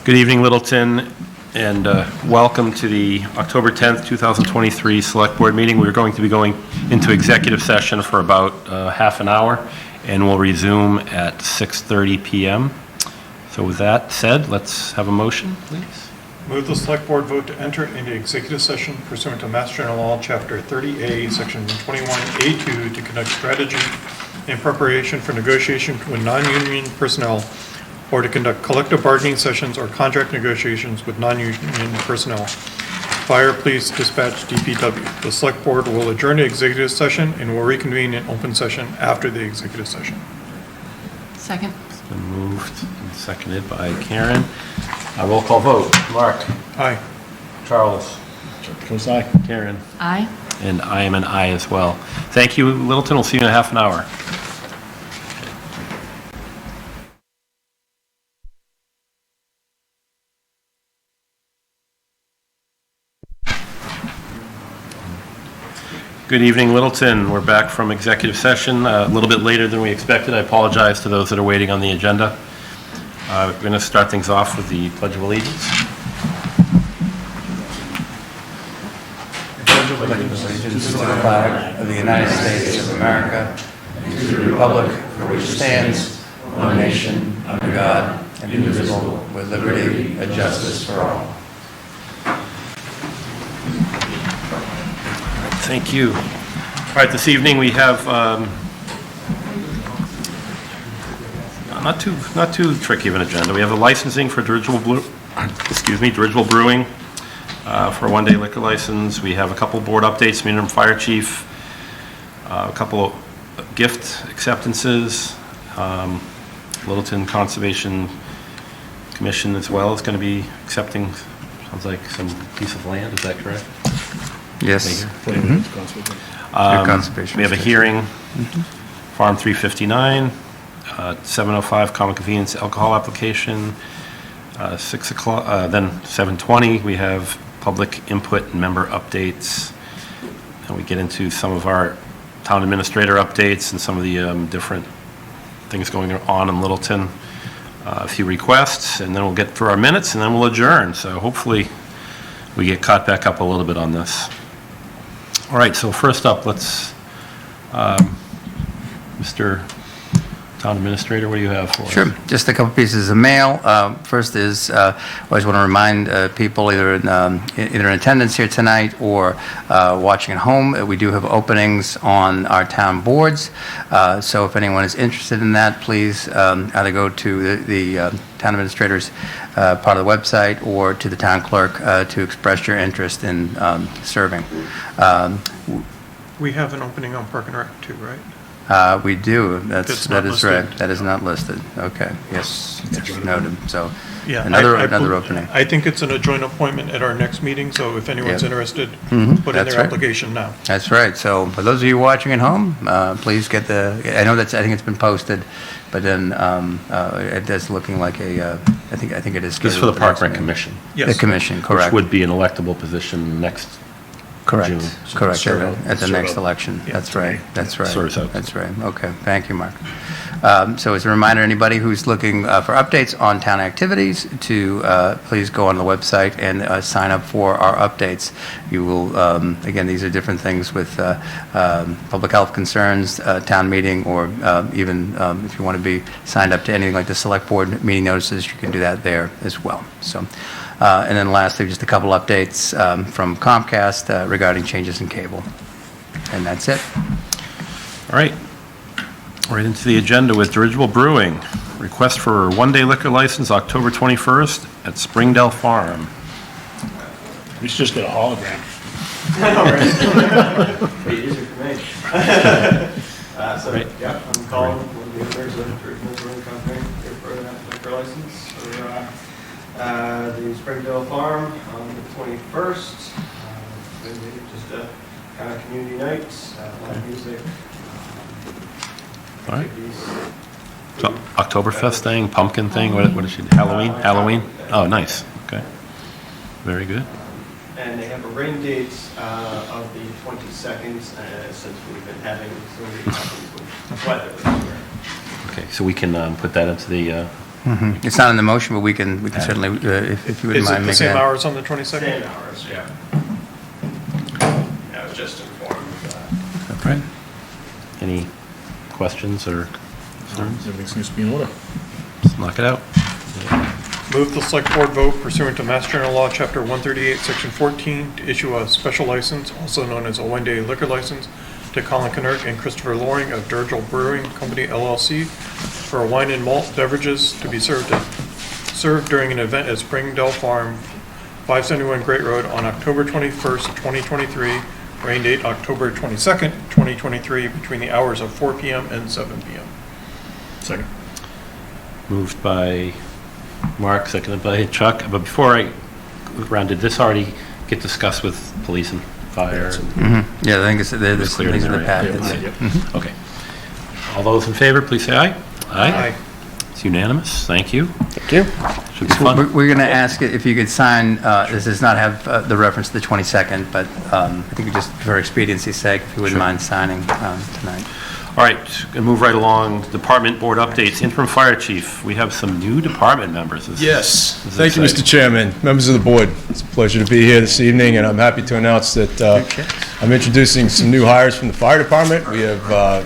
Good evening, Littleton, and welcome to the October 10th, 2023 Select Board meeting. We're going to be going into executive session for about half an hour, and we'll resume at 6:30 p.m. So with that said, let's have a motion, please. Move the Select Board vote to enter into executive session pursuant to Mass General Law, Chapter 30A, Section 21A2, to conduct strategy in preparation for negotiation with non-union personnel, or to conduct collective bargaining sessions or contract negotiations with non-union personnel. Fire, police, dispatch, DPW. The Select Board will adjourn to executive session and will reconvene in open session after the executive session. Second. It's been moved and seconded by Karen. Roll call vote. Mark. Aye. Charles. Goes aye. Karen. Aye. And I am an aye as well. Thank you, Littleton. We'll see you in a half an hour. Good evening, Littleton. We're back from executive session a little bit later than we expected. I apologize to those that are waiting on the agenda. We're going to start things off with the Pledge of Allegiance. Allegiance to the flag of the United States of America and to the republic for which it stands, one nation, under God, indivisible, with liberty and justice for all. Thank you. All right, this evening we have not too tricky of an agenda. We have a licensing for Dirigible Brewing for a one-day liquor license. We have a couple board updates, interim fire chief, a couple of gift acceptances, Littleton Conservation Commission as well is going to be accepting, sounds like some piece of land. Is that correct? Yes. We have a hearing, Farm 359, 7:05 common convenience alcohol application, 6 o'clock, then 7:20 we have public input and member updates, and we get into some of our town administrator updates and some of the different things going on in Littleton, a few requests, and then we'll get through our minutes and then we'll adjourn. So hopefully we get caught back up a little bit on this. All right, so first up, let's, Mr. Town Administrator, what do you have for us? Sure. Just a couple pieces of mail. First is, I always want to remind people either in attendance here tonight or watching at home, we do have openings on our town boards. So if anyone is interested in that, please either go to the town administrator's part of the website or to the town clerk to express your interest in serving. We have an opening on Park and Rec too, right? We do. That is listed. right. That is not listed. Okay. Yes. Noted. So Yeah, another believe- opening. I think it's an adjoint appointment at our next meeting, so if anyone's Yep. interested, Mhm, put in that's their right. application now. That's right. So for those of you watching at home, please get I know I think it's been posted, but then it is looking like I think it is. This is for the Park Rec Commission, Yes. The commission, correct. which would be an electable position next Correct. June. Correct. Sort of. At the Sort next of. election. Yeah. That's right. That's right. Sort of. That's right. Okay. Thank you, Mark. So as a reminder, anybody who's looking for updates on town activities to please go on the website and sign up for our updates. You will, again, these are different things with public health concerns, town meeting, or even if you want to be signed up to anything like the select board meeting notices, you can do that there as well. So. And then lastly, just a couple updates from Comcast regarding changes in cable. And that's it. All right. Right into the agenda with Dirigible Brewing. Request for one-day liquor license, October 21st at Springdale Farm. We should just get a hologram. Pretty easy for me. Right. Yeah, I'm calling one of the owners of Dirigible Brewing Company here for that liquor license for the Springdale Farm on the 21st. Just a kind of community night, live music. All right. So Oktoberfest thing, pumpkin thing, what is she, Halloween? Halloween? Oh, nice. Okay. Very good. And they have a rain date of the 22nd, since we've been having so many problems with weather this year. Okay, so we can put that into the, It's not in the motion, but we can certainly, if you wouldn't Is it mind the making same that. hours on the 22nd? Same hours, yeah. I was just informed. okay. Any questions or concerns? Everything seems to be in order. Let's knock it out. Move the select board vote pursuant to Mass General Law, Chapter 138, Section 14, to issue a special license, also known as a one-day liquor license, to Colin Knirk and Christopher Loring of Durgill Brewing Company LLC for wine and malt beverages to be served during an event at Springdale Farm, 571 Great Road on October 21st, 2023, rain date October 22nd, 2023, between the hours of 4 p.m. and 7 p.m. Second. Moved by Mark, seconded by Chuck. But before I go around, did this already get discussed with police and fire? Yeah, I think it's, was clear in these are the there, packets. Yeah. Okay. All those in favor, please say aye. Aye. It's unanimous. Thank you. Thank you. Should be fun. We're going to ask if you could sign, this does not have the reference to the 22nd, but I think just for expediency's sake, if you wouldn't Sure. mind signing tonight. All right, gonna move right along. Department board updates. Interim fire chief. We have some new department members. Yes. This is Thank you, exciting. Mr. Chairman, members of the board. It's a pleasure to be here this evening, and I'm happy to announce that I'm introducing some new hires from the fire department. We have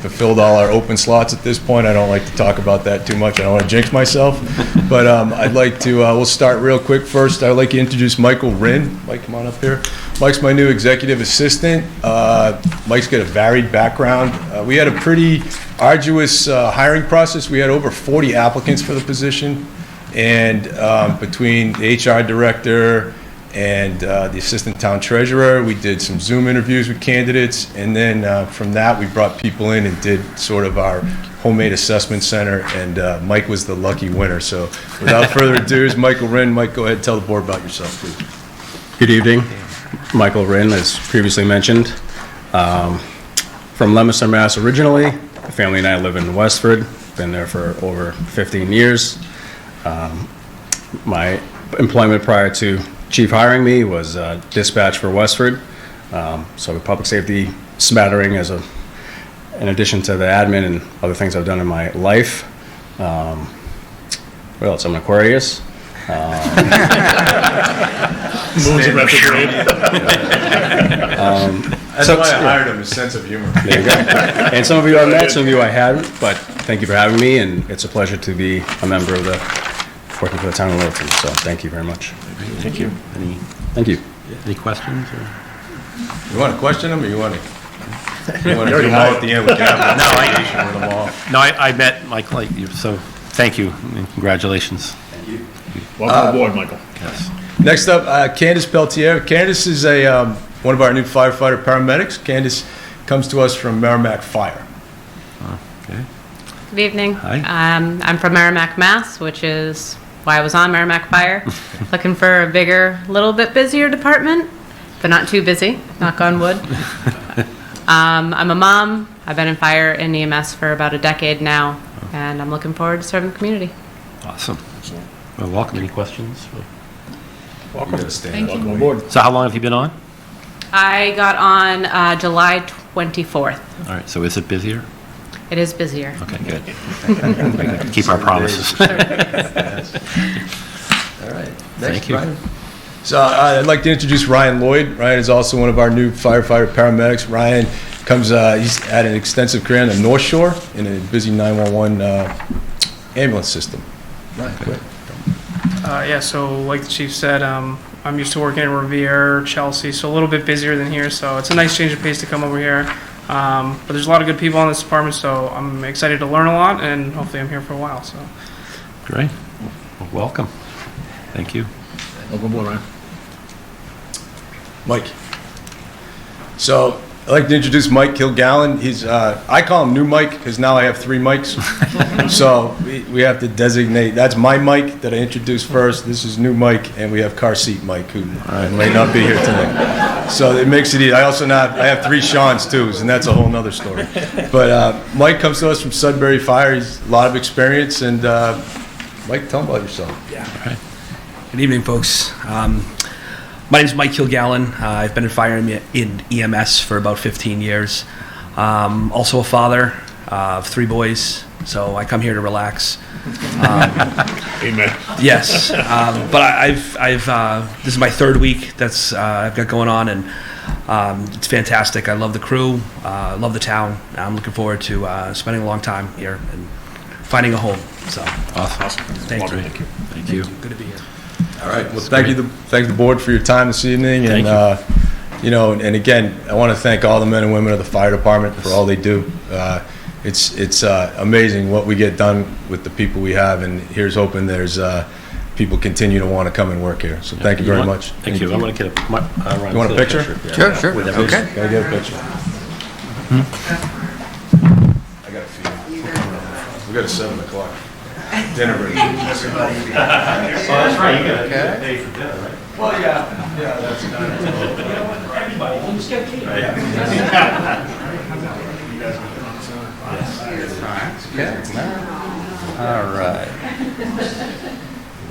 fulfilled all our open slots at this point. I don't like to talk about that too much. I don't want to jinx myself. But I'd like to, we'll start real quick first. I'd like to introduce Michael Rinn. Mike, come on up here. Mike's my new executive assistant. Mike's got a varied background. We had a pretty arduous hiring process. We had over 40 applicants for the position. And between the HR director and the assistant town treasurer, we did some Zoom interviews with candidates. And then from that, we brought people in and did sort of our homemade assessment center. And Mike was the lucky winner. So without further ado, here's Michael Rinn. Mike, go ahead and tell the board about yourself, please. Good evening. Michael Rinn, as previously mentioned. From Leominster, Mass. originally. The family and I live in Westford. Been there for over 15 years. My employment prior to Chief hiring me was dispatch for Westford. So public safety smattering as in addition to the admin and other things I've done in my life. What else? I'm an Aquarius. Moons are retrograde. That's why I hired him, his sense of humor. There you go. And some of you I've met, some of you I haven't, but thank you for having me, and it's a pleasure to be a member of working for the town of Littleton, so thank you very much. Thank you. Thank you. Any questions? Or? You want to question him, or you want to do them all at the end with Gavin? No, With them all. No, I met Mike like you, so thank you and congratulations. Welcome aboard, Michael. Yes. Next up, Candace Peltier. Candace is one of our new firefighter paramedics. Candace comes to us from Merrimack Fire. Okay. Good evening. Hi. I'm from Merrimack, Mass., which is why I was on Merrimack Fire. Looking for a bigger, little bit busier department, but not too busy, knock on wood. I'm a mom. I've been in fire and EMS for about a decade now, and I'm looking forward to serving the community. Awesome. Well, welcome. Any questions? Welcome. Welcome aboard. So how long have you been on? I got on July 24th. All right, so is it busier? It is busier. Okay, good. Keep our promises. All right. Thank you. Ryan. So I'd like to introduce Ryan Lloyd. Ryan is also one of our new firefighter paramedics. Ryan comes, he's had an extensive career on the North Shore in a busy 911 ambulance system. Ryan, go ahead. Yeah, so like the chief said, I'm used to working in Revere, Chelsea, so a little bit busier than here, so it's a nice change of pace to come over here. But there's a lot of good people in this department, so I'm excited to learn a lot, and hopefully I'm here for a while. So Great. Well, welcome. Thank you. Welcome aboard, Ryan. Mike. So I'd like to introduce Mike Kilgallen. He's, I call him New Mike because now I have 3 mics. So we have to designate, that's my mic that I introduced first. This is New Mike, and we have car seat Mike, who may not be here tonight. So it makes it easy. I have 3 Seans too, and that's a whole nother story. But Mike comes to us from Sudbury Fire. He's a lot of experience, and Mike, tell him about yourself. Good evening, folks. My name is Mike Kilgallen. I've been in fire in EMS for about 15 years. Also a father of 3 boys, So I come here to relax. Amen. Yes, but this is my third week that's I've got going on, and it's fantastic. I love the crew, love the town. I'm looking forward to spending a long time here and finding a home. So Awesome. thank you. Thank you. Good to be here. All right, well, thank the board for your time this evening, Thank and, and again, I want to thank all the men and women of the fire department for all they do. It's amazing what we get done with the people we have, and here's hoping there's people continue to want to come and work here. So thank you very much. Thank you. I'm going to get You want a picture? Yeah. Sure. With everybody. Okay. Gotta get a picture. I got a few. We got a 7 o'clock dinner break. Oh, that's right. You got to pay for dinner, right? Well, yeah, that's All right.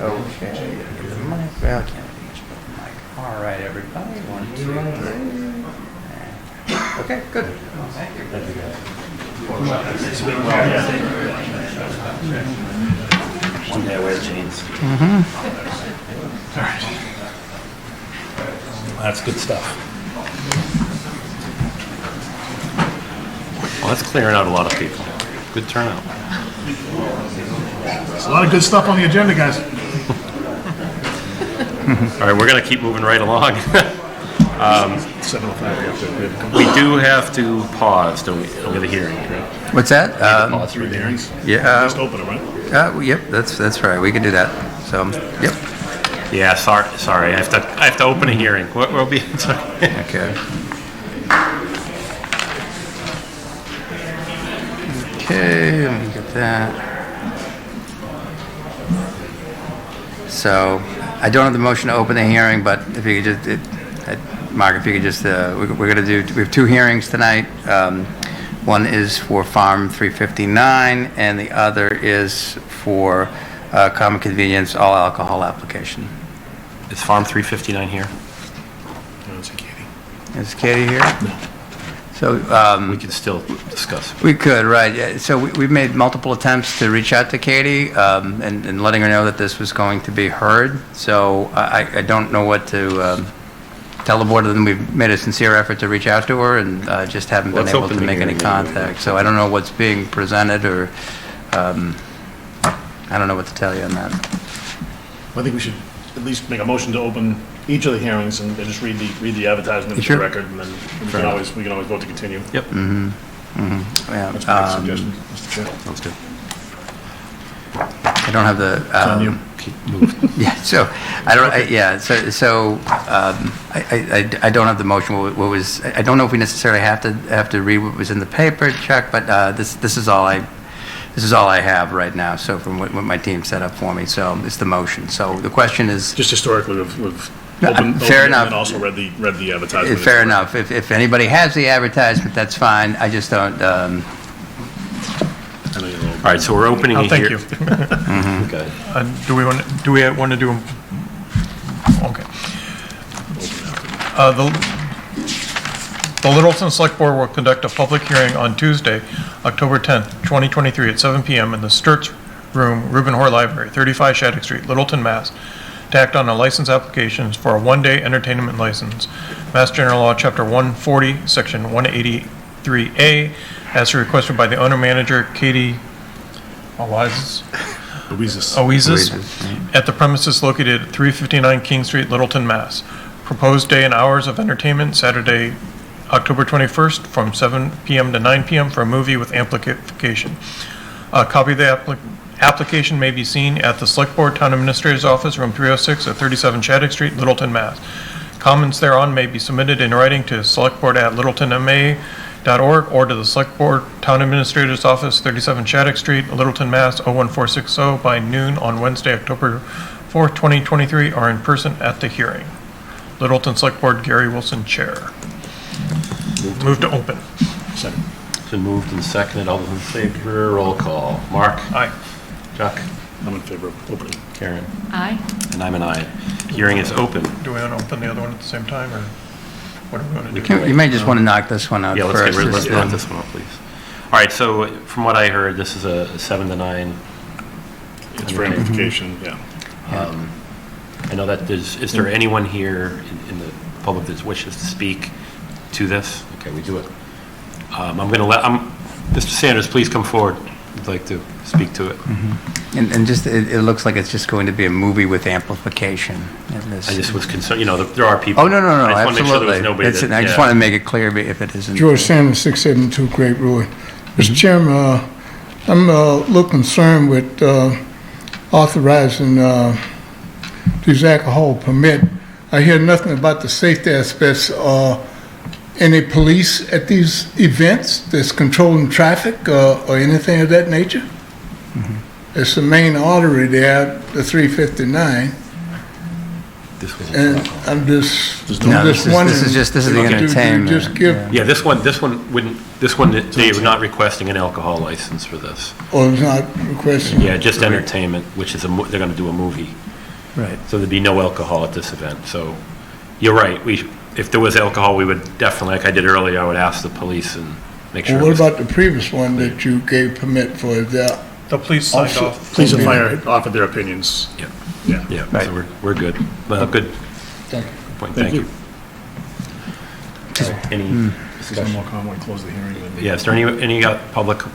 Okay. Well, I can't reach the mic. All right, everybody. 1, 2, 3. Okay, good. Thank you. One day I wear jeans. That's good stuff. Well, that's clearing out a lot of people. Good turnout. There's a lot of good stuff on the agenda, guys. All right, we're going to keep moving right along. 7:05. We do have to pause, don't we, with a hearing, right? What's that? Pause for the hearings. Yeah. Just open it, right? Yep. That's right. We can do that. So, yep. Yeah, sorry. I have to open a hearing. We'll be. Okay. Okay, let me get that. So, I don't have the motion to open the hearing, but if you could just, Mark, if you could just, we're going to do, we have 2 hearings tonight. One is for Farm 359, and the other is for common convenience all alcohol application. Is Farm 359 here? Is Katie here? No. So, We can still discuss. we could, right. Yeah. So we've made multiple attempts to reach out to Katie and letting her know that this was going to be heard. So I don't know what to tell the board, other than we've made a sincere effort to reach out to her and just haven't been Let's able open to the make any hearing anyway. contact. So I don't know what's being presented, or I don't know what to tell you on that. I think we should at least make a motion to open each of the hearings and just read the advertisement into Sure. the record, and then we can always vote to continue. Yep. Yeah. That's my suggestion, Mr. Chair. Sounds good. I don't have the. on you. Yeah, so I don't. I don't have the motion. What was? I don't know if we necessarily have to read what was in the paper, Chuck. But this is all I have right now. So from what my team set up for me, so it's the motion. So the question is. Just historically, we've Fair enough. and also read the advertisement. Fair enough. If anybody has the advertisement, that's fine. I just don't. I know you're a little. All right, so we're opening a Thank hearing. you. Okay. Do we want to do them? Okay. The Littleton Select Board will conduct a public hearing on Tuesday, October 10th, 2023 at 7 p.m. in the Sturts Room, Reuben Hoare Library, 35 Shattuck Street, Littleton, Mass. To act on a license applications for a one-day entertainment license, Mass General Law, Chapter 140, Section 183A, as requested by the owner-manager, Katie Oasis, at the premises located at 359 King Street, Littleton, Mass. Proposed day and hours of entertainment, Saturday, October 21st, from 7 p.m. to 9 p.m. for a movie with amplification. A copy of the application may be seen at the Select Board Town Administrator's Office, Room 306 at 37 Shattuck Street, Littleton, Mass. Comments thereon may be submitted in writing to selectboard@littletonma.org or to the Select Board Town Administrator's Office, 37 Shattuck Street, Littleton, Mass. 01460 by noon on Wednesday, October 4th, 2023, or in person at the hearing. Littleton Select Board, Gary Wilson, Chair. Move to open. Second. It's been moved and seconded. All those in favor, roll call. Mark? Aye. Chuck? I'm in favor of opening. Karen? Aye. And I'm an aye. Hearing is open. Do we want to open the other one at the same time, or what do we want to do? You may just want to knock this one out Yeah, first. let's knock this one up, please. All right, so from what I heard, this is a 7 to 9. It's for amplification, yeah. I know that is there anyone here in the public that wishes to speak to this? Okay, we do it. I'm going to Mr. Sanders, please come forward. I'd like to speak to it. And just, it looks like it's just going to be a movie with amplification in this. I just was concerned, there are people. Oh, no, I just want to make sure there was absolutely. nobody It's- that- I just yeah. want to make it clear if it isn't. George Sanders, 672 Great Road. Mr. Chairman, I'm a little concerned with authorizing these alcohol permit. I hear nothing about the safety aspects. Any police at these events that's controlling traffic or anything of that nature? It's the main artery there, the 359. This was And I'm just No, this wondering. is just, this is the do you entertainment. just give, Yeah, this one wouldn't, they were not requesting an alcohol license for this. or is not requesting? Yeah, just entertainment, which is they're going to do a movie. Right. So there'd be no alcohol at this event. So you're right. If there was alcohol, we would definitely, like I did earlier, I would ask the police and make sure. Well, it what was- about the previous one that you gave permit for? Is that The police signed off. Police and fire offered their opinions. Yeah. Yeah. Yeah, Right. so we're good. Good Thank you. point. Thank Thank you. Any One discussion? more comment, close the hearing. and then- Yeah, is there any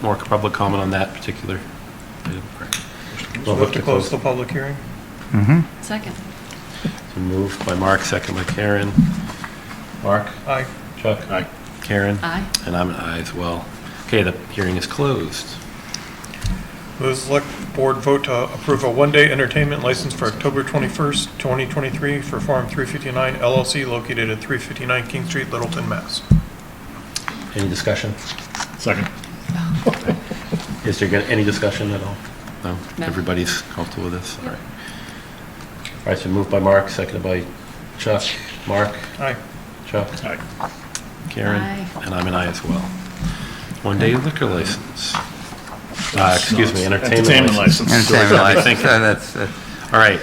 more public comment on that particular item? So we have to close the public hearing. Second. So moved by Mark, second by Karen. Mark? Aye. Chuck? Aye. Karen? Aye. And I'm an aye as well. Okay, the hearing is closed. The select board vote to approve a one-day entertainment license for October 21st, 2023 for Farm 359 LLC located at 359 King Street, Littleton, Mass. Any discussion? Second. Is there any discussion at all? No? No. Everybody's comfortable with this? All right. All right, so moved by Mark, seconded by Chuck. Mark? Aye. Chuck? Aye. Karen? Aye. And I'm an aye as well. One-day liquor license. Excuse me, entertainment license. Entertainment license. Thank you. That's, All right.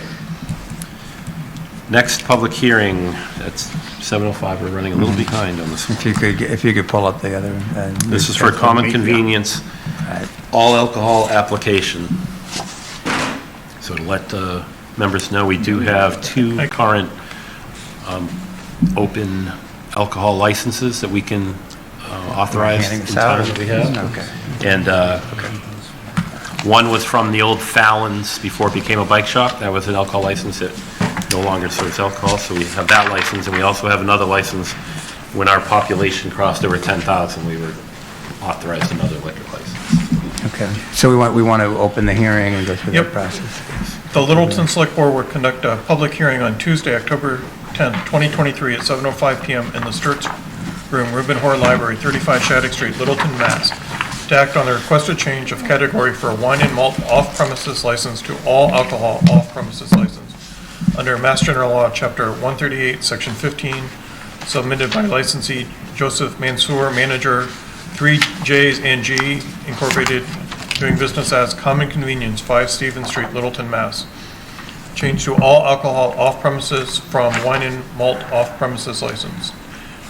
Next public hearing, that's 7:05. We're running a little behind on this one. if you could pull up the other. This is for common convenience, Right. all alcohol application. So to let members know, we do have two current open alcohol licenses that we can authorize Handing in this out, town that we have. Okay. And one was from the old Fallon's before it became a bike shop. That was an alcohol license that no longer serves alcohol, so we have that license. And we also have another license when our population crossed over 10,000, we were authorized another liquor license. Okay. So we want to open the hearing and go through that Yep. process. The Littleton Select Board will conduct a public hearing on Tuesday, October 10th, 2023 at 7:05 PM in the Sturts Room, Reuben Hoare Library, 35 Shattuck Street, Littleton, Mass. To act on the requested change of category for a wine and malt off-premises license to all alcohol off-premises license under Mass General Law, Chapter 138, Section 15, submitted by licensee Joseph Mansour, manager 3J's and G Incorporated, doing business as Common Convenience, 5 Stevens Street, Littleton, Mass. Change to all alcohol off-premises from wine and malt off-premises license.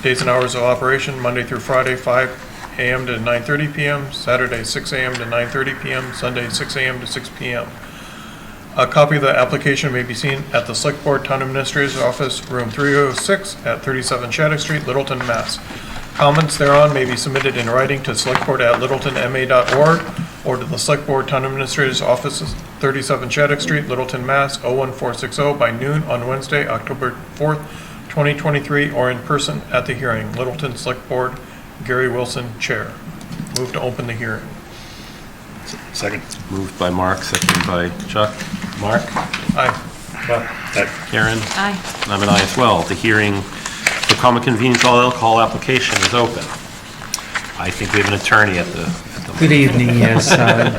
Days and hours of operation, Monday through Friday, 5 a.m. to 9:30 p.m., Saturday, 6 a.m. to 9:30 p.m., Sunday, 6 a.m. to 6 p.m. A copy of the application may be seen at the Select Board Town Administrator's Office, Room 306 at 37 Shattuck Street, Littleton, Mass. Comments thereon may be submitted in writing to selectboard@littletonma.org or to the Select Board Town Administrator's Office, 37 Shattuck Street, Littleton, Mass. 01460 by noon on Wednesday, October 4th, 2023, or in person at the hearing. Littleton Select Board, Gary Wilson, Chair. Move to open the hearing. Second. Moved by Mark, seconded by Chuck. Mark? Aye. Chuck? Karen? Aye. And I'm an aye as well. The hearing for common convenience all alcohol application is open. I think we have an attorney at the Good evening, yes.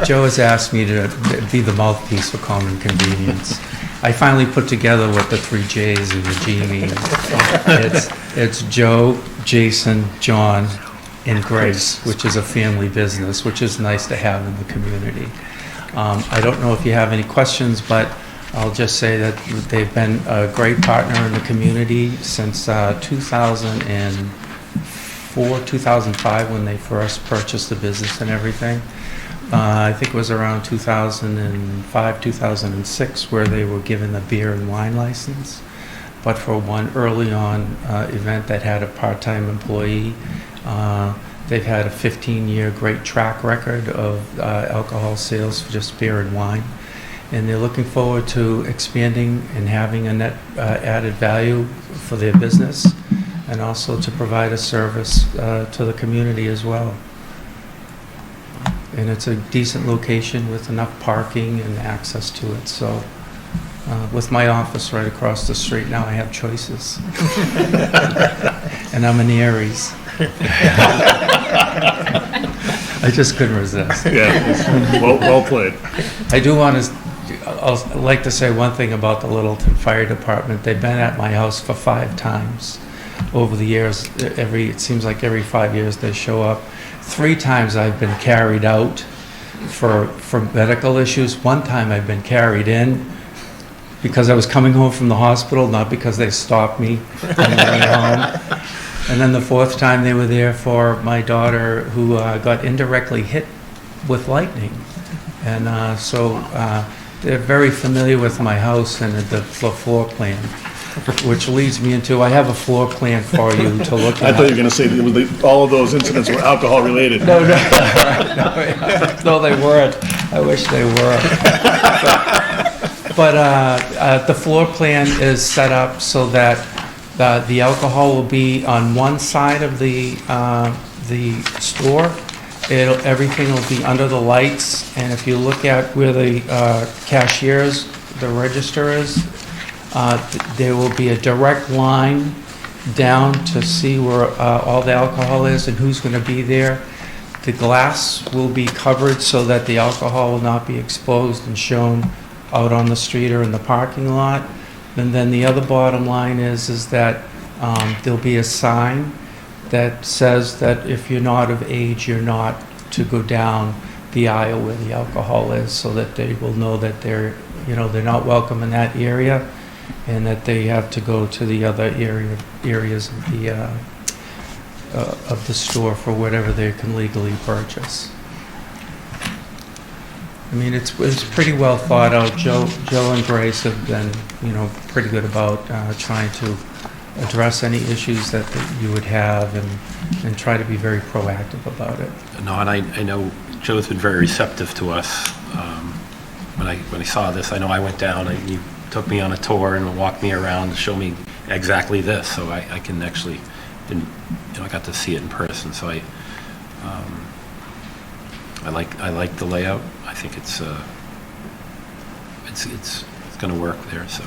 Joe has asked me to be the mouthpiece for common convenience. I finally put together what the 3 J's and the G mean. It's Joe, Jason, John, and Grace, which is a family business, which is nice to have in the community. I don't know if you have any questions, but I'll just say that they've been a great partner in the community since 2004. 2004, 2005, when they first purchased the business and everything. I think it was around 2005, 2006, where they were given the beer and wine license. But for one early on event that had a part-time employee, they've had a 15-year great track record of alcohol sales for just beer and wine. And they're looking forward to expanding and having a net added value for their business, and also to provide a service to the community as well. And it's a decent location with enough parking and access to it. So with my office right across the street, now I have choices. And I'm an Aries. I just couldn't resist. Yeah, well played. I do want to, I'd like to say one thing about the Littleton Fire Department. They've been at my house for 5 times over the years. It seems like every 5 years they show up. 3 times I've been carried out for medical issues. 1 time I've been carried in because I was coming home from the hospital, not because they stopped me on the way home. And then the 4th time they were there for my daughter, who got indirectly hit with lightning. And so they're very familiar with my house and the floor plan, which leads me into, I have a floor plan for you to look at. I thought you were going to say that all of those incidents were alcohol related. No, they weren't. I wish they were. But the floor plan is set up so that the alcohol will be on one side of the store. Everything will be under the lights, and if you look at where the cashiers, the register is, there will be a direct line down to see where all the alcohol is and who's going to be there. The glass will be covered so that the alcohol will not be exposed and shown out on the street or in the parking lot. And then the other bottom line is that there'll be a sign that says that if you're not of age, you're not to go down the aisle where the alcohol is, so that they will know that they're not welcome in that area, and that they have to go to the other areas of the store for whatever they can legally purchase. I mean, it's pretty well thought out. Joe and Grace have been, pretty good about trying to address any issues that you would have, and try to be very proactive about it. No, and I know Joe's been very receptive to us. When I saw this, I know I went down and you took me on a tour and walked me around to show me exactly this, so I can actually, I got to see it in person. So I like the layout. I think it's going to work there. So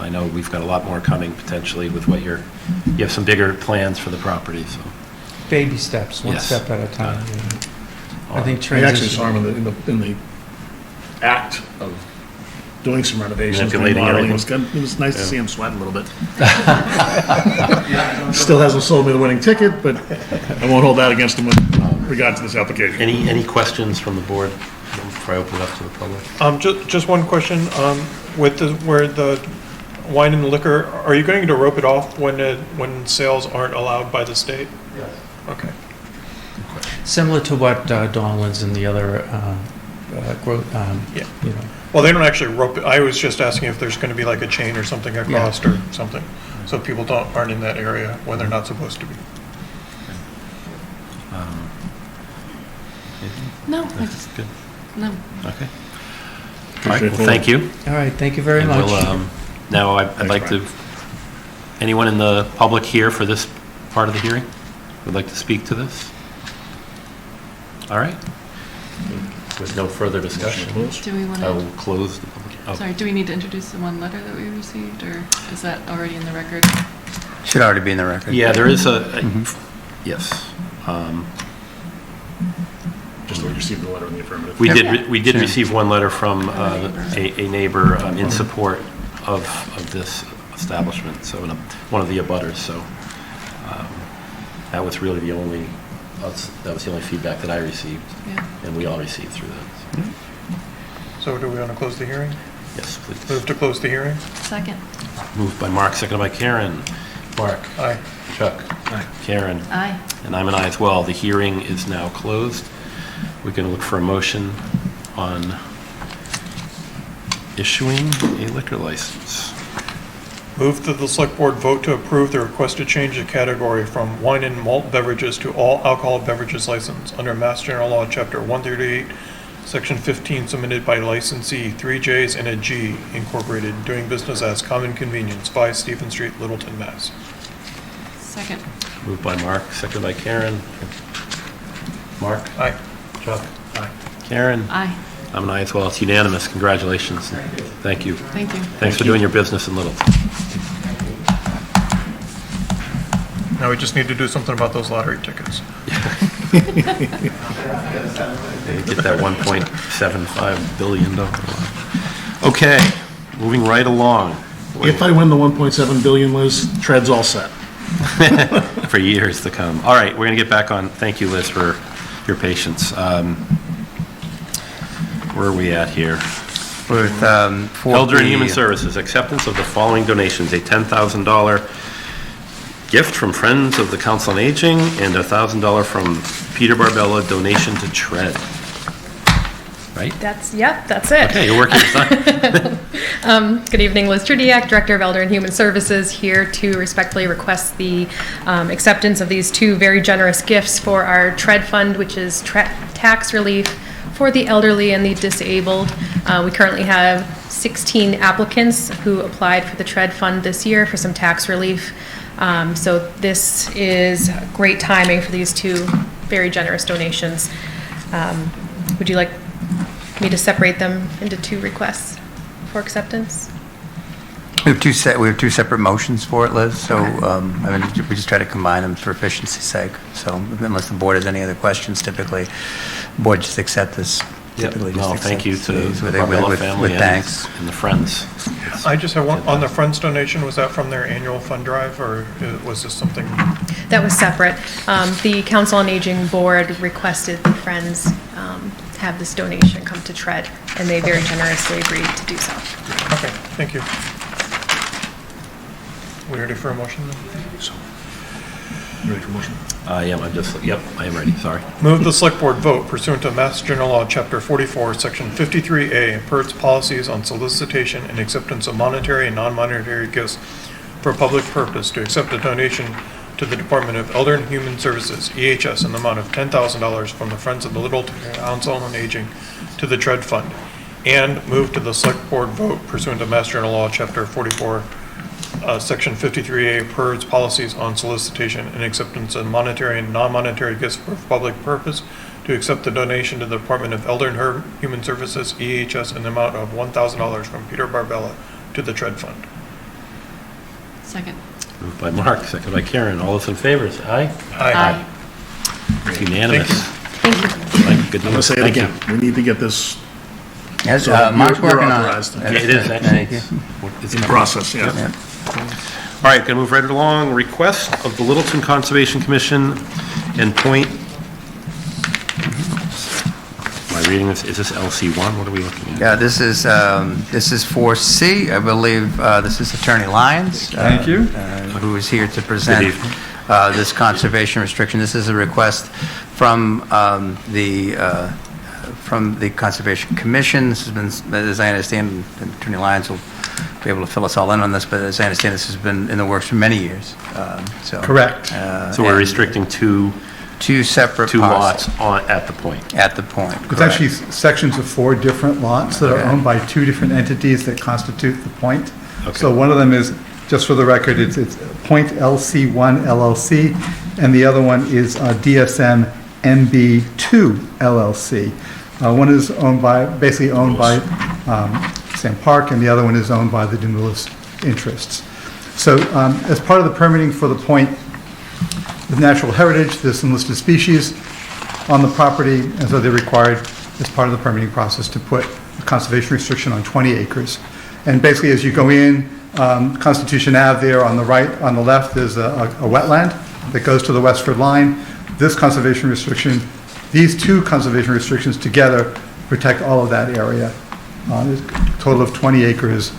I know we've got a lot more coming potentially with what you have some bigger plans for the property. So baby steps, one Yes. step at a time. I think I actually transition. saw him in the act of doing some renovations. Manipulating remodeling. everything. It was nice to see him sweat a little bit. Still hasn't sold me the winning ticket, but I won't hold that against him with regard to this application. any questions from the board before I open it up to the public? Just one question, with where the wine and liquor, are you going to rope it off when sales aren't allowed by the state? Yes. Okay. Similar to what Donlands and the other, Yeah. Well, they don't actually rope it. I was just asking if there's going to be like a chain or something across or something, so people aren't in that area when they're not supposed to be. No, I That's just, good. no. Okay. All right, well, thank you. All right, thank you very And much. we'll, now, I'd like to, anyone in the public here for this part of the hearing would like to speak to this? All right. With no further discussion, Do we want I will to, close the public. Oh, sorry, do we need to introduce the one letter that we received, or is that already in the record? Should already be in the record. Yeah, there is a, Mm-hmm. yes. Just so we received the letter in the affirmative. We Yep. did Sure. receive one letter from neighbor. a neighbor in support of this establishment, so one of the abutters, so that was really the only, that was the only feedback that I received, Yeah. and we all received through that. So do we want to close the hearing? Yes, please. Move to close the hearing? Second. Moved by Mark, seconded by Karen. Mark? Aye. Chuck? Karen? Aye. And I'm an aye as well. The hearing is now closed. We're going to look for a motion on issuing a liquor license. Move that the select board vote to approve the request to change the category from wine and malt beverages to all alcohol beverages license under Mass General Law, Chapter 138, Section 15, submitted by licensee 3J's and a G Incorporated, doing business as Common Convenience, 5 Stephen Street, Littleton, Mass. Second. Moved by Mark, seconded by Karen. Mark? Aye. Chuck? Aye. Karen? Aye. I'm an aye as well. It's unanimous. Congratulations. Thank you. Thank you. Thanks for doing your business in Littleton. Now we just need to do something about those lottery tickets. They get that $1.75 billion. Okay, moving right along. If I win the 1.7 billion, Liz, Tread's all set. For years to come. All right, we're going to get back on. Thank you, Liz, for your patience. Where are we at here? With, for Elder and the- Human Services, acceptance of the following donations: a $10,000 gift from Friends of the Council on Aging and a $1,000 from Peter Barbella donation to Tread. Right? That's it. Okay, you're working. Good evening, Liz Trudiak, Director of Elder and Human Services, here to respectfully request the acceptance of these two very generous gifts for our TREAD fund, which is tax relief for the elderly and the disabled. We currently have 16 applicants who applied for the TREAD fund this year for some tax relief. So this is great timing for these two very generous donations. Would you like me to separate them into two requests for acceptance? We have two separate motions for it, Liz, so I mean, we just try to combine them for efficiency's sake. So unless the board has any other questions, typically, the board just accept this. Yep. Typically just Well, accept thank you to these the with Barbella family with thanks. and the Friends. I just have one, on the Friends donation, was that from their annual fund drive, or was this something? That was separate. The Council on Aging Board requested the Friends have this donation come to TREAD, and they very generously agreed to do so. Okay, thank you. We ready for a motion then? Ready for motion? I am ready, sorry. Move the select board vote pursuant to Mass General Law, Chapter 44, Section 53A, per its policies on solicitation and acceptance of monetary and non-monetary gifts for public purpose, to accept a donation to the Department of Elder and Human Services, EHS, in the amount of $10,000 from the Friends of the Littleton Council on Aging to the TREAD Fund, and move to the select board vote pursuant to Mass General Law, Chapter 44, Section 53A, per its policies on solicitation and acceptance of monetary and non-monetary gifts for public purpose, to accept the donation to the Department of Elder and Human Services, EHS, in the amount of $1,000 from Peter Barbella to the TREAD Fund. Second. Moved by Mark, seconded by Karen. All those in favor, say aye. Aye. It's unanimous. Thank you. Good I'm going to say it Thank you. again. We need to get this Yes, So Mark's you're working on it. authorized. Yeah, it is, Thank you. actually. It's in coming. process, yeah. Yeah. All right, going to move right along. Request of the Littleton Conservation Commission and point, am I reading this? Is this LC1? What are we looking at? Yeah, this is 4C. I believe this is Attorney Lyons. Thank you. Who is here to present Good evening. this conservation restriction. This is a request from the Conservation Commission. This has been, as I understand, Attorney Lyons will be able to fill us all in on this, but as I understand, this has been in the works for many years. So Correct. So we're restricting two separate lots parcels at the point. at the point. It's correct. actually sections of 4 different lots that are Okay. owned by 2 different entities that constitute the point. Okay. So one of them is, just for the record, it's Point LC1 LLC, and the other one is DSM MB2 LLC. One is basically owned by Sam Park, and the other one is owned by the Denoulis interests. So as part of the permitting for the point with natural heritage, there's some listed species on the property, and so they're required, as part of the permitting process, to put a conservation restriction on 20 acres. And basically, as you go in, Constitution Ave there on the right, on the left, there's a wetland that goes to the Westford line. This conservation restriction, these 2 conservation restrictions together protect all of that area. There's a total of 20 acres.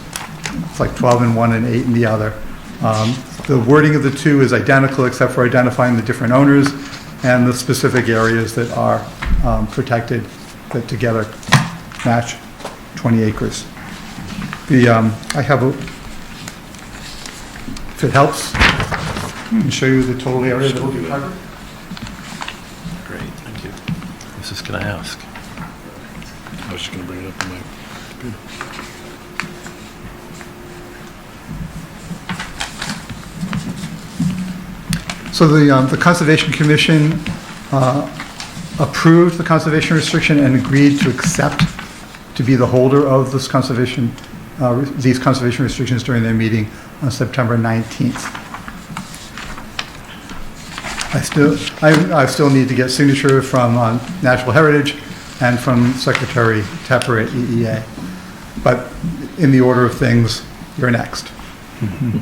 It's like 12 in one and 8 in the other. The wording of the two is identical except for identifying the different owners and the specific areas that are protected that together match 20 acres. I have a, if it helps, I can show you the total area that will be covered. Great, thank you. I was just going to ask. I was just going to bring it up on my computer. So the Conservation Commission approved the conservation restriction and agreed to accept to be the holder of this these conservation restrictions during their meeting on September 19th. I still need to get signature from Natural Heritage and from Secretary Tepper at EEA. But in the order of things, you're next. Mm-hmm.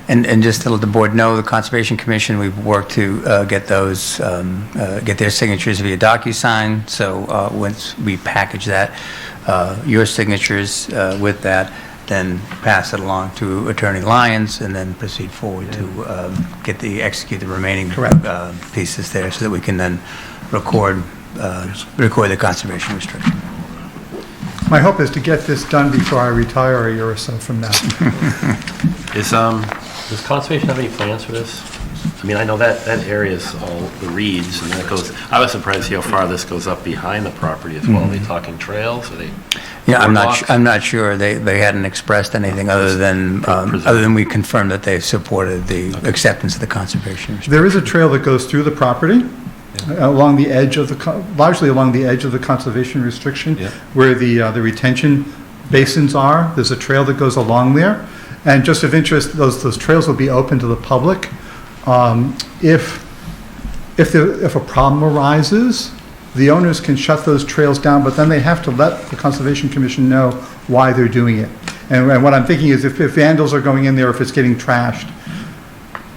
And just to let the board know, the Conservation Commission, we've worked to get those, get their signatures via DocuSign. So once we package that, your signatures with that, then pass it along to Attorney Lyons, and then proceed forward to execute the remaining pieces there, so that we can then record the conservation restriction. My hope is to get this done before I retire a year or so from now. Does Conservation have any plans for this? I mean, I know that area is all the reeds, and then it goes, I was surprised to see how far this goes up behind the property as well. Are they talking trails? Are they? Yeah, I'm boardwalks? not sure. They hadn't expressed anything other than we confirmed that they supported the acceptance of the conservation restriction. There is a trail that goes through the property, along the edge of largely along the edge of the conservation restriction, where the retention basins are. There's a trail that goes along there, and just of interest, those trails will be open to the public. If a problem arises, the owners can shut those trails down, but then they have to let the Conservation Commission know why they're doing it. And what I'm thinking is if vandals are going in there, if it's getting trashed,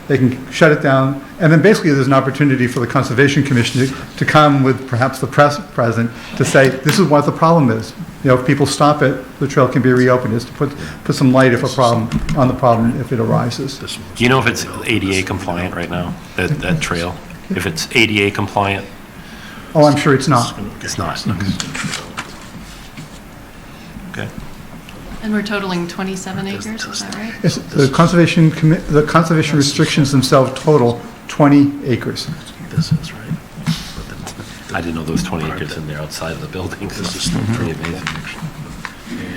they can shut it down. And then basically there's an opportunity for the Conservation Commission to come with perhaps the press present to say, this is what the problem is. You know, if people stop it, the trail can be reopened. Is to put some light on the problem if it arises. Do you know if it's ADA compliant right now, that trail? If it's ADA compliant? Oh, I'm sure it's not. It's not. Okay. And we're totaling 27 acres, is that right? Yes, the conservation restrictions themselves total 20 acres. This is right. I didn't know there was 20 acres in there outside of the buildings. This is pretty amazing.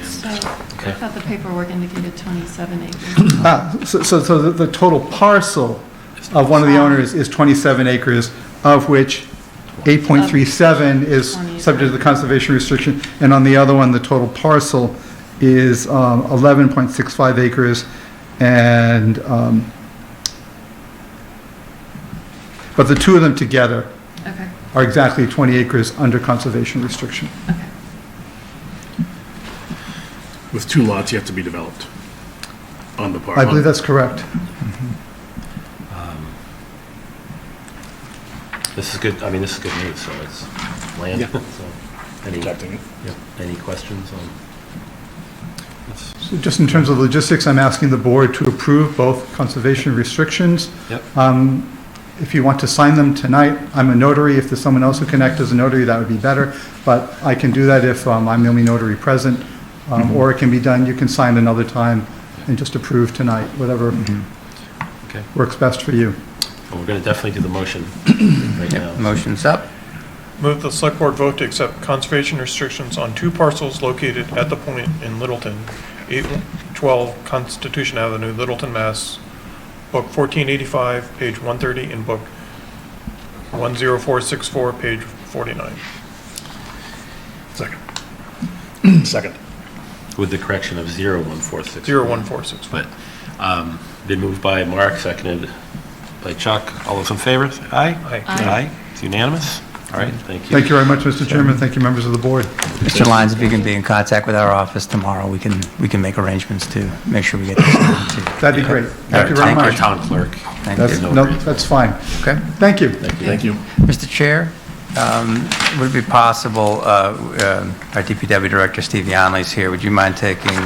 So I thought the paperwork indicated 27 acres. So the total parcel of one of the owners is 27 acres, of which 8.37 is subject to the conservation restriction, and on the other one, the total parcel is 11.65 acres, and but the two of them together are exactly 20 acres under conservation restriction. Okay. With two lots, you have to be developed on the parcel. I believe that's correct. This is good. I mean, this is good news. So it's land. Yeah. So Protecting it. Any questions on? So just in terms of logistics, I'm asking the board to approve both conservation restrictions. Yep. If you want to sign them tonight, I'm a notary. If there's someone else who can act as a notary, that would be better. But I can do that if I'm the only notary present, or it can be done, you can sign another time and just approve tonight, whatever works best for you. Well, we're going to definitely do the motion right now. Motion's up. Move the select board vote to accept conservation restrictions on two parcels located at the point in Littleton, 812 Constitution Avenue, Littleton, Mass. Book 1485, page 130, and book 10464, page 49. Second. Second. With the correction of 01464. 01464. But been moved by Mark, seconded by Chuck. All those in favor? Aye? Aye. Aye. It's unanimous. All right, thank you. Thank you very much, Mr. Chairman. Thank you, members of the board. Mr. Lyons, if you can be in contact with our office tomorrow, we can make arrangements to make sure we get this done too. That'd be great. Thank you very Our much. town clerk. That's fine. Okay. Thank you. Thank you. Mr. Chair, would it be possible, our DPW Director, Steve Yonley's here, would you mind taking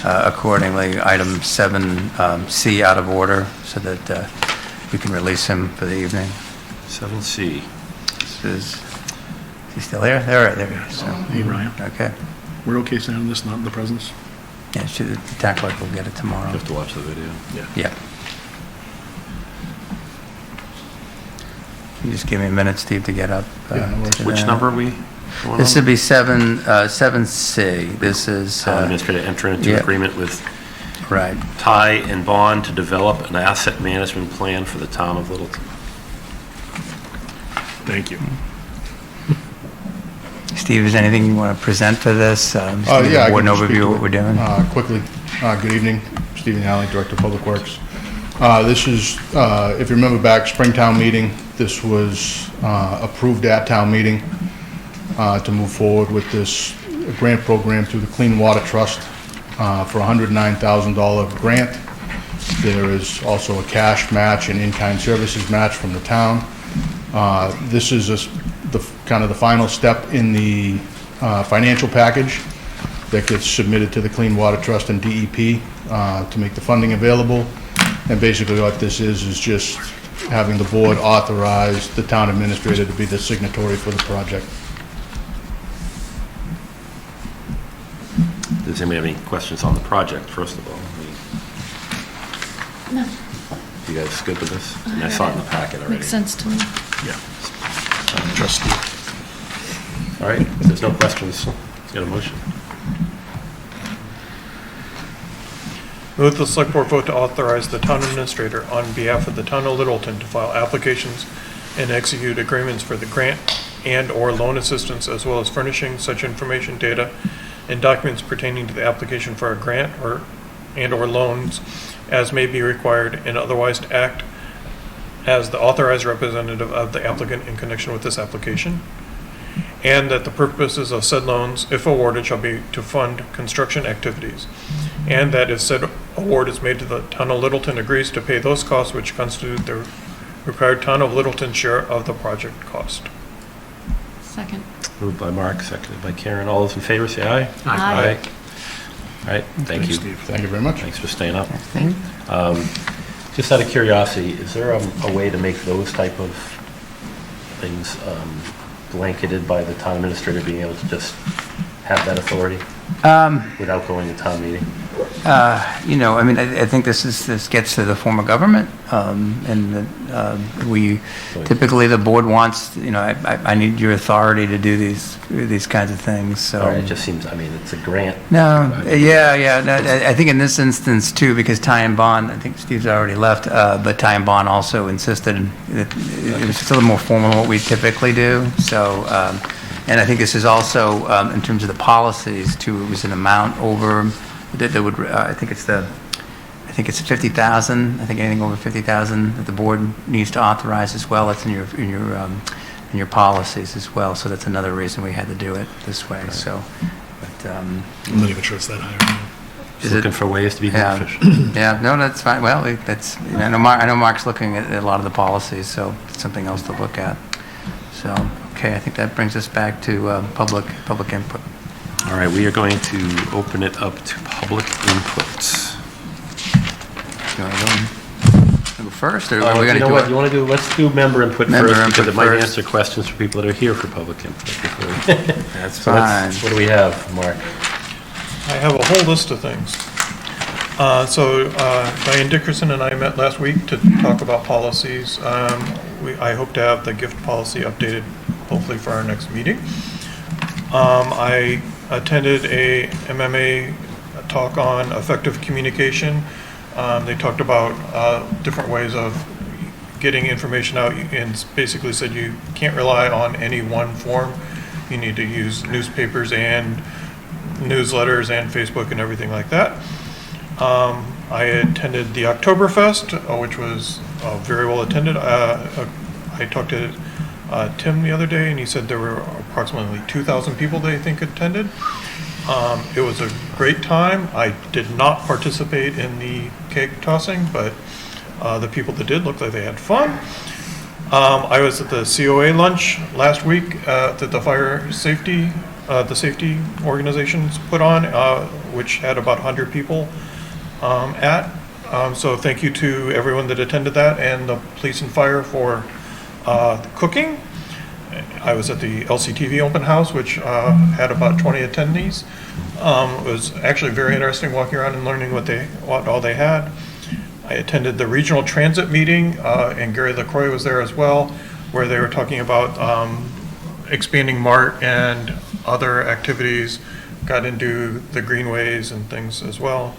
accordingly item 7C out of order so that we can release him for the evening. 7C. Is he still here? There he is. So, Hey, Ryan. okay. We're okay signing this, not in the presence? Yeah, the town clerk will get it tomorrow. You have to watch the video. Yeah. You just give me a minute, Steve, to get up. Which number are we going This on? would be 7C. This is... Town administrator to enter into yeah. agreement with Right. Ty and Bond to develop an asset management plan for the town of Littleton. Thank you. Steve, is there anything you want to present for this? Just give me Yeah, a I board can just overview speak of to what we're doing. Quickly, good evening. Stephen Alley, Director of Public Works. This is, if you remember back, Springtown meeting, this was approved at town meeting to move forward with this grant program through the Clean Water Trust for a $109,000 grant. There is also a cash match and in-kind services match from the town. This is kind of the final step in the financial package that gets submitted to the Clean Water Trust and DEP to make the funding available. And basically what this is just having the board authorize the town administrator to be the signatory for the project. Does anybody have any questions on the project, first of all? No. You guys good with this? I mean, I saw it in the packet already. Makes sense to me. Yeah. Trustee. All right, if there's no questions, let's get a motion. Move the select board vote to authorize the town administrator on behalf of the town of Littleton to file applications and execute agreements for the grant and/or loan assistance, as well as furnishing such information, data, and documents pertaining to the application for a grant and/or loans as may be required, and otherwise to act as the authorized representative of the applicant in connection with this application, and that the purposes of said loans, if awarded, shall be to fund construction activities, and that if said award is made to the town of Littleton, agrees to pay those costs which constitute the required town of Littleton share of the project cost. Second. Moved by Mark, seconded by Karen. All those in favor, say aye. Aye. All right, thank you. Steve. Thank you very much. Thanks for staying up. Just out of curiosity, is there a way to make those type of things blanketed by the town administrator being able to just have that authority without going to town meeting? I mean, I think this gets to the form of government, and that we typically the board wants. I need your authority to do these kinds of things. So All right, it just seems. I mean, it's a grant. no, yeah. No, I think in this instance too, because Ty and Bond, I think Steve's already left, but Ty and Bond also insisted that it was just a little more formal than what we typically do. So. And I think this is also, in terms of the policies, too, it was an amount over that would. I think it's 50,000. I think anything over 50,000 that the board needs to authorize as well. That's in your policies as well. So that's another reason we had to do it this way. Right. So, but I'm not even sure it's that high. Just looking for ways to be more efficient. Yeah, no, that's fine. Well, that's. I know Mark's looking at a lot of the policies, so it's something else to look at. So. Okay, I think that brings us back to public input. All right, we are going to open it up to public input. You want to go first, or are we going to do what you want to do? Let's do member input first, because it might answer questions for people that are here for public input. That's fine. What do we have, Mark? I have a whole list of things. Diane Dickerson and I met last week to talk about policies. I hope to have the gift policy updated hopefully for our next meeting. I attended a MMA talk on effective communication. They talked about different ways of getting information out, and basically said you can't rely on any one form. You need to use newspapers and newsletters and Facebook and everything like that. I attended the Oktoberfest, which was very well attended. I talked to Tim the other day, and he said there were approximately 2,000 people they think attended. It was a great time. I did not participate in the cake tossing, but the people that did looked like they had fun. I was at the COA lunch last week at the fire safety the safety organizations put on, which had about 100 people so thank you to everyone that attended that, and the police and fire for cooking. I was at the LCTV open house, which had about 20 attendees. It was actually very interesting walking around and learning what all they had. I attended the regional transit meeting, and Gary LaCroix was there as well, where they were talking about expanding MART and other activities, got into the greenways and things as well.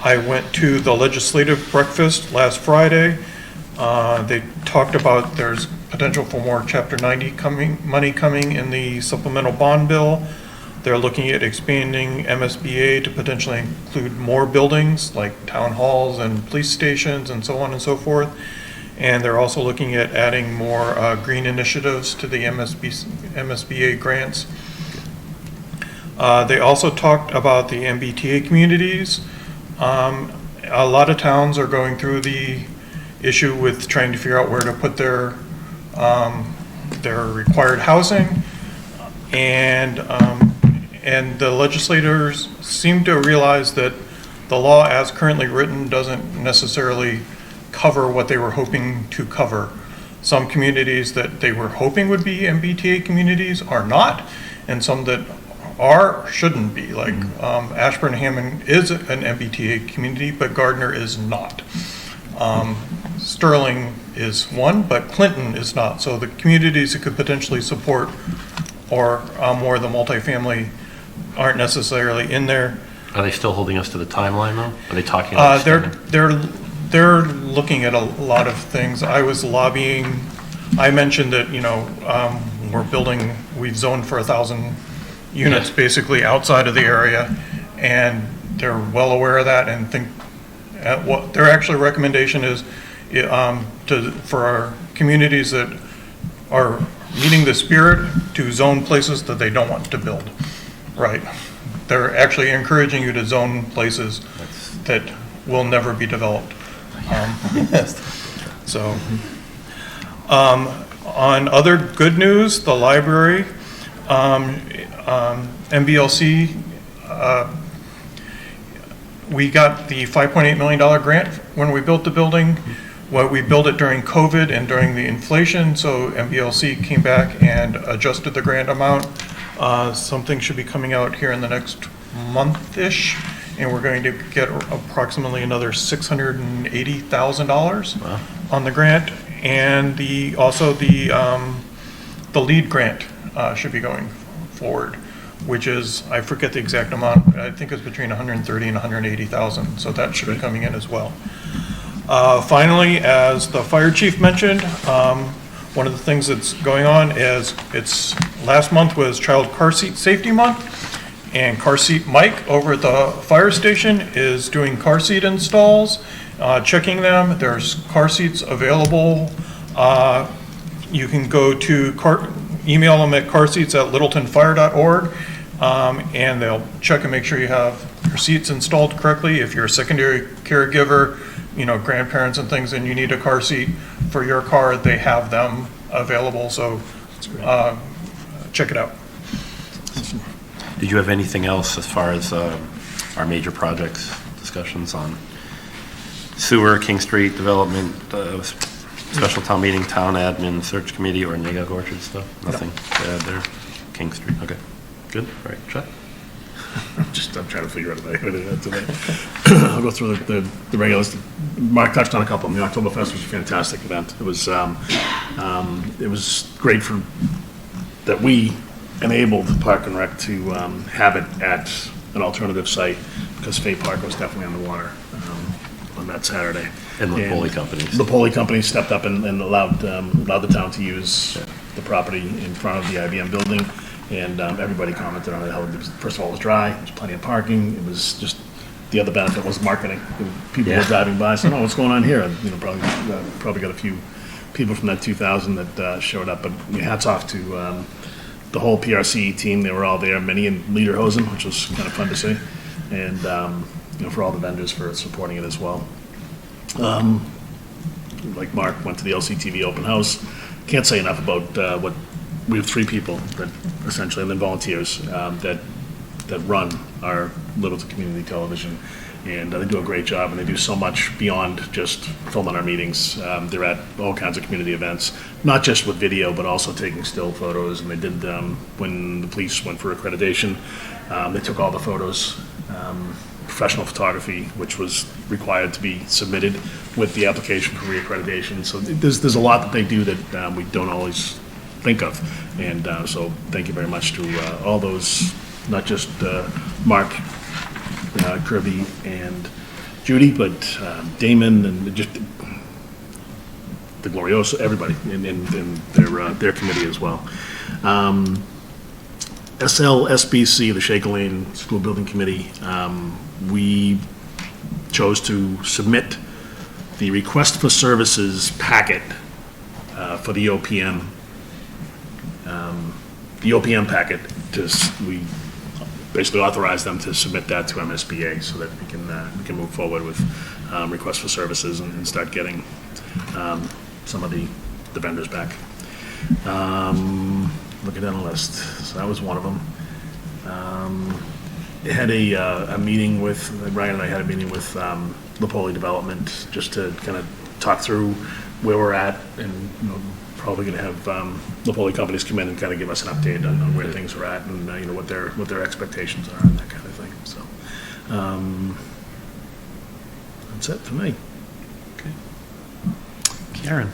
I went to the legislative breakfast last Friday. They talked about there's potential for more Chapter 90 money coming in the supplemental bond bill. They're looking at expanding MSBA to potentially include more buildings like town halls and police stations and so on and so forth. And they're also looking at adding more green initiatives to the MSBA grants. They also talked about the MBTA communities. A lot of towns are going through the issue with trying to figure out where to put their required housing, and the legislators seem to realize that the law as currently written doesn't necessarily cover what they were hoping to cover. Some communities that they were hoping would be MBTA communities are not, and some that are shouldn't be, like Ashburnham is an MBTA community, but Gardner is not. Sterling is one, but Clinton is not. So the communities that could potentially support or more of the multifamily aren't necessarily in there. Are they still holding us to the timeline though? Are they talking about they're looking at a lot of things. I was lobbying. I mentioned that we've zoned for 1,000 units basically outside of the area, and they're well aware of that and think what their actual recommendation is for our communities that are meeting the spirit to zone places that they don't want to build. Right. They're actually encouraging you to zone places that will never be developed. On other good news, the library, MBLC, we got the $5.8 million grant when we built the building. Well, we built it during COVID and during the inflation, so MBLC came back and adjusted the grant amount. Something should be coming out here in the next month-ish, and we're going to get approximately another $680,000 on the grant, and the lead grant should be going forward, which is, I forget the exact amount, I think it's between 130 and 180,000, so that should be coming in as well. Finally, as the fire chief mentioned, one of the things that's going on is last month was Child Car Seat Safety Month, and Car Seat Mike over at the fire station is doing car seat installs, checking them. There's car seats available. You can go to email them at carseats@littletonfire.org, and they'll check and make sure you have your seats installed correctly. If you're a secondary caregiver, grandparents and things, and you need a car seat for your car, they have them available, so check it out. Did you have anything else as far as our major projects discussions on sewer, King Street development, special town meeting, town admin, search committee, or Nagog Orchard stuff? Nothing to add there? King Street, okay. Good, all right, Chuck? I'm trying to figure out if I could add to that. I'll go through the regulars. Mark touched on a couple of them. The Oktoberfest was a fantastic event. It was great that we enabled Park and Rec to have it at an alternative site, because Fay Park was definitely underwater on that Saturday. And the Poli companies. The Poli companies stepped up and allowed the town to use the property in front of the IBM building. And everybody commented on it. First of all, it was dry. There was plenty of parking. It was just, the other benefit was marketing. People were driving by saying, "Oh, what's going on here?" And, probably got a few people from that 2000 that showed up. But hats off to the whole PRC team. They were all there. Many in Lederhosen, which was kind of fun to see, and for all the vendors for supporting it as well. Like Mark went to the LCTV open house. Can't say enough about what we have 3 people that essentially, and then volunteers, that run our Littleton Community Television. And they do a great job, and they do so much beyond just filming our meetings. They're at all kinds of community events, not just with video, but also taking still photos. And they did, when the police went for accreditation, they took all the photos, professional photography, which was required to be submitted with the application for reaccreditation. So there's a lot that they do that we don't always think of. And so thank you very much to all those, not just Mark, Kirby, and Judy, but Damon, and just the Glorioso, everybody in their committee as well. SLSBC, the Shaker Lane School Building Committee, we chose to submit the request for services packet for the OPM. The OPM packet, we basically authorize them to submit that to MSBA so that we can move forward with requests for services and start getting some of the vendors back. Looking down the list, so that was one of them. Had a meeting with, Ryan and I had a meeting with Lapoli Development just to kind of talk through where we're at, and probably going to have Lapoli companies come in and kind of give us an update on where things are at, and what their expectations are and that kind of thing. So that's it for me. Okay. Karen.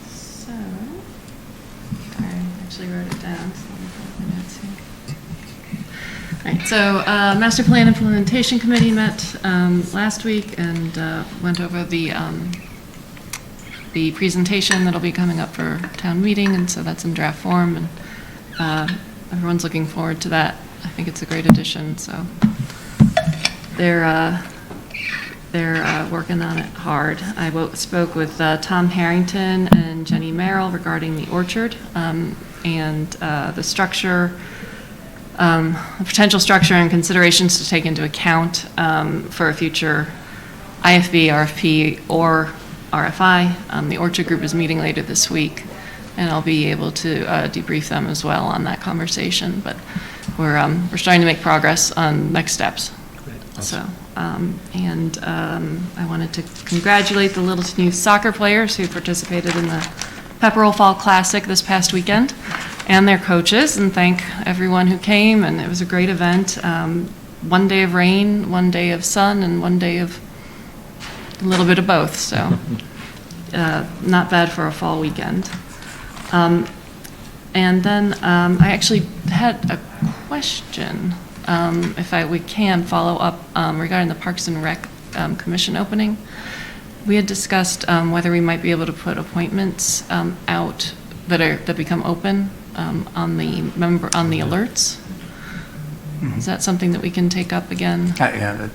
So, I actually wrote it down, so let me pull up my notes here. All right, so Master Plan Implementation Committee met last week and went over the presentation that'll be coming up for town meeting, and so that's in draft form, and everyone's looking forward to that. I think it's a great addition, so they're working on it hard. I spoke with Tom Harrington and Jenny Merrill regarding the orchard and the structure, potential structure and considerations to take into account for a future IFB, RFP, or RFI. The Orchard Group is meeting later this week, and I'll be able to debrief them as well on that conversation. But we're starting to make progress on next steps. So, I wanted to congratulate the Littleton Youth soccer players who participated in the Pepperell Fall Classic this past weekend, and their coaches, and thank everyone who came. And it was a great event. One day of rain, one day of sun, and one day of a little bit of both, so not bad for a fall weekend. And then I actually had a question, if we can follow up regarding the Parks and Rec Commission opening. We had discussed whether we might be able to put appointments out that become open on the alerts. Mm-hmm. Is that something that we can take up again? Yeah,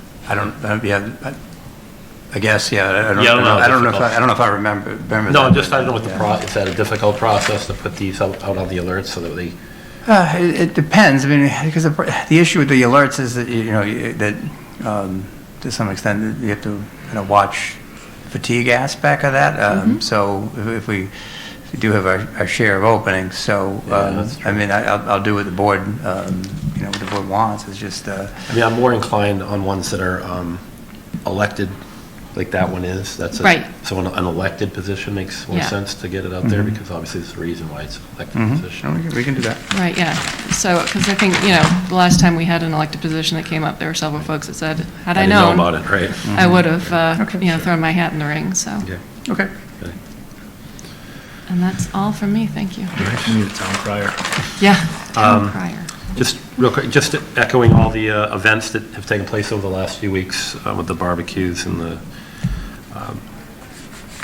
I guess, yeah. I don't know if I remember No, that. just I don't know what is that a difficult process to put these out on the alerts so that they? It depends. I mean, because the issue with the alerts is that that to some extent you have to watch fatigue aspect of that. Mm-hmm. So if we do have our share of openings, so I mean, I'll do what the board what the board wants. It's just. I mean, I'm more inclined on ones that are elected. Like that one is, that's right. So an elected position makes more sense to get it out there, because obviously there's a reason why it's an elected position. We can do that. Right, yeah. So, because I think, the last time we had an elected position that came up, there were several folks that said, had I known. Know about it, right. I would have, thrown my hat in the ring, so. Yeah. Okay. And that's all from me, thank you. We need a town crier. Yeah, town crier. Just real quick, just echoing all the events that have taken place over the last few weeks with the barbecues and the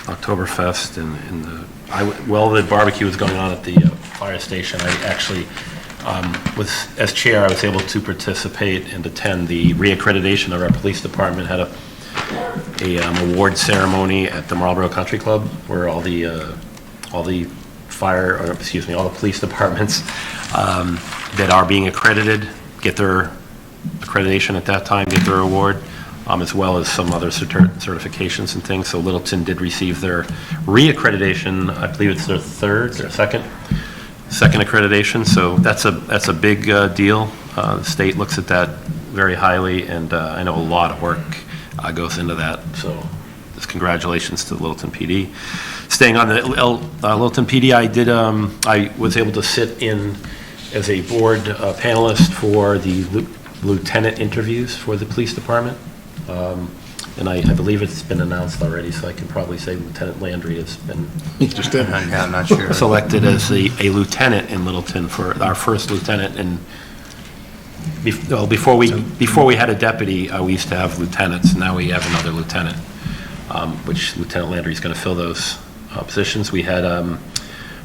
Oktoberfest and the barbecue was going on at the fire station. I actually as chair, I was able to participate and attend the reaccreditation of our police department. Had a award ceremony at the Marlboro Country Club where all the police departments that are being accredited get their accreditation at that time, get their award. as well as some other certifications and things. So Littleton did receive their re-accreditation. I believe it's their third or second accreditation. So that's a big deal. The state looks at that very highly, and I know a lot of work goes into that. So just congratulations to the Littleton PD. Staying on the Littleton PD, I was able to sit in as a board panelist for the lieutenant interviews for the police department. And I believe it's been announced already, so I can probably say Lieutenant Landry has been I'm not sure. selected as a lieutenant in Littleton for our first lieutenant. And before we had a deputy, we used to have lieutenants. Now we have another lieutenant, which Lieutenant Landry is going to fill those positions. We had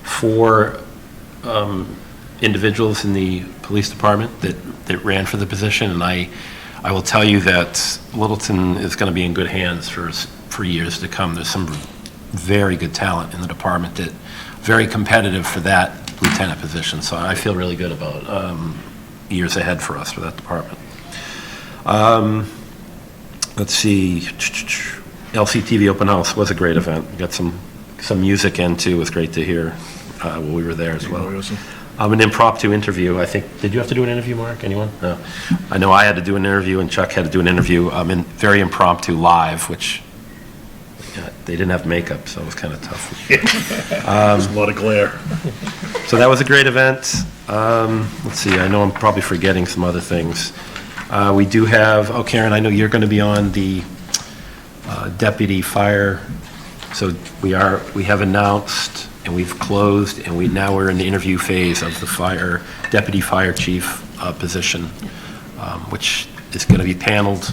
4 individuals in the police department that ran for the position, and I will tell you that Littleton is going to be in good hands for years to come. There's some very good talent in the department that very competitive for that lieutenant position. So I feel really good about years ahead for us for that department. Let's see. LCTV Open House was a great event. We got some music in too. It was great to hear while we were there as well. An impromptu interview. I think, did you have to do an interview, Mark? Anyone? No. I know I had to do an interview and Chuck had to do an interview. Very impromptu live, which they didn't have makeup, so it was kind of tough. There's a lot of glare. So that was a great event. Let's see, I know I'm probably forgetting some other things. We do have, Karen, I know you're going to be on the deputy fire. So we have announced and we've closed, and now we're in the interview phase of the deputy fire chief position, which is going to be paneled,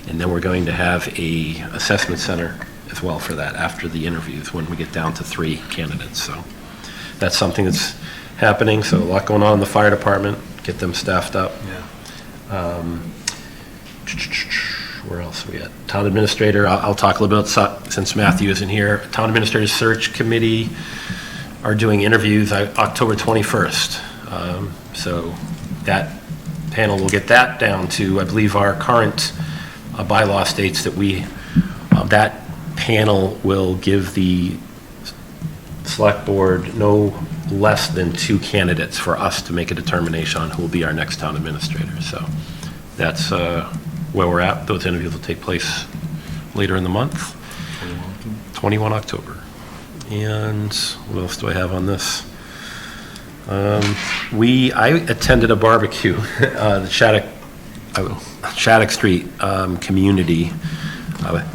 and then we're going to have a assessment center as well for that after the interviews when we get down to 3 candidates. So that's something that's happening. So a lot going on in the fire department. Get them staffed up. Yeah. Where else are we at? Town administrator. I'll talk a little bit since Matthew isn't here. Town administrator search committee are doing interviews October 21st. So that panel will get that down to, I believe, our current bylaw states that that panel will give the select board no less than 2 candidates for us to make a determination on who will be our next town administrator. So that's where we're at. Those interviews will take place later in the month, 21 October. And what else do I have on this? I attended a barbecue, the Shattuck Street community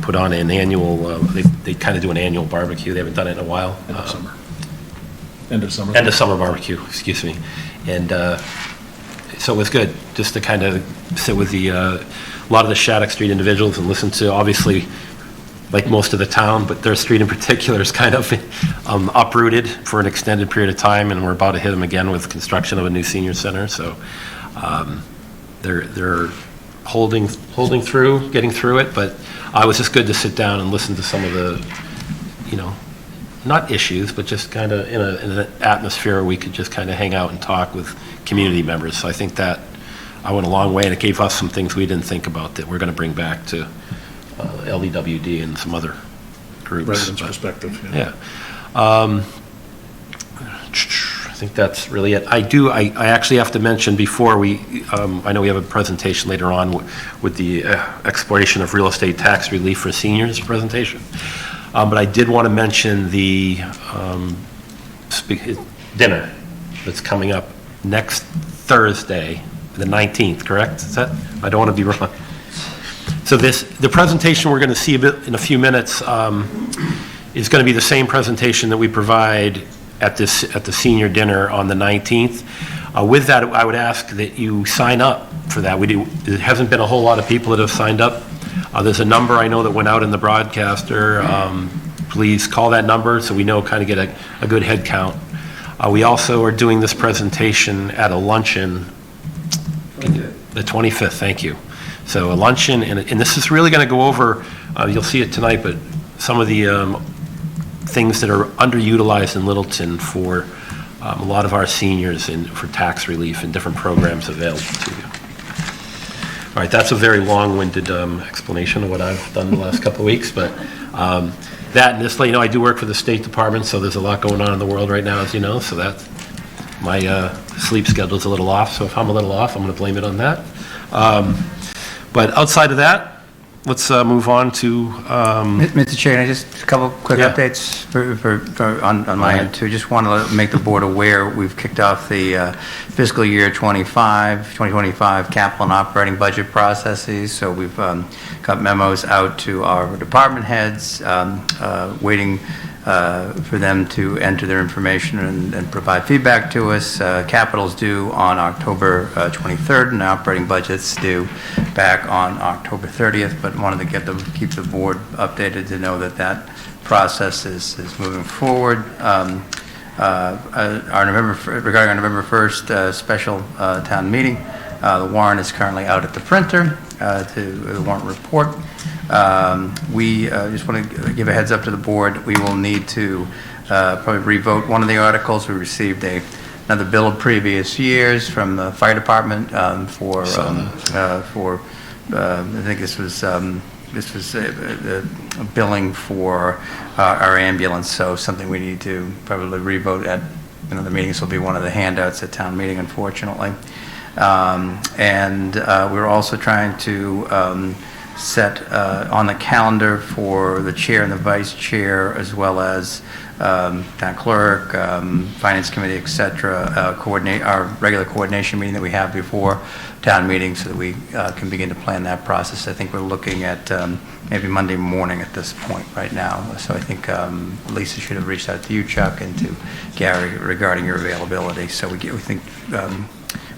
put on an annual, they kind of do an annual barbecue. They haven't done it in a while. End of summer. End of summer barbecue, excuse me. And so it was good just to kind of sit with a lot of the Shattuck Street individuals and listen to, obviously, like most of the town, but their street in particular is kind of uprooted for an extended period of time, and we're about to hit them again with construction of a new senior center. So they're holding through, getting through it, but it was just good to sit down and listen to some of the, not issues, but just kind of in an atmosphere where we could just kind of hang out and talk with community members. So I think that I went a long way, and it gave us some things we didn't think about that we're going to bring back to LDWD and some other groups. Residents' perspective. Yeah. I think that's really it. I actually have to mention before I know we have a presentation later on with the exploration of real estate tax relief for seniors presentation. But I did want to mention the dinner that's coming up next Thursday, the 19th, correct? Is that? I don't want to be wrong. So the presentation we're going to see in a few minutes is going to be the same presentation that we provide at the senior dinner on the 19th. With that, I would ask that you sign up for that. There hasn't been a whole lot of people that have signed up. There's a number I know that went out in the broadcaster. Please call that number so we know, kind of get a good head count. We also are doing this presentation at a luncheon, the 25th, thank you. So a luncheon, and this is really going to go over, you'll see it tonight, but some of the things that are underutilized in Littleton for a lot of our seniors and for tax relief and different programs available to you. All right, that's a very long-winded explanation of what I've done the last couple of weeks, but that and this, I do work for the State Department, so there's a lot going on in the world right now, as you know, so that my sleep schedule's a little off, so if I'm a little off, I'm going to blame it on that. But outside of that, let's move on to... Mr. Chair, just a couple quick updates on my end, too. Just want to make the board aware, we've kicked off the fiscal year 2025 capital and operating budget processes. So we've got memos out to our department heads, waiting for them to enter their information and provide feedback to us. Capital's due on October 23rd, and operating budget's due back on October 30th, but wanted to keep the board updated to know that process is moving forward. Regarding our November 1st special town meeting, the warrant is currently out at the printer to the warrant report. We just want to give a heads up to the board. We will need to probably revote one of the articles. We received another bill of previous years from the fire department for I think this was billing for our ambulance. So something we need to probably revote at another meeting. This will be one of the handouts at town meeting, unfortunately. And we're also trying to set on the calendar for the chair and the vice chair, as well as town clerk, finance committee, et cetera, coordinate our regular coordination meeting that we have before town meeting, so that we can begin to plan that process. I think we're looking at maybe Monday morning at this point right now. So I think Lisa should have reached out to you, Chuck, and to Gary regarding your availability. So we think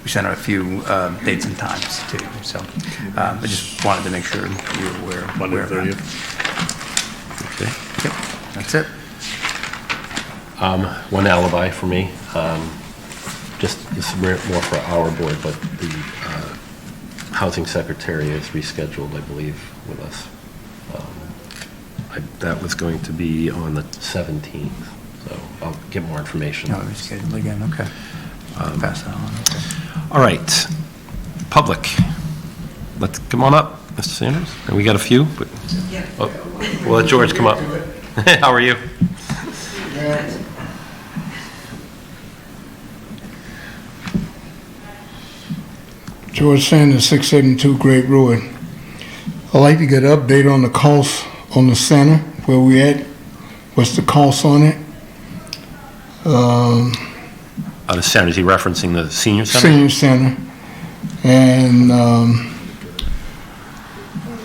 we sent out a few dates and times too. So I just wanted to make sure you were aware. Monday the 30th. Okay. Yep, that's it. One alibi for me. This is more for our board, but the housing secretary is rescheduled, I believe, with us. That was going to be on the 17th, so I'll get more information. No, rescheduled again. Okay. Pass that on. Okay. All right, public. Let's come on up, Mr. Sanders. And we got a few, but we'll let George come up. How are you? George Sanders, 672 Great Road. I'd like to get an update on the cost on the center, where we at, what's the cost on it? The center, is he referencing the senior center? Senior center. And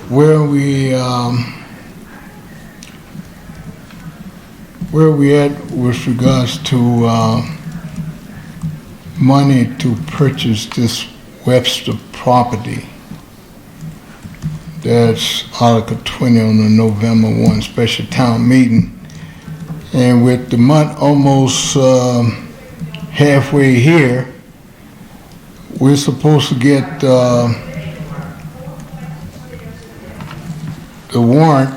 where we at with regards to money to purchase this Webster property? That's Article 20 on the November 1 special town meeting. And with the month almost halfway here, we're supposed to get the warrant.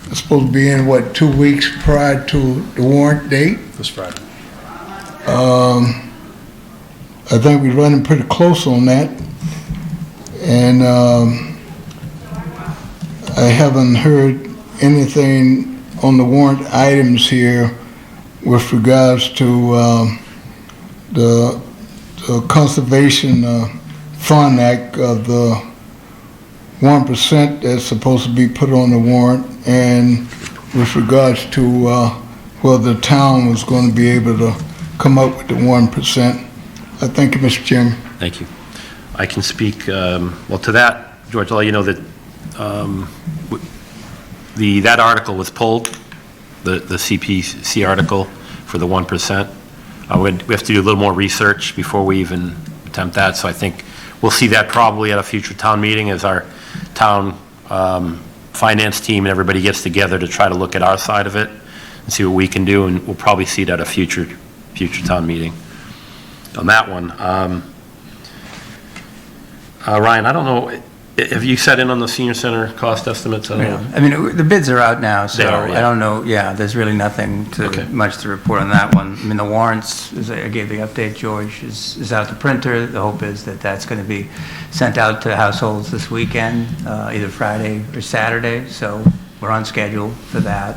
It's supposed to be in, 2 weeks prior to the warrant date? This Friday. I think we're running pretty close on that. And I haven't heard anything on the warrant items here with regards to the Conservation Fund Act of the 1% that's supposed to be put on the warrant, and with regards to whether the town was going to be able to come up with the 1%. Thank you, Mr. Chairman. Thank you. I can speak, well, to that, George, I'll let you know that that article was pulled, the CPC article for the 1%. We have to do a little more research before we even attempt that, so I think we'll see that probably at a future town meeting as our town finance team and everybody gets together to try to look at our side of it and see what we can do, and we'll probably see it at a future town meeting. On that one, Ryan, I don't know, Have you set in on the senior center cost estimates at all? Yeah. I mean, the bids are out now, so They are, yeah. I don't know, there's really nothing Okay. much to report on that one. I mean, the warrants, as I gave the update, George, is out the printer. The hope is that that's going to be sent out to households this weekend, either Friday or Saturday, so we're on schedule for that.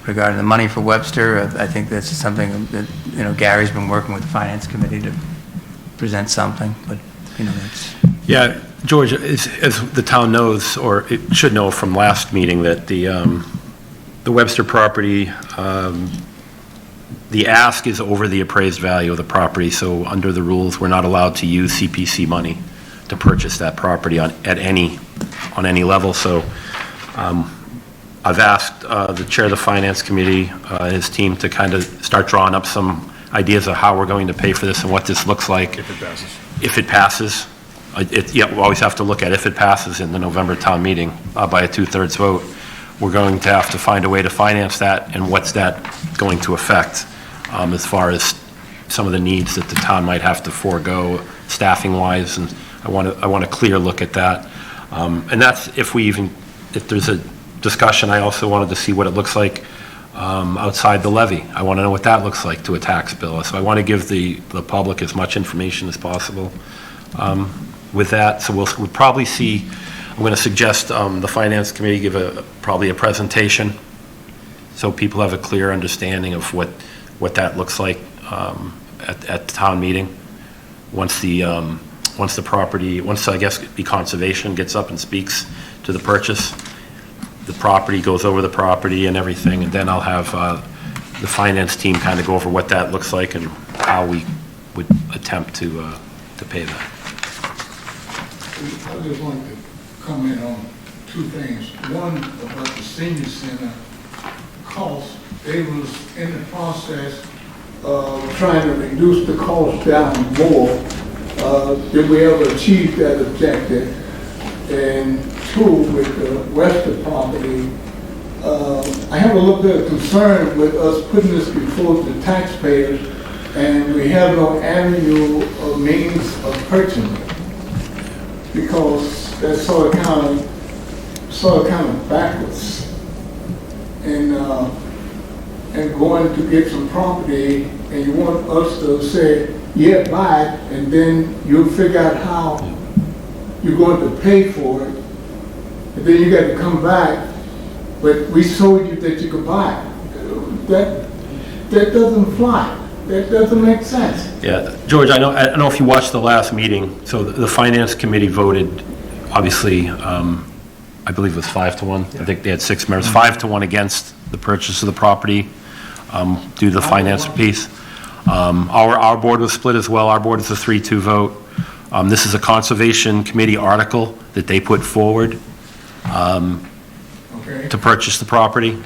Regarding the money for Webster, I think that's something that, Gary's been working with the Finance Committee to present something, but, that's... Yeah, George, as the town knows, or it should know from last meeting, that the Webster property, the ask is over the appraised value of the property, so under the rules, we're not allowed to use CPC money to purchase that property on any level. So I've asked the chair of the Finance Committee, his team, to kind of start drawing up some ideas of how we're going to pay for this and what this looks like. If it passes. If it passes. We always have to look at if it passes in the November town meeting by a 2/3 vote. We're going to have to find a way to finance that, and what's that going to affect as far as some of the needs that the town might have to forego staffing-wise, and I want a clear look at that. And that's if there's a discussion. I also wanted to see what it looks like outside the levy. I want to know what that looks like to a tax bill. So I want to give the public as much information as possible with that. So we'll probably see, I'm going to suggest the Finance Committee give probably a presentation so people have a clear understanding of what that looks like at the town meeting. Once the property, I guess the conservation gets up and speaks to the purchase, the property goes over the property and everything, and then I'll have the finance team kind of go over what that looks like and how we would attempt to pay that. I just wanted to comment on two things. One, about the senior center cost. They was in the process of trying to reduce the cost down more. Did we ever achieve that objective? And two, with the Western property, I have a little bit of concern with us putting this before the taxpayers, and we have no avenue or means of purchasing it, because that's sort of kind of backwards. And going to get some property, and you want us to say, yeah, buy it, and then you'll figure out how you're going to pay for it, and then you got to come back, but we told you that you could buy it. That doesn't fly. That doesn't make sense. Yeah, George, I don't know if you watched the last meeting. So the Finance Committee voted, obviously, I believe it was 5-1. I think they had 6 members, 5-1 against the purchase of the property due to the finance piece. Our board was split as well. Our board is a 3-2 vote. This is a Conservation Committee article that they put forward to purchase the property.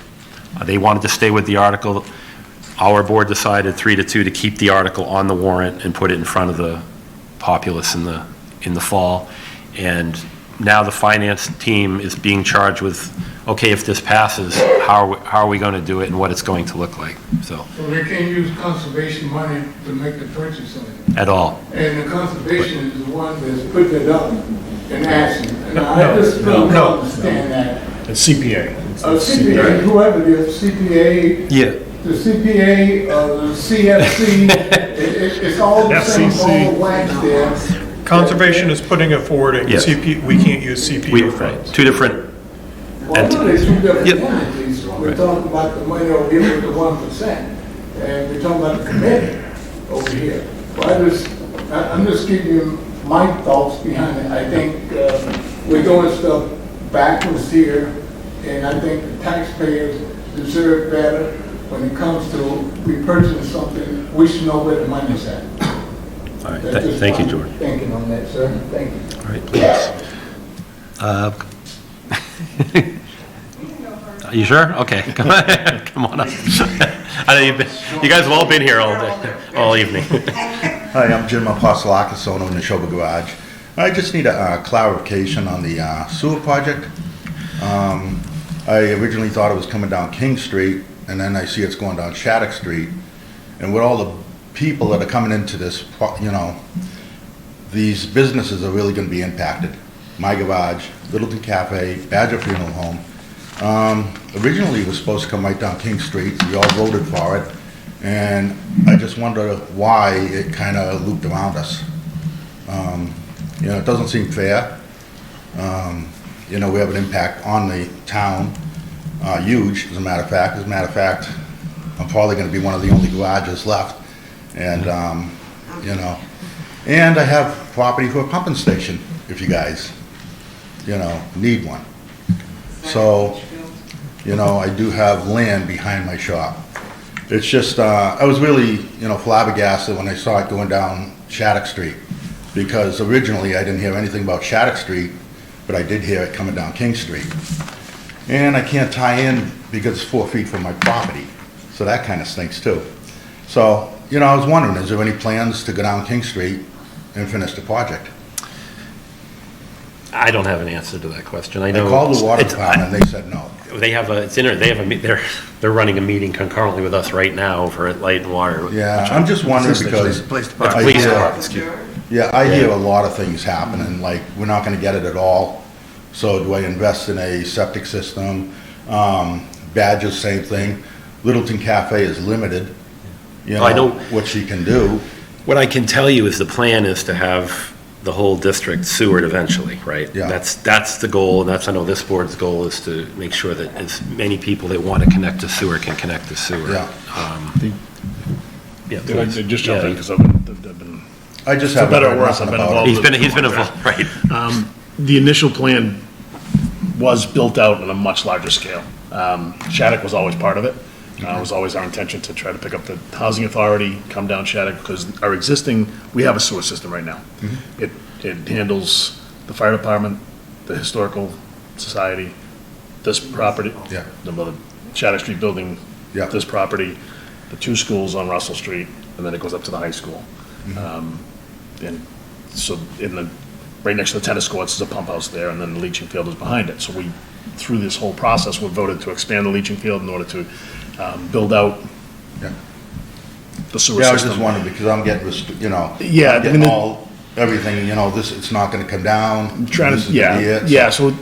They wanted to stay with the article. Our board decided 3-2 to keep the article on the warrant and put it in front of the populace in the fall. And now the finance team is being charged with, okay, if this passes, how are we going to do it and what it's going to look like? So they can't use conservation money to make the purchase of it. At all. And the conservation is the one that's putting it up and asking. And I just don't understand that. It's CPA. CPA, whoever it is, CPA. Yeah. The CPA, the CFC, it's all the same ball of wax there. Conservation is putting it forward, and Yes. we can't use CPA funds. Two different Well, I know there's two different Yep. entities. We're talking about the money over here with the 1%, and we're talking about the committee over here. Well, I'm just giving you my thoughts behind it. I think we're doing stuff backwards here, and I think the taxpayers deserve better. When it comes to repurchasing something, we should know where the money's at. All right, thank you, George. Thinking on that, sir. Thank you. All right, please. Are you sure? Okay, come on up. I know you guys have all been here all evening. Hi, I'm Jim Apostolakis, owner of the Neshoba Garage. I just need a clarification on the sewer project. I originally thought it was coming down King Street, and then I see it's going down Shattuck Street. And with all the people that are coming into this, these businesses are really gonna be impacted. My Garage, Littleton Cafe, Badger Funeral Home. Originally, it was supposed to come right down King Street. We all voted for it. And I just wonder why it kind of looped around us. You know, it doesn't seem fair. You know, we have an impact on the town, huge, as a matter of fact. As a matter of fact, I'm probably gonna be one of the only garages left. And, you know, and I have property for a pumping station, if you guys, you know, need one. So, you know, I do have land behind my shop. It's just, I was really, you know, flabbergasted when I saw it going down Shattuck Street, because originally I didn't hear anything about Shattuck Street, but I did hear it coming down King Street. And I can't tie in because it's 4 feet from my property, so that kind of stinks too. So, you know, I was wondering, is there any plans to go down King Street and finish the project? I don't have an answer to that question. I I know. called the water department, and they said no. They have a, they're running a meeting concurrently with us right now over at Light and Water. Yeah, I'm just wondering because. Police The department. police I hear- department, excuse me. Yeah, I hear a lot of things happening, like, we're not gonna get it at all. So do I invest in a septic system? Badger's, same thing. Littleton Cafe is limited, you I know- know, what she can do. What I can tell you is the plan is to have the whole district sewered eventually, right? Yeah. That's the goal, and that's, I know this board's goal is to make sure that as many people that want to connect to sewer can connect to sewer. Yeah. Yeah, Did I please. just jump in, Yeah. because I've been, I just for haven't better or heard worse, nothing I've been about involved. it. He's been involved, right? The initial plan was built out on a much larger scale. Shattuck was always part of it. It was always our intention to try to pick up the housing authority, come down Shattuck, because our existing, we have a sewer system right now. It handles the fire department, the historical society, this property. Yeah. The Shattuck Street building, Yeah. this property, the 2 schools on Russell Street, and then it goes up to the high school. And so right next to the tennis courts is a pump house there, and then the leaching field is behind it. So we, through this whole process, we voted to expand the leaching field in order to build out Yeah. the sewer Yeah, I was just system. wondering, because I'm getting, you know. Yeah, I'm getting I mean, all, everything, you know, this, it's not gonna come down. Trying This to, is gonna be it. yeah, so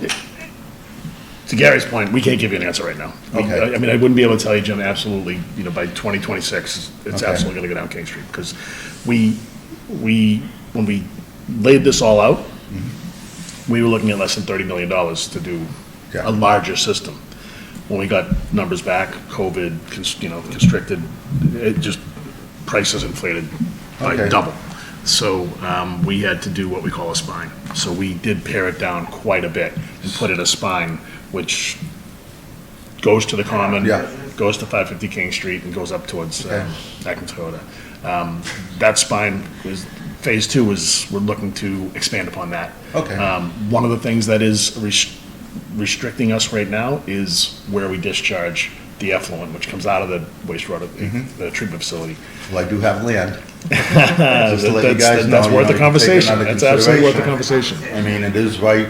to Gary's point, we can't give you an answer right now. Okay. I mean, I wouldn't be able to tell you, Jim, absolutely, you know, by 2026, it's Okay. absolutely gonna go down King Street, because when we laid this all out, we were looking at less than $30 million to do Yeah. a larger system. When we got numbers back, COVID, constricted, it just, prices inflated by Okay. double. So we had to do what we call a spine. So we did pare it down quite a bit and put in a spine, which goes to the Common, Yeah. goes to 550 King Street, and goes up towards Okay. Acton Toyota. That spine is, phase 2 is, we're looking to expand upon that. Okay. One of the things that is restricting us right now is where we discharge the effluent, which comes out of the wastewater, the treatment facility. Well, I do have land. Just to let you guys know, That's you worth know, the you can take it conversation. under That's absolutely worth the consideration. conversation. I mean, it is right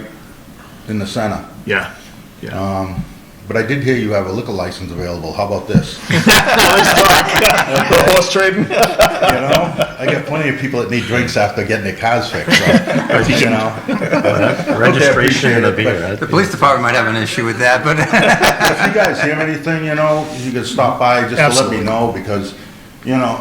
in the center. Yeah. But I did hear you have a liquor license available. How about this? Horse trading? You know, I got plenty of people that need drinks after getting their cars fixed, so, you know. Registration of the appreciate it, beer. The police department might have an issue with that, but If you guys hear anything, you know, you can stop by just to let Absolutely. me know, because, you know,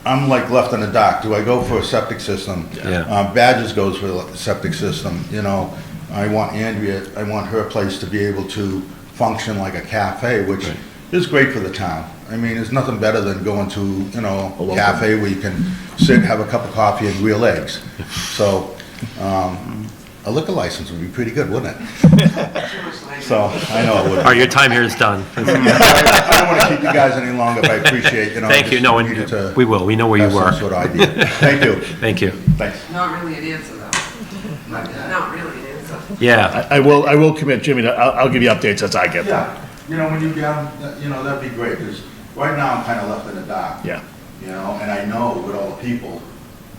I'm like left in the dark. Do I go for a septic system? Yeah. Badgers goes for a septic system, you know. I want Andrea, I want her place to be able to function like a cafe, which is great for the town. I mean, there's nothing better than going to, you know, a cafe where you can sit, have a cup of coffee and grill eggs. So, a liquor license would be pretty good, wouldn't it? So, I know it would. All right, your time here is done. I don't want to keep you guys any longer, but I appreciate, you know. Thank you, no, needed to we will, we know where you have some work. sort of idea. Thank you. Thank you. Thanks. Not really an answer, though. Not really an answer. Yeah, I will commit, Jimmy, I'll give you updates as I get them. Yeah, you know, when you get, you know, that'd be great, because right now I'm kind of left in the dark. Yeah. You know, and I know with all the people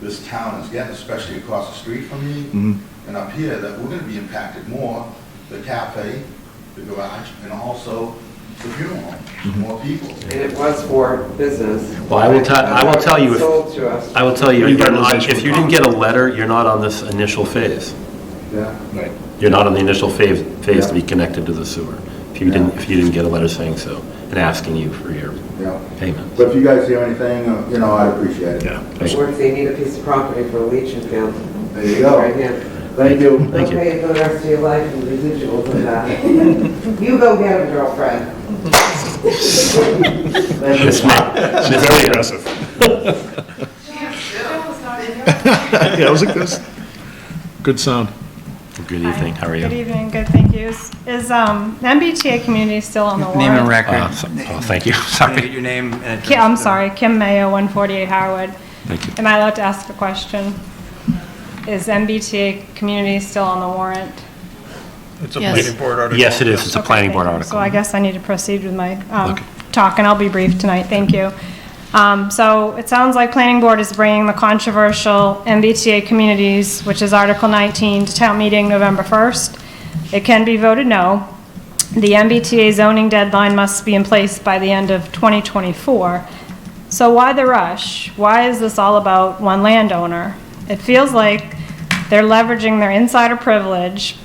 this town is getting, especially across the street from me and up here, that we're gonna be impacted more, the cafe, the garage, and also the funeral home, more people. And it was for business. Well, I will tell you, Sold to us. I will tell you, You've got a relationship if you with didn't get a letter, you're not on this initial phase. Yeah. Right. You're not on the initial phase to be connected to the sewer. If you didn't get a letter saying so and asking you for your Yeah. payment. But if you guys hear anything, I'd appreciate it. Yeah. Or if they need a piece of property for a leaching field. There you go. Right here. Thank you. Thank you. They'll pay for the rest of your life and residuals of that. You go get them, girlfriend. Miss Very aggressive. Yeah, it was like this. Good sound. Good evening, how are you? Good evening, good, thank you. Is MBTA community still on the warrant? Name and record. Thank you, Can I sorry. get your name and address? I'm sorry, Kim Mayo, 148 Harwood. Thank you. Am I allowed to ask a question? Is MBTA community still on the warrant? It's a Yes. planning board article. Yes, it is, it's a planning board So article. I guess I need to proceed with my Okay. talk, and I'll be brief tonight, thank you. So it sounds like planning board is bringing the controversial MBTA communities, which is Article 19, to town meeting November 1st. It can be voted no. The MBTA zoning deadline must be in place by the end of 2024. So why the rush? Why is this all about one landowner? It feels like they're leveraging their insider privilege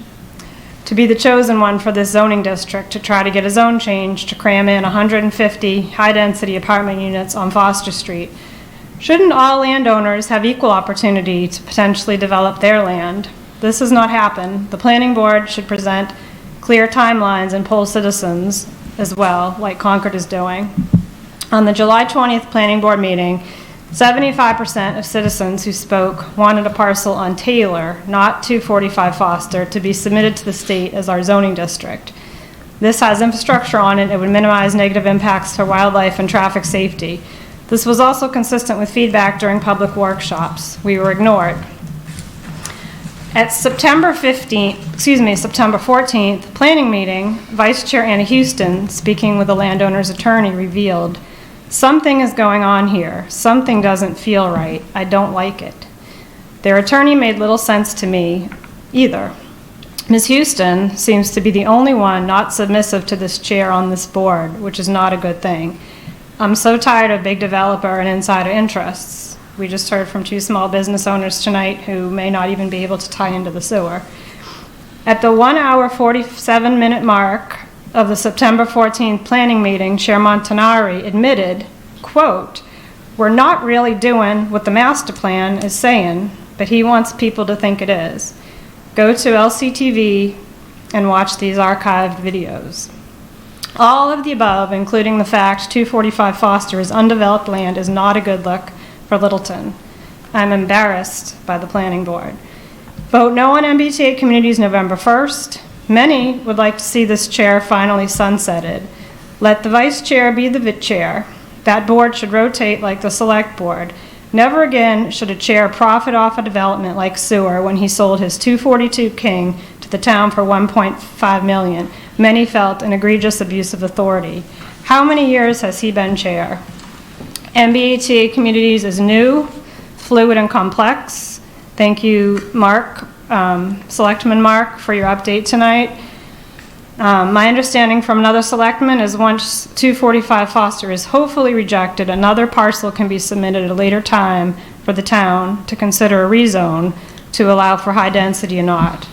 to be the chosen one for this zoning district to try to get a zone change to cram in 150 high-density apartment units on Foster Street. Shouldn't all landowners have equal opportunity to potentially develop their land? This has not happened. The planning board should present clear timelines and poll citizens as well, like Concord is doing. On the July 20th planning board meeting, 75% of citizens who spoke wanted a parcel on Taylor, not 245 Foster, to be submitted to the state as our zoning district. This has infrastructure on it. It would minimize negative impacts for wildlife and traffic safety. This was also consistent with feedback during public workshops. We were ignored. At September 14th planning meeting, Vice Chair Anna Houston, speaking with the landowner's attorney, revealed, "Something is going on here. Something doesn't feel right. I don't like it." Their attorney made little sense to me either. Ms. Houston seems to be the only one not submissive to this chair on this board, which is not a good thing. I'm so tired of big developer and insider interests. We just heard from 2 small business owners tonight who may not even be able to tie into the sewer. At the 1 hour 47-minute mark of the September 14th planning meeting, Chair Montanari admitted, quote, "We're not really doing what the master plan is saying, but he wants people to think it is. Go to LCTV and watch these archived videos." All of the above, including the fact 245 Foster is undeveloped land, is not a good look for Littleton. I'm embarrassed by the planning board. Vote no on MBTA communities November 1st. Many would like to see this chair finally sunsetted. Let the vice chair be the chair. That board should rotate like the select board. Never again should a chair profit off a development like sewer when he sold his 242 King to the town for $1.5 million. Many felt an egregious abuse of authority. How many years has he been chair? MBTA communities is new, fluid, and complex. Thank you, Mark, Selectman Mark, for your update tonight. My understanding from another selectman is once 245 Foster is hopefully rejected, another parcel can be submitted at a later time for the town to consider a rezone to allow for high density or not.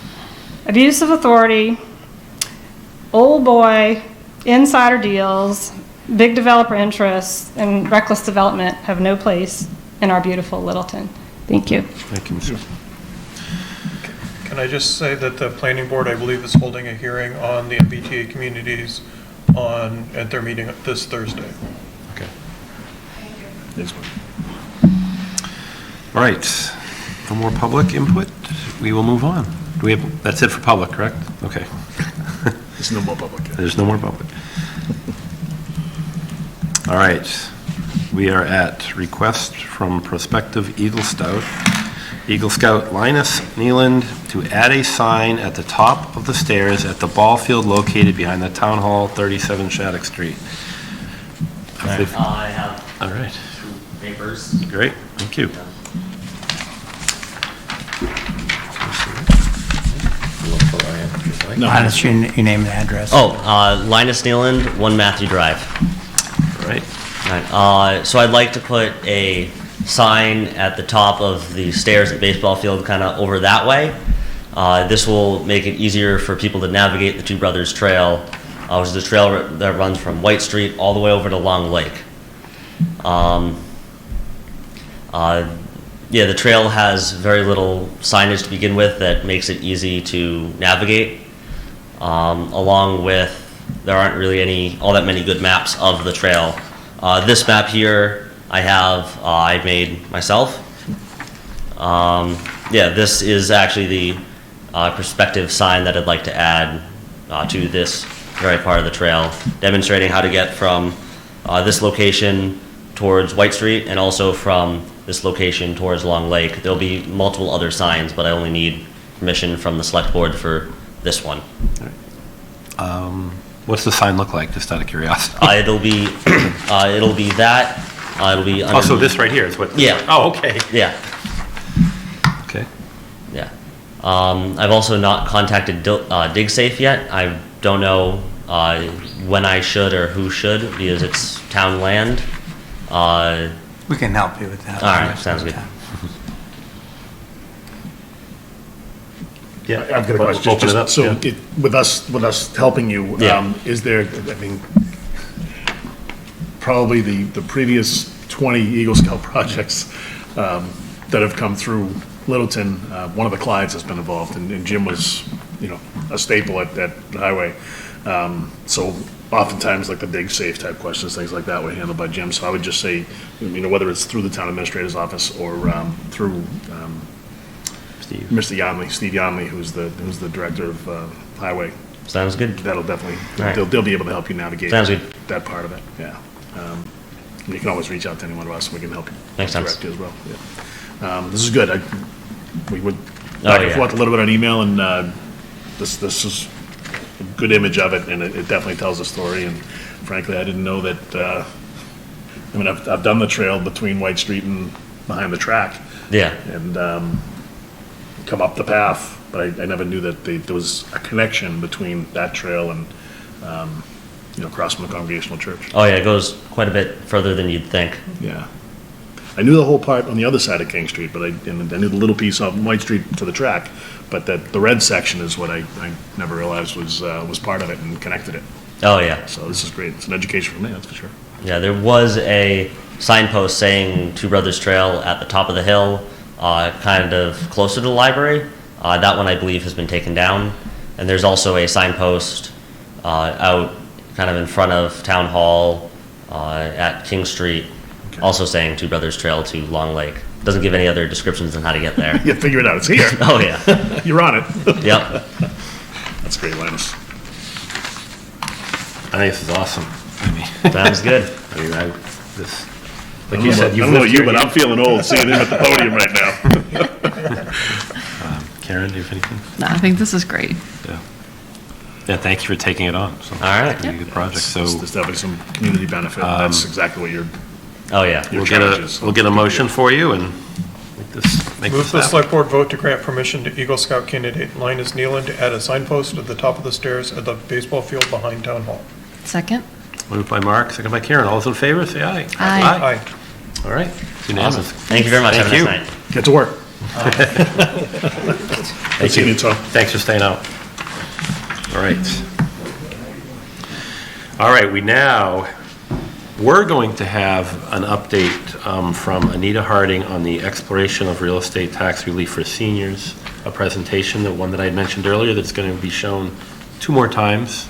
Abuse of authority, old boy, insider deals, big developer interests, and reckless development have no place in our beautiful Littleton. Thank you. Thank you, Mr. Can I just say that the planning board, I believe, is holding a hearing on the MBTA communities at their meeting this Thursday. Okay. Thanks. All right, no more public input, we will move on. Do we have, that's it for public, correct? Okay. There's no more public. There's no more public. All right, we are at request from prospective Eagle Scout Linus Nealand to add a sign at the top of the stairs at the ball field located behind the Town Hall, 37 Shattuck Street. I have All right, 2 papers. great, thank you. Linus, your name and address. Oh, Linus Nealand, 1 Matthew Drive. Right. So I'd like to put a sign at the top of the stairs at the baseball field, kind of over that way. This will make it easier for people to navigate the Two Brothers Trail, which is a trail that runs from White Street all the way over to Long Lake. Yeah, the trail has very little signage to begin with that makes it easy to navigate. Along with, there aren't really all that many good maps of the trail. This map here I made myself. Yeah, this is actually the perspective sign that I'd like to add to this very part of the trail, demonstrating how to get from this location towards White Street and also from this location towards Long Lake. There'll be multiple other signs, but I only need permission from the select board for this one. What's the sign look like, just out of curiosity? It'll be that. It'll be Oh, so this right here is what? Yeah. Oh, okay. Yeah. Okay. Yeah. I've also not contacted DigSafe yet. I don't know when I should or who should, because it's town land. We can help you with that. All right, sounds good. Yeah, I've got a question. Open it up. So Yeah. with us helping you, is there, I mean, probably the previous 20 Eagle Scout projects that have come through Littleton, one of the Clydes has been involved, and Jim was, a staple at the highway. So oftentimes, like the dig safe type questions, things like that were handled by Jim. So I would just say, whether it's through the town administrator's office or through Mr. Yonley, Steve Yonley, who's the director of highway. Sounds good. That'll definitely, Right. they'll be able to help you navigate Sounds good. that part of it, yeah. And you can always reach out to any one of us, and we can help you. Makes sense. Direct you as well, yeah. This is good. We went Oh, back and yeah. forth a little bit on email, and this is a good image of it, and it definitely tells a story, and frankly, I didn't know that, I've done the trail between White Street and behind the track. Yeah. And come up the path, but I never knew that there was a connection between that trail and, across from the Congregational Church. Oh yeah, it goes quite a bit further than you'd think. Yeah. I knew the whole part on the other side of King Street, but I knew the little piece off White Street to the track, but that the red section is what I never realized was part of it and connected it. Oh yeah. So this is great. It's an education for me, that's for sure. Yeah, there was a signpost saying Two Brothers Trail at the top of the hill, kind of closer to the library. That one, I believe, has been taken down. And there's also a signpost out kind of in front of Town Hall at King Street, also saying Two Brothers Trail to Long Lake. Doesn't give any other descriptions on how to get there. You figure it out. It's here. Oh, yeah. You're on it. Yep. That's great, Linus. I think this is awesome. Sounds good. Like you said, I don't know you, but I'm feeling old seeing him at the podium right now. Karen, do you have anything? No, I think this is great. Yeah. Yeah, thank you for taking it on. So, all right. It's a good project. So there's definitely some community benefit. That's exactly what you're. Oh yeah. We'll get a motion for you and make Move this the happen. select board vote to grant permission to Eagle Scout candidate Linus Nealand to add a signpost at the top of the stairs at the baseball field behind Town Hall. Second? Moved by Mark, second by Karen. All those in favor, say aye. Aye. Aye. All right. It's unanimous. Awesome. Thank you very much. Thank Have a you. nice night. Get to work. Thank See you. you, Tom. Thanks for staying out. All right. All right, we're going to have an update from Anita Harding on the exploration of real estate tax relief for seniors, a presentation, the one that I had mentioned earlier, that's going to be shown 2 more times.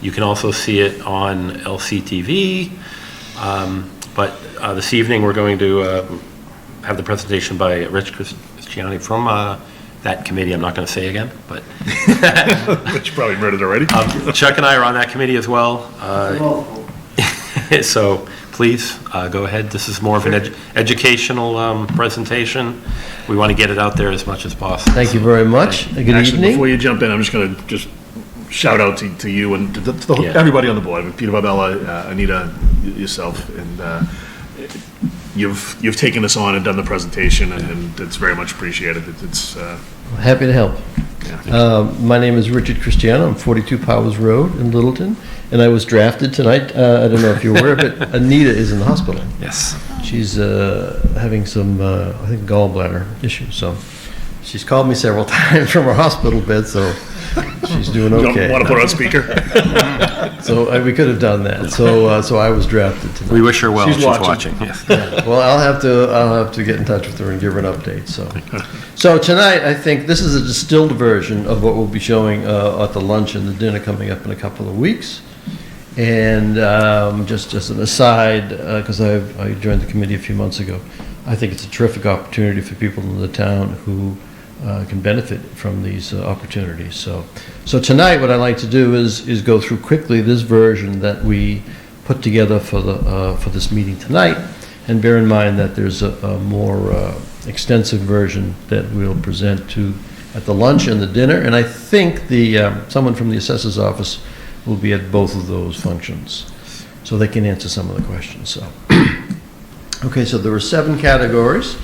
You can also see it on LCTV, but this evening we're going to have the presentation by Rich Christiani from that committee. I'm not going to say again, but But you probably murdered already. Chuck and I are on that committee as well. So please go ahead. This is more of an educational presentation. We want to get it out there as much as possible. Thank you very much. Good Actually, evening. before you jump in, I'm just going to shout out to you and to Yeah. everybody on the board. I mean, Peter Barbella, Anita, yourself, and you've taken this on and done the presentation, and it's very much appreciated. It's Happy to help. My name is Richard Cristiano. I'm 42 Powers Road in Littleton, and I was drafted tonight. I don't know if you're aware, but Anita is in the hospital. Yes. She's having some, I think, gallbladder issues. So she's called me several times from her hospital bed. So she's doing okay. You don't want to put her on speaker? So we could have done that. So I was drafted tonight. We wish her well. She's She's watching. watching. Yes. Yeah. Well, I'll have to get in touch with her and give her an update. So tonight, I think this is a distilled version of what we'll be showing at the lunch and the dinner coming up in a couple of weeks. And just an aside, because I joined the committee a few months ago, I think it's a terrific opportunity for people in the town who can benefit from these opportunities. So tonight, what I'd like to do is go through quickly this version that we put together for this meeting tonight, and bear in mind that there's a more extensive version that we'll present at the lunch and the dinner. And I think someone from the assessor's office will be at both of those functions, so they can answer some of the questions. So, okay, so there were 7 categories.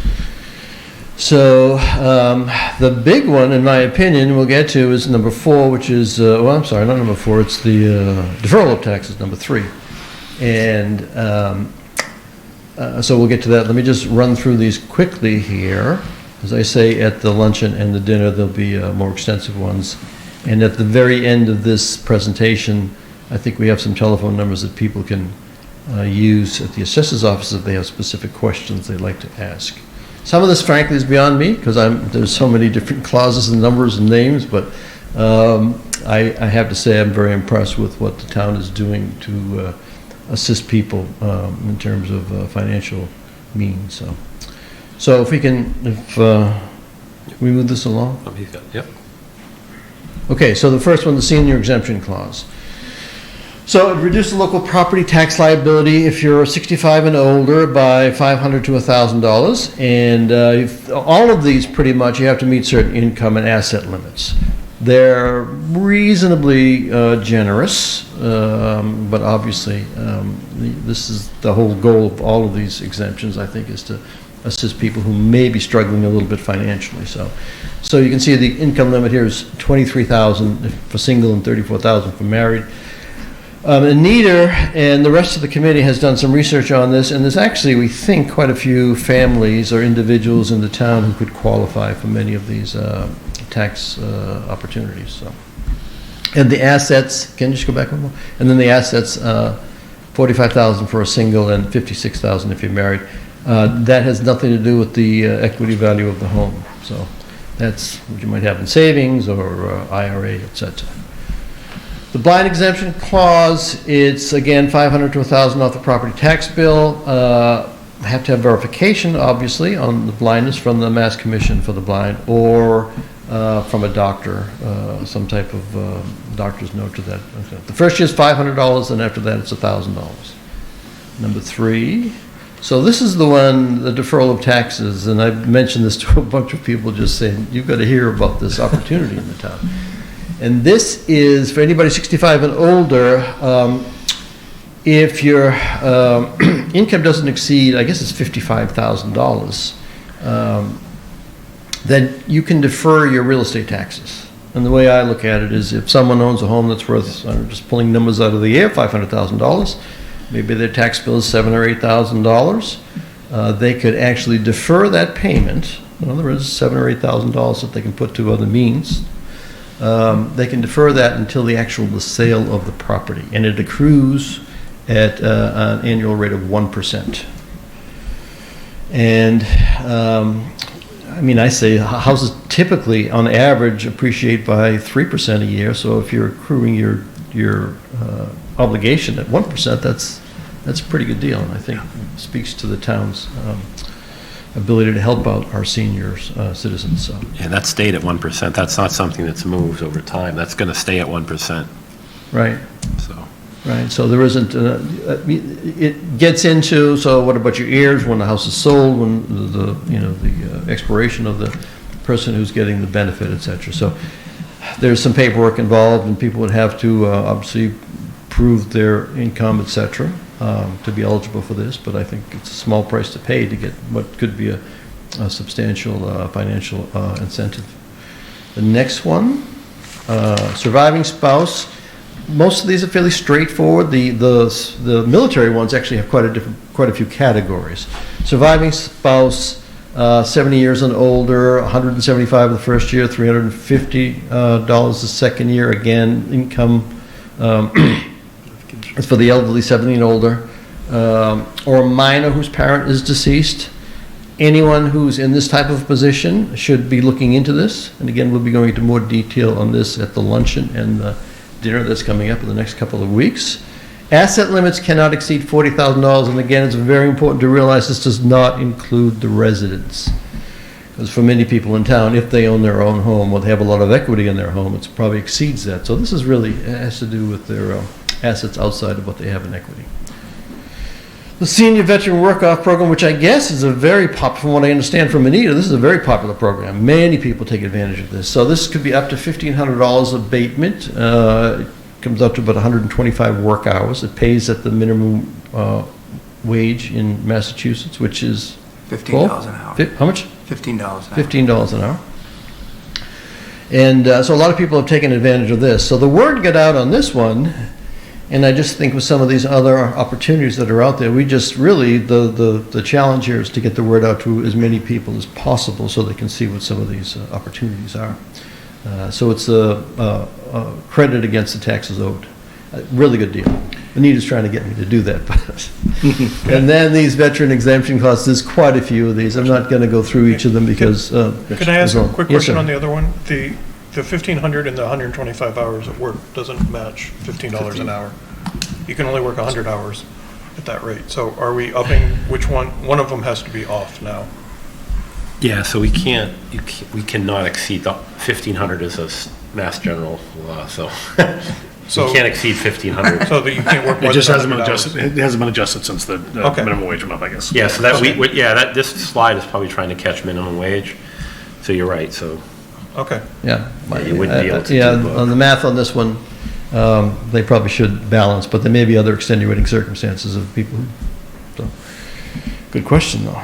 So the big one, in my opinion, we'll get to is number 4, which is, well, I'm sorry, not number 4, it's the deferral of taxes, number 3. And so we'll get to that. Let me just run through these quickly here. As I say, at the luncheon and the dinner, there'll be more extensive ones. And at the very end of this presentation, I think we have some telephone numbers that people can use at the assessor's office if they have specific questions they'd like to ask. Some of this, frankly, is beyond me, because there's so many different clauses and numbers and names, but I have to say I'm very impressed with what the town is doing to assist people in terms of financial means. So if we move this along. Oh, he's got, yep. Okay, so the first one, the senior exemption clause. So it reduces the local property tax liability if you're 65 and older by $500 to $1,000, and all of these pretty much you have to meet certain income and asset limits. They're reasonably generous, but obviously this is the whole goal of all of these exemptions, I think, is to assist people who may be struggling a little bit financially. So you can see the income limit here is $23,000 for single and $34,000 for married. Anita and the rest of the committee has done some research on this, and there's actually, we think, quite a few families or individuals in the town who could qualify for many of these tax opportunities. So, and the assets, can you just go back one more? And then the assets, $45,000 for a single and $56,000 if you're married. That has nothing to do with the equity value of the home. So that's what you might have in savings or IRA, etc. The blind exemption clause, it's again $500 to $1,000 off the property tax bill. Have to have verification, obviously, on the blindness from the Mass Commission for the Blind or from a doctor, some type of doctor's note to that. The first year is $500, and after that it's $1,000. Number 3. So this is the one, the deferral of taxes, and I've mentioned this to a bunch of people, just saying, you've got to hear about this opportunity in the town. And this is for anybody 65 and older. If your income doesn't exceed, I guess it's $55,000, then you can defer your real estate taxes. And the way I look at it is if someone owns a home that's worth, I'm just pulling numbers out of the air, $500,000, maybe their tax bill is $7,000 or $8,000, they could actually defer that payment. In other words, $7,000 or $8,000 that they can put to other means. They can defer that until the sale of the property, and it accrues at an annual rate of 1%. And I mean, I say houses typically, on average, appreciate by 3% a year. So if you're accruing your obligation at 1%, that's a pretty good deal, and I think speaks to the town's ability to help out our seniors, citizens. So. Yeah, that stayed at 1%. That's not something that's moved over time. That's going to stay at 1%. Right. So. Right. So there isn't. It gets into. So what about your heirs when the house is sold? When the expiration of the person who's getting the benefit, etc. So there's some paperwork involved, and people would have to obviously prove their income, etc. To be eligible for this, but I think it's a small price to pay to get what could be a substantial financial incentive. The next one, surviving spouse. Most of these are fairly straightforward. The military ones actually have quite a few categories. Surviving spouse, 70 years and older, 175 the first year, $350 the second year. Again, income is for the elderly, 70 and older, or a minor whose parent is deceased. Anyone who's in this type of position should be looking into this. And again, we'll be going into more detail on this at the luncheon and the dinner that's coming up in the next couple of weeks. Asset limits cannot exceed $40,000. And again, it's very important to realize this does not include the residents. Because for many people in town, if they own their own home or they have a lot of equity in their home, it probably exceeds that. So this is really, it has to do with their assets outside of what they have in equity. The Senior Veteran Work-Off Program, which I guess is a very popular, from what I understand from Anita, this is a very popular program. Many people take advantage of this. So this could be up to $1,500 abatement. It comes out to about 125 work hours. It pays at the minimum wage in Massachusetts, which is $15 an hour. How much? $15 an hour. $15 an hour. And so a lot of people have taken advantage of this. So the word got out on this one. And I just think with some of these other opportunities that are out there, we just really, the challenge here is to get the word out to as many people as possible so they can see what some of these opportunities are. So it's a credit against the taxes owed. A really good deal. Anita's trying to get me to do that. And then these veteran exemption costs, there's quite a few of these. I'm not going to go through each of them because... Can I ask a quick question Yes, on the other one? The 1,500 and the 125 hours of work doesn't match $15 an hour. You can only work 100 hours at that rate. So are we upping which one? One of them has to be off now. Yeah, so we cannot exceed the 1,500 is a Mass General law, so you can't exceed 1,500. So that you can't work more It just than hasn't been 100 adjusted, hours. it hasn't been adjusted since the Okay. minimum wage went up, I guess. Yeah, so that this slide is probably trying to catch minimum wage. So you're right, so. Okay. Yeah. You wouldn't be able to Yeah, do both. on the math on this one, they probably should balance, but there may be other extenuating circumstances of people who, so, good question though.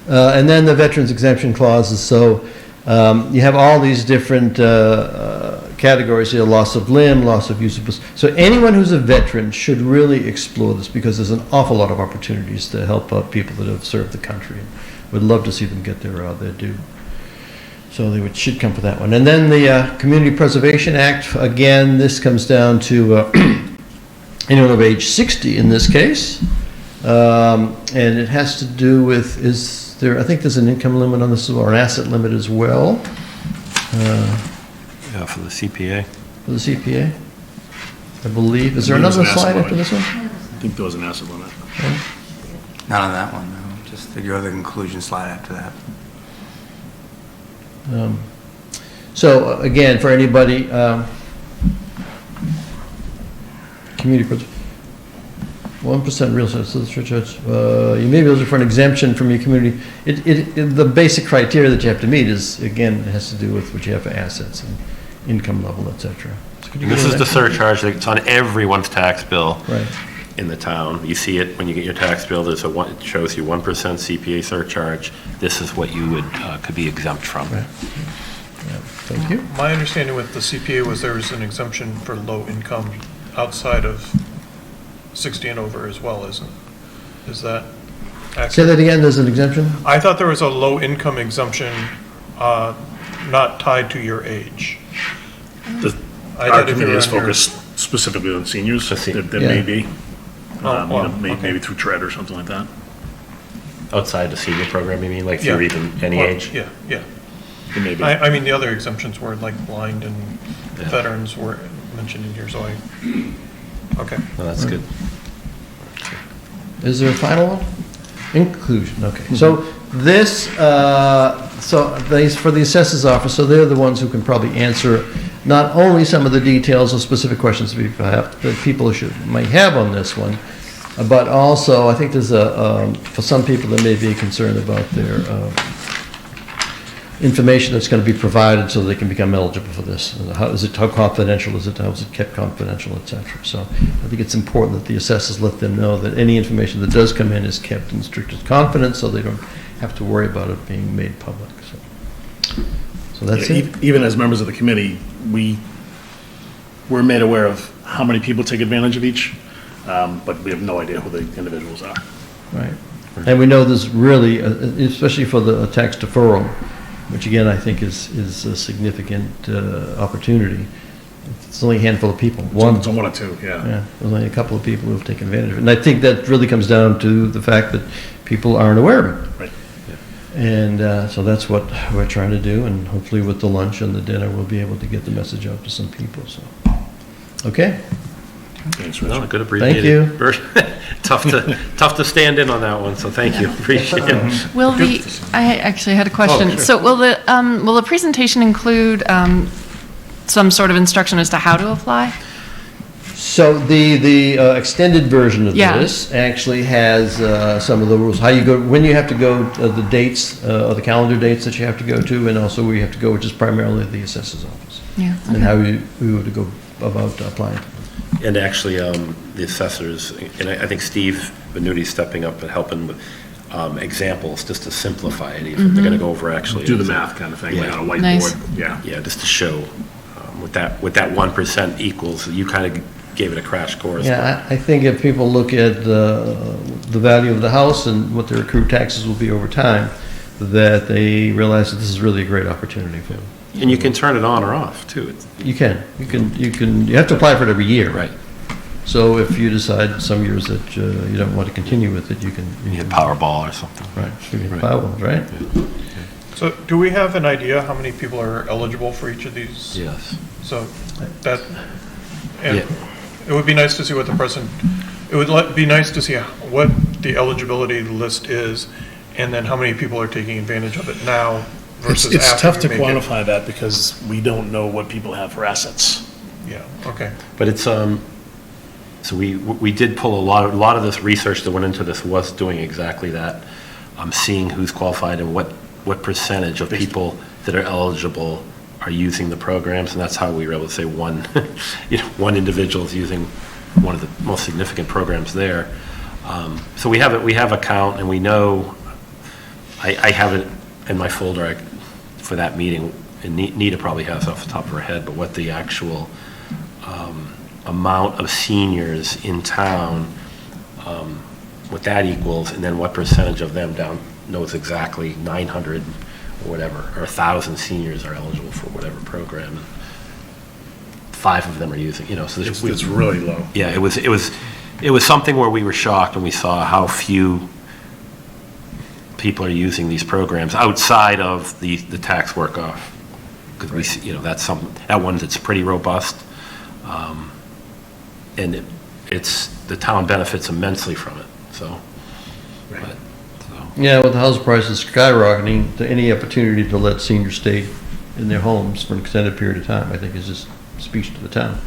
And then the veterans exemption clauses, so you have all these different categories here, loss of limb, loss of use of, so anyone who's a veteran should really explore this because there's an awful lot of opportunities to help out people that have served the country. Would love to see them get their due. So they should come for that one. And then the Community Preservation Act, again, this comes down to anyone of age 60 in this case. And it has to do with, I think there's an income limit on this, or an asset limit as well. Yeah, for the CPA. For the CPA, I believe. Is there I believe another there's an slide asset after this one? I think there was an asset limit. Not on that one, no. Just the other conclusion slide after that. So again, for anybody, community, 1% real estate, so the church, you may be eligible for an exemption from your community. The basic criteria that you have to meet is, again, it has to do with what you have for assets and income level, et cetera. This is the surcharge that's on everyone's tax bill. Right. In the town. You see it when you get your tax bill, it shows you 1% CPA surcharge. This is what you could be exempt from. Right. Yeah, thank you. My understanding with the CPA was there was an exemption for low income outside of 60 and over as well, isn't it? Is that accurate? Say that again, there's an exemption? I thought there was a low income exemption not tied to your age. Our committee is focused specifically on seniors. There may be. Maybe through TRED or something like that. Outside the senior program, you mean, like through even any age? Yeah, yeah. It may be. I mean, the other exemptions were like blind and veterans were mentioned in here, so okay. Well, that's good. Is there a final one? Inclusion, okay. So this, for the assessors office, so they're the ones who can probably answer not only some of the details or specific questions that people might have on this one, but also I think there's for some people there may be a concern about their information that's going to be provided so they can become eligible for this. How confidential is it? How is it kept confidential, et cetera? So I think it's important that the assessors let them know that any information that does come in is kept in strictest confidence so they don't have to worry about it being made public. So. So that's Yeah, it. Even as members of the committee, we're made aware of how many people take advantage of each, but we have no idea who the individuals are. Right. And we know there's really, especially for the tax deferral, which again, I think is a significant opportunity. It's only a handful of people. It's one or two, yeah. Yeah, there's only a couple of people who have taken advantage of it. And I think that really comes down to the fact that people aren't aware of it. Right. And so that's what we're trying to do, and hopefully with the lunch and the dinner, we'll be able to get the message out to some people, so. Okay? Thanks, No, Richard. good abbreviated. you. version. Tough to stand in on that one, so thank you, appreciate it. Will I actually had a question. Oh, sure. So will the presentation include some sort of instruction as to how to apply? So the extended version of Yeah. this actually has some of the rules, how you go, when you have to go, the dates, or the calendar dates that you have to go to, and also where you have to go, which is primarily the assessor's office. Yeah. And how we would go about applying. And actually, the assessors, and I think Steve Benuti's stepping up and helping with examples, just to simplify it even. They're gonna go over actually. Do the math kind of thing, like on a whiteboard. Nice. Yeah. Yeah, just to show with that 1% equals, you kind of gave it a crash course. Yeah, I think if people look at the value of the house and what their accrued taxes will be over time, that they realize that this is really a great opportunity for them. And you can turn it on or off, too. You have to apply for it every year. Right. So if you decide some years that you don't want to continue with it, you can. You hit Powerball or something. Right, you hit Powerball, right? So do we have an idea how many people are eligible for each of these? Yes. So that, and Yeah. it would be nice to see what the person, it would be nice to see what the eligibility list is, and then how many people are taking advantage of it now versus It's after tough we to make it. quantify that because we don't know what people have for assets. Yeah, okay. But it's, so we did pull a lot of this research that went into this was doing exactly that. Seeing who's qualified and what percentage of people that are eligible are using the programs, and that's how we were able to say one individual is using one of the most significant programs there. So we have a count, and we know, I have it in my folder for that meeting, and Nita probably has off the top of her head, but what the actual amount of seniors in town, what that equals, and then what percentage of them down knows exactly 900 or whatever, or 1,000 seniors are eligible for whatever program. And 5 of them are using, so It's really low. Yeah, it was something where we were shocked when we saw how few people are using these programs outside of the tax work-off. Because we see, that one that's pretty robust. And the town benefits immensely from it, so. Yeah, with the house prices skyrocketing, any opportunity to let seniors stay in their homes for an extended period of time, I think is just speaks to the town.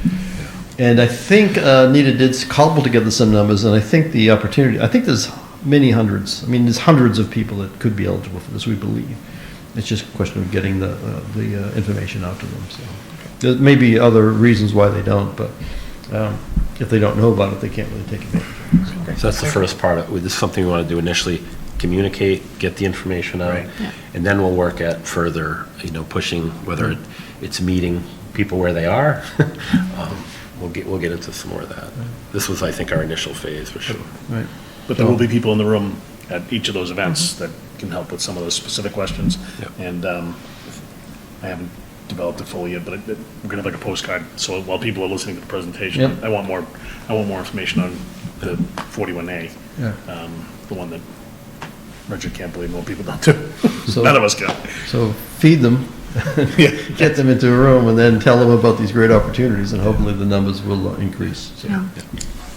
And I think Nita did cobble together some numbers, and I think the opportunity, I think there's many hundreds, there's hundreds of people that could be eligible for this, we believe. It's just a question of getting the information out to them, so. There may be other reasons why they don't, but if they don't know about it, they can't really take advantage of it. So that's the first part of it. This is something we want to do initially, communicate, get the information out, Right. and then we'll work at further, pushing, whether it's meeting people where they are. We'll get into some more of that. This was, I think, our initial phase, for sure. Right. But there will be people in the room at each of those events that can help with some of those specific questions. Yep. And I haven't developed it fully yet, but we're gonna have like a postcard, so while people are listening to the presentation, Yep. I want more information on the 41A. Yeah. The one that Richard can't believe more people don't do. So- None of us can. So feed them, get them into a room, and then tell them about these great opportunities, and hopefully the numbers will increase. So. Yeah.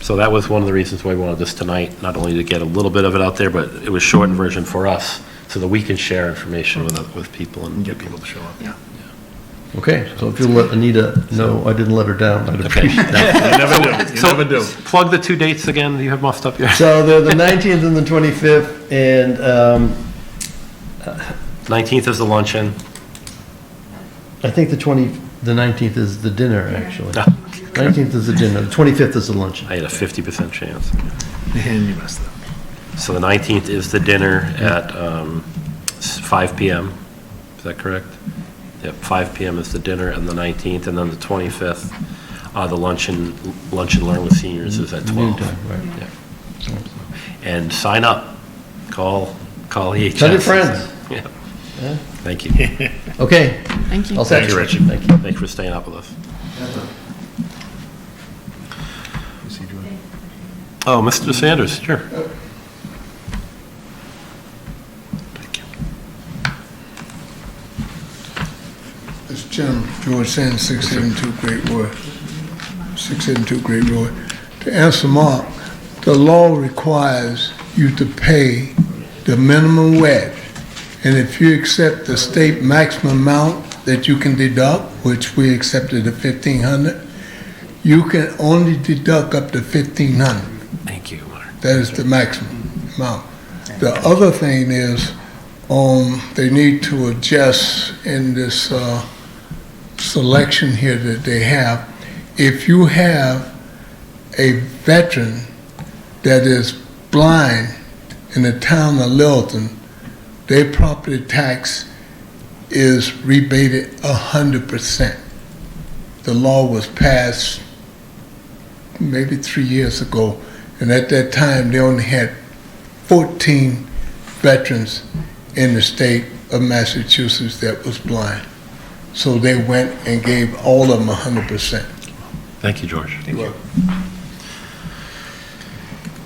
So that was one of the reasons why we wanted this tonight, not only to get a little bit of it out there, but it was shortened version for us, so that we can share information with people and Get people to show up. Yeah. Okay, so if you'll let Anita know I didn't let her down, I'd appreciate it. You never do, you never do. Plug the 2 dates again, you have muffed up here. So they're the 19th and the 25th, and 19th is the luncheon. I think the 19th is the dinner, actually. No. 19th is the dinner, the 25th is the luncheon. I had a 50% chance. And you messed up. So the 19th is the dinner at 5 PM. Is that correct? Yep, 5 PM is the dinner on the 19th, and then the 25th, the lunch and learn with seniors is at 12. Noontime, right. Yeah. And sign up. Call EHS. Tell your friends. Yeah. Yeah. Thank you. Okay. Thank you. All set. Thank you, Richard. Thank you. Thank you for staying up with us. Oh, Mr. Sanders, sure. Mr. Chairman, George Sanders, 672 Great Road. 672 Great Road. To answer Mark, the law requires you to pay the minimum wage. And if you accept the state maximum amount that you can deduct, which we accepted the $1,500, you can only deduct up to $1,500. Thank you, Mark. That is the maximum amount. The other thing is, they need to adjust in this selection here that they have. If you have a veteran that is blind in the town of Littleton, their property tax is rebated 100%. The law was passed maybe 3 years ago, and at that time they only had 14 veterans in the state of Massachusetts that was blind. So they went and gave all of them 100%. Thank you, George. Thank you.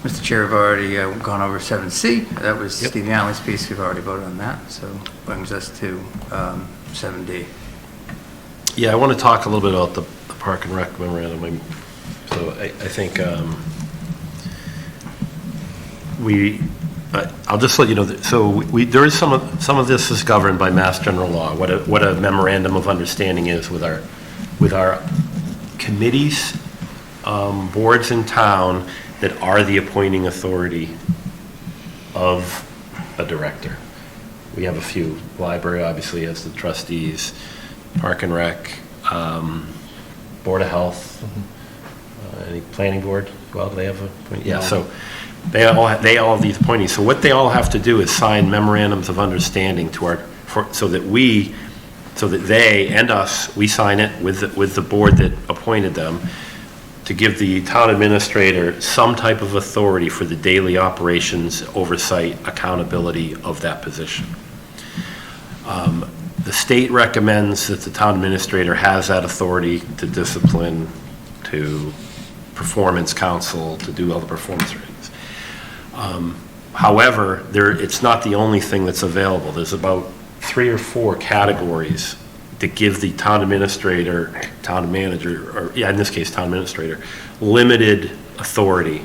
Mr. Chair, we've already gone over 7C. That was Steve Allen's piece. We've already voted on that. So brings us to 7D. Yeah, I want to talk a little bit about the Park and Rec memorandum. So I think I'll just let you know that, so there is some of this is governed by Mass General Law, what a memorandum of understanding is with our committees, boards in town that are the appointing authority of a director. We have a few. Library obviously has the trustees, Park and Rec, Board of Health, any planning board. Well, do they have a point? Yeah, so they all have these appointees. So what they all have to do is sign memorandums of understanding to so that they and us, we sign it with the board that appointed them, to give the town administrator some type of authority for the daily operations, oversight, accountability of that position. The state recommends that the town administrator has that authority to discipline, to performance counsel, to do all the performance ratings. However, it's not the only thing that's available. There's about 3 or 4 categories that give the town administrator, town manager, or in this case, town administrator, limited authority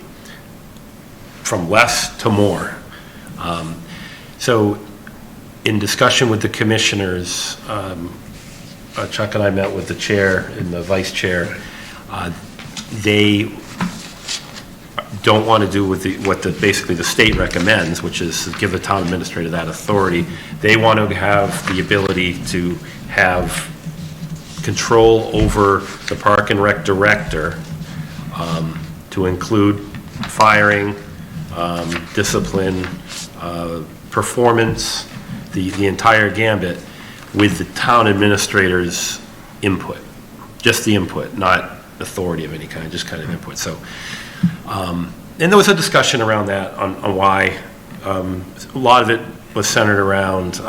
from less to more. So in discussion with the commissioners, Chuck and I met with the chair and the vice chair. They don't want to do with what basically the state recommends, which is give the town administrator that authority. They want to have the ability to have control over the Park and Rec director, to include firing, discipline, performance, the entire gambit, with the town administrator's input. Just the input, not authority of any kind, just kind of input. So, and there was a discussion around that on why. A lot of it was centered around,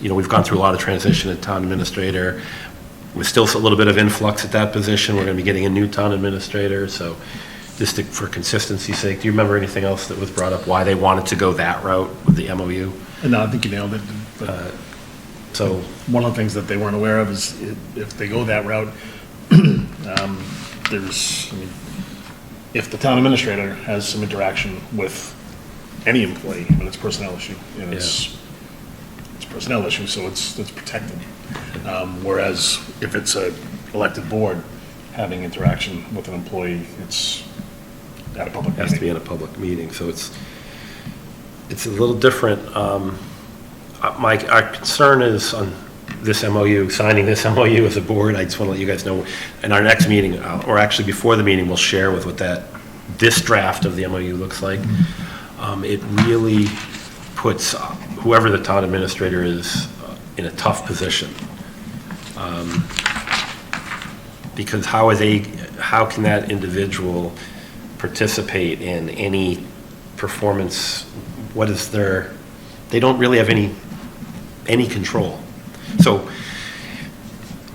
we've gone through a lot of transition at town administrator. We're still a little bit of influx at that position. We're going to be getting a new town administrator. So just for consistency's sake, do you remember anything else that was brought up, why they wanted to go that route with the MOU? No, I think you nailed it. So one of the things that they weren't aware of is if they go that route, if the town administrator has some interaction with any employee, but it's a personnel issue, and it's a personnel issue, so it's protected. Whereas if it's a elected board having interaction with an employee, it's at a public meeting. Has to be at a public meeting, so it's a little different. Our concern is on this MOU, signing this MOU as a board. I just want to let you guys know, in our next meeting, or actually before the meeting, we'll share with what this draft of the MOU looks like. It really puts whoever the town administrator is in a tough position. Because how can that individual participate in any performance? What is they don't really have any control. So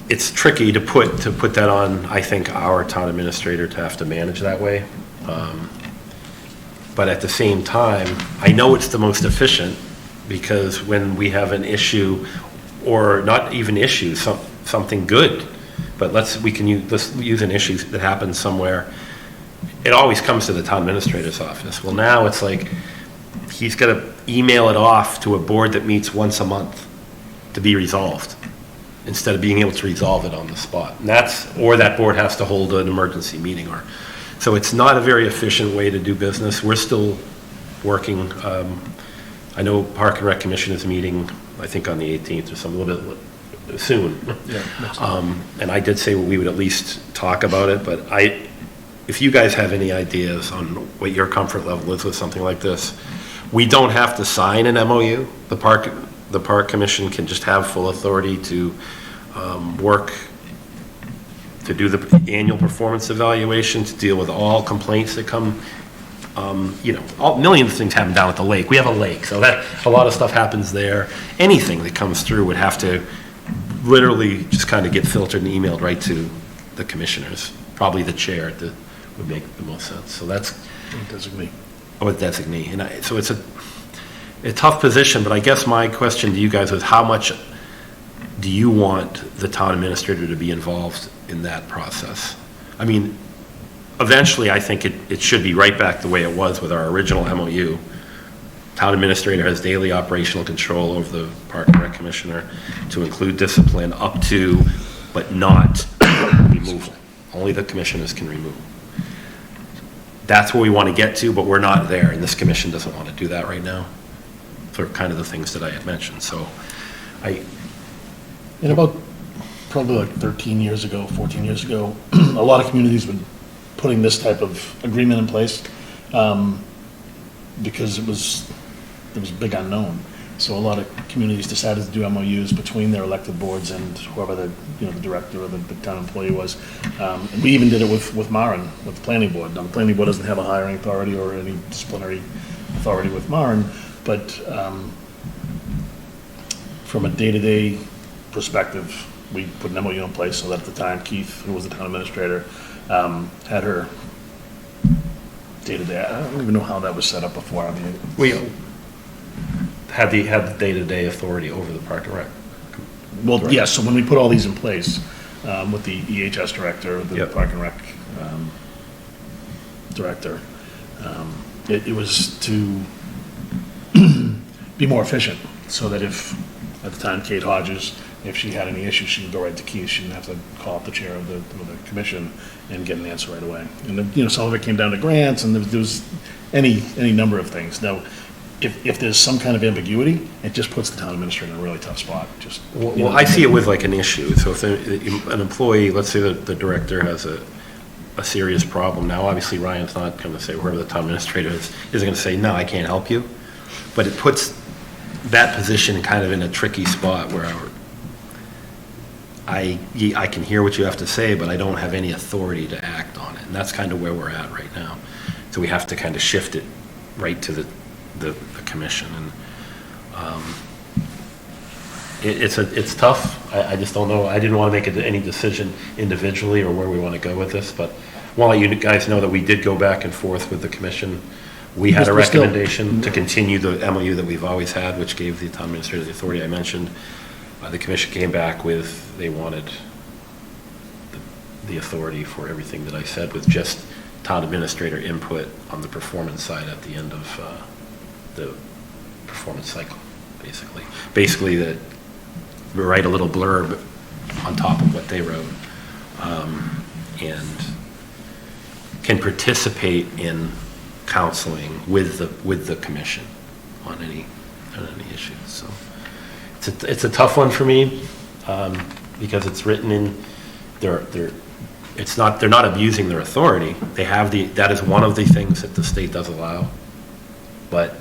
it's tricky to put that on, I think, our town administrator to have to manage that way. But at the same time, I know it's the most efficient, because when we have an issue, or not even issue, something good, but let's use an issue that happens somewhere, it always comes to the town administrator's office. Well, now it's like he's got to email it off to a board that meets once a month to be resolved, instead of being able to resolve it on the spot. And or that board has to hold an emergency meeting, so it's not a very efficient way to do business. We're still working. I know Park and Rec Commission is meeting, I think, on the 18th or something, a little bit soon. Yeah, and I did say we would at least talk about it, but if you guys have any ideas on what your comfort level is with something like this, we don't have to sign an MOU. The Park Commission can just have full authority to work to do the annual performance evaluation, to deal with all complaints that come. A million things happen down at the lake. We have a lake, so that a lot of stuff happens there. Anything that comes through would have to literally just kind of get filtered and emailed right to the commissioners. Probably the chair that would make the most sense. So that's designee. Oh, a designee, and so it's a tough position. But I guess my question to you guys is, how much do you want the town administrator to be involved in that process? I mean, eventually, I think it should be right back the way it was with our original MOU. Town administrator has daily operational control over the Park and Rec Commissioner to include discipline up to, but not removal. Only the commissioners can remove. That's where we want to get to, but we're not there, and this commission doesn't want to do that right now for kind of the things that I had mentioned. So in about probably like 13 years ago, 14 years ago, a lot of communities were putting this type of agreement in place because it was a big unknown. So a lot of communities decided to do MOUs between their elected boards and whoever the director or the town employee was. And we even did it with Marin, with the planning board. Now, the planning board doesn't have a hiring authority or any disciplinary authority with Marin, but from a day-to-day perspective, we put an MOU in place so that at the time Keith, who was the town administrator, had her day-to-day. I don't even know how that was set up before. I mean, we had the day-to-day authority over the Park and Rec. Well, yes. Yeah, so when we put all these in place with the EHS director, the Park and Rec director, it was to be more efficient, so that if at the time Kate Hodges, if she had any issues, she would go right to Keith. She didn't have to call up the chair of the commission and get an answer right away. And then, some of it came down to grants, and there was any number of things. Now, if there's some kind of ambiguity, it just puts the town administrator in a really tough spot. Well, I see it with like an issue. So if an employee, let's say that the director has a serious problem. Now, obviously, Ryan's not going to say, whoever the town administrator isn't going to say, no, I can't help you. But it puts that position kind of in a tricky spot where I can hear what you have to say, but I don't have any authority to act on it. And that's kind of where we're at right now. So we have to kind of shift it right to the commission. And it's tough. I just don't know. I didn't want to make any decision individually or where we want to go with this. But while you guys know that we did go back and forth with the commission, we had a recommendation to continue the MOU that we've always had, which gave the town administrator the authority I mentioned. The commission came back with, they wanted the authority for everything that I said, with just town administrator input on the performance side at the end of the performance cycle, basically. Basically, that we write a little blurb on top of what they wrote, and can participate in counseling with the commission on any issues. So it's a tough one for me, because it's written in they're not abusing their authority. They have that is one of the things that the state does allow, but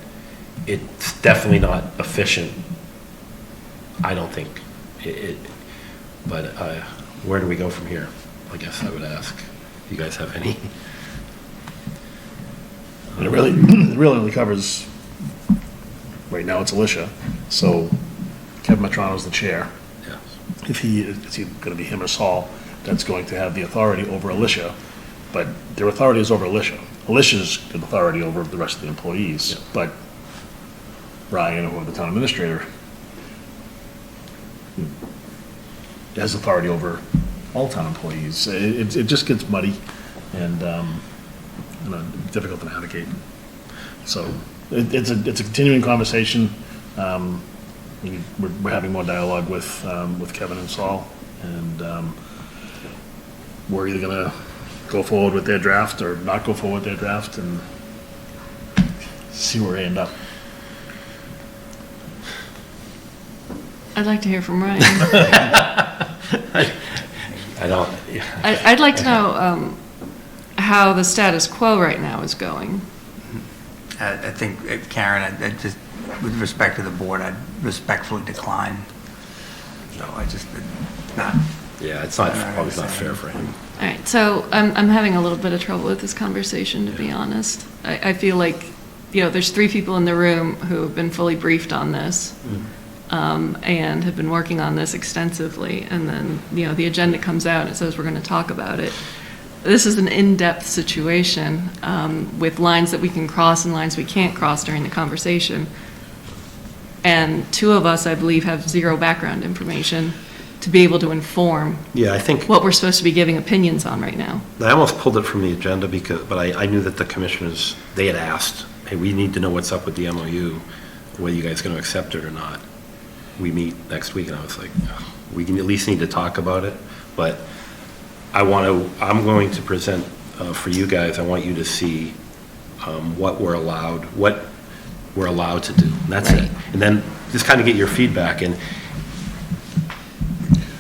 it's definitely not efficient I don't think but where do we go from here? I guess I would ask. You guys have any? It really only covers, right now it's Alicia, so Kevin Matrano's the chair. Yeah. If it's either going to be him or Saul, that's going to have the authority over Alicia, but their authority is over Alicia. Alicia's got authority over the rest of the employees, but Ryan, or the town administrator, has authority over all town employees. It just gets muddy and difficult to navigate. So it's a continuing conversation. We're having more dialogue with Kevin and Saul, and we're either going to go forward with their draft or not go forward with their draft and see where we end up. I'd like to hear from Ryan. I don't. I'd like to know how the status quo right now is going. I think, Karen, I just, with respect to the board, I'd respectfully decline. So I just, not. Yeah, it's not, probably not fair for him. All right, so I'm having a little bit of trouble with this conversation, to be honest. I feel like, there's 3 people in the room who have been fully briefed on this. And have been working on this extensively, and then, the agenda comes out and it says we're going to talk about it. This is an in-depth situation with lines that we can cross and lines we can't cross during the conversation. And 2 of us, I believe, have 0 background information to be able to inform Yeah, I think what we're supposed to be giving opinions on right now. I almost pulled it from the agenda but I knew that the commissioners, they had asked, hey, we need to know what's up with the MOU, whether you guys are going to accept it or not. We meet next week, and I was like, we can at least need to talk about it, but I'm going to present for you guys, I want you to see what we're allowed to do, and that's it. And then just kind of get your feedback,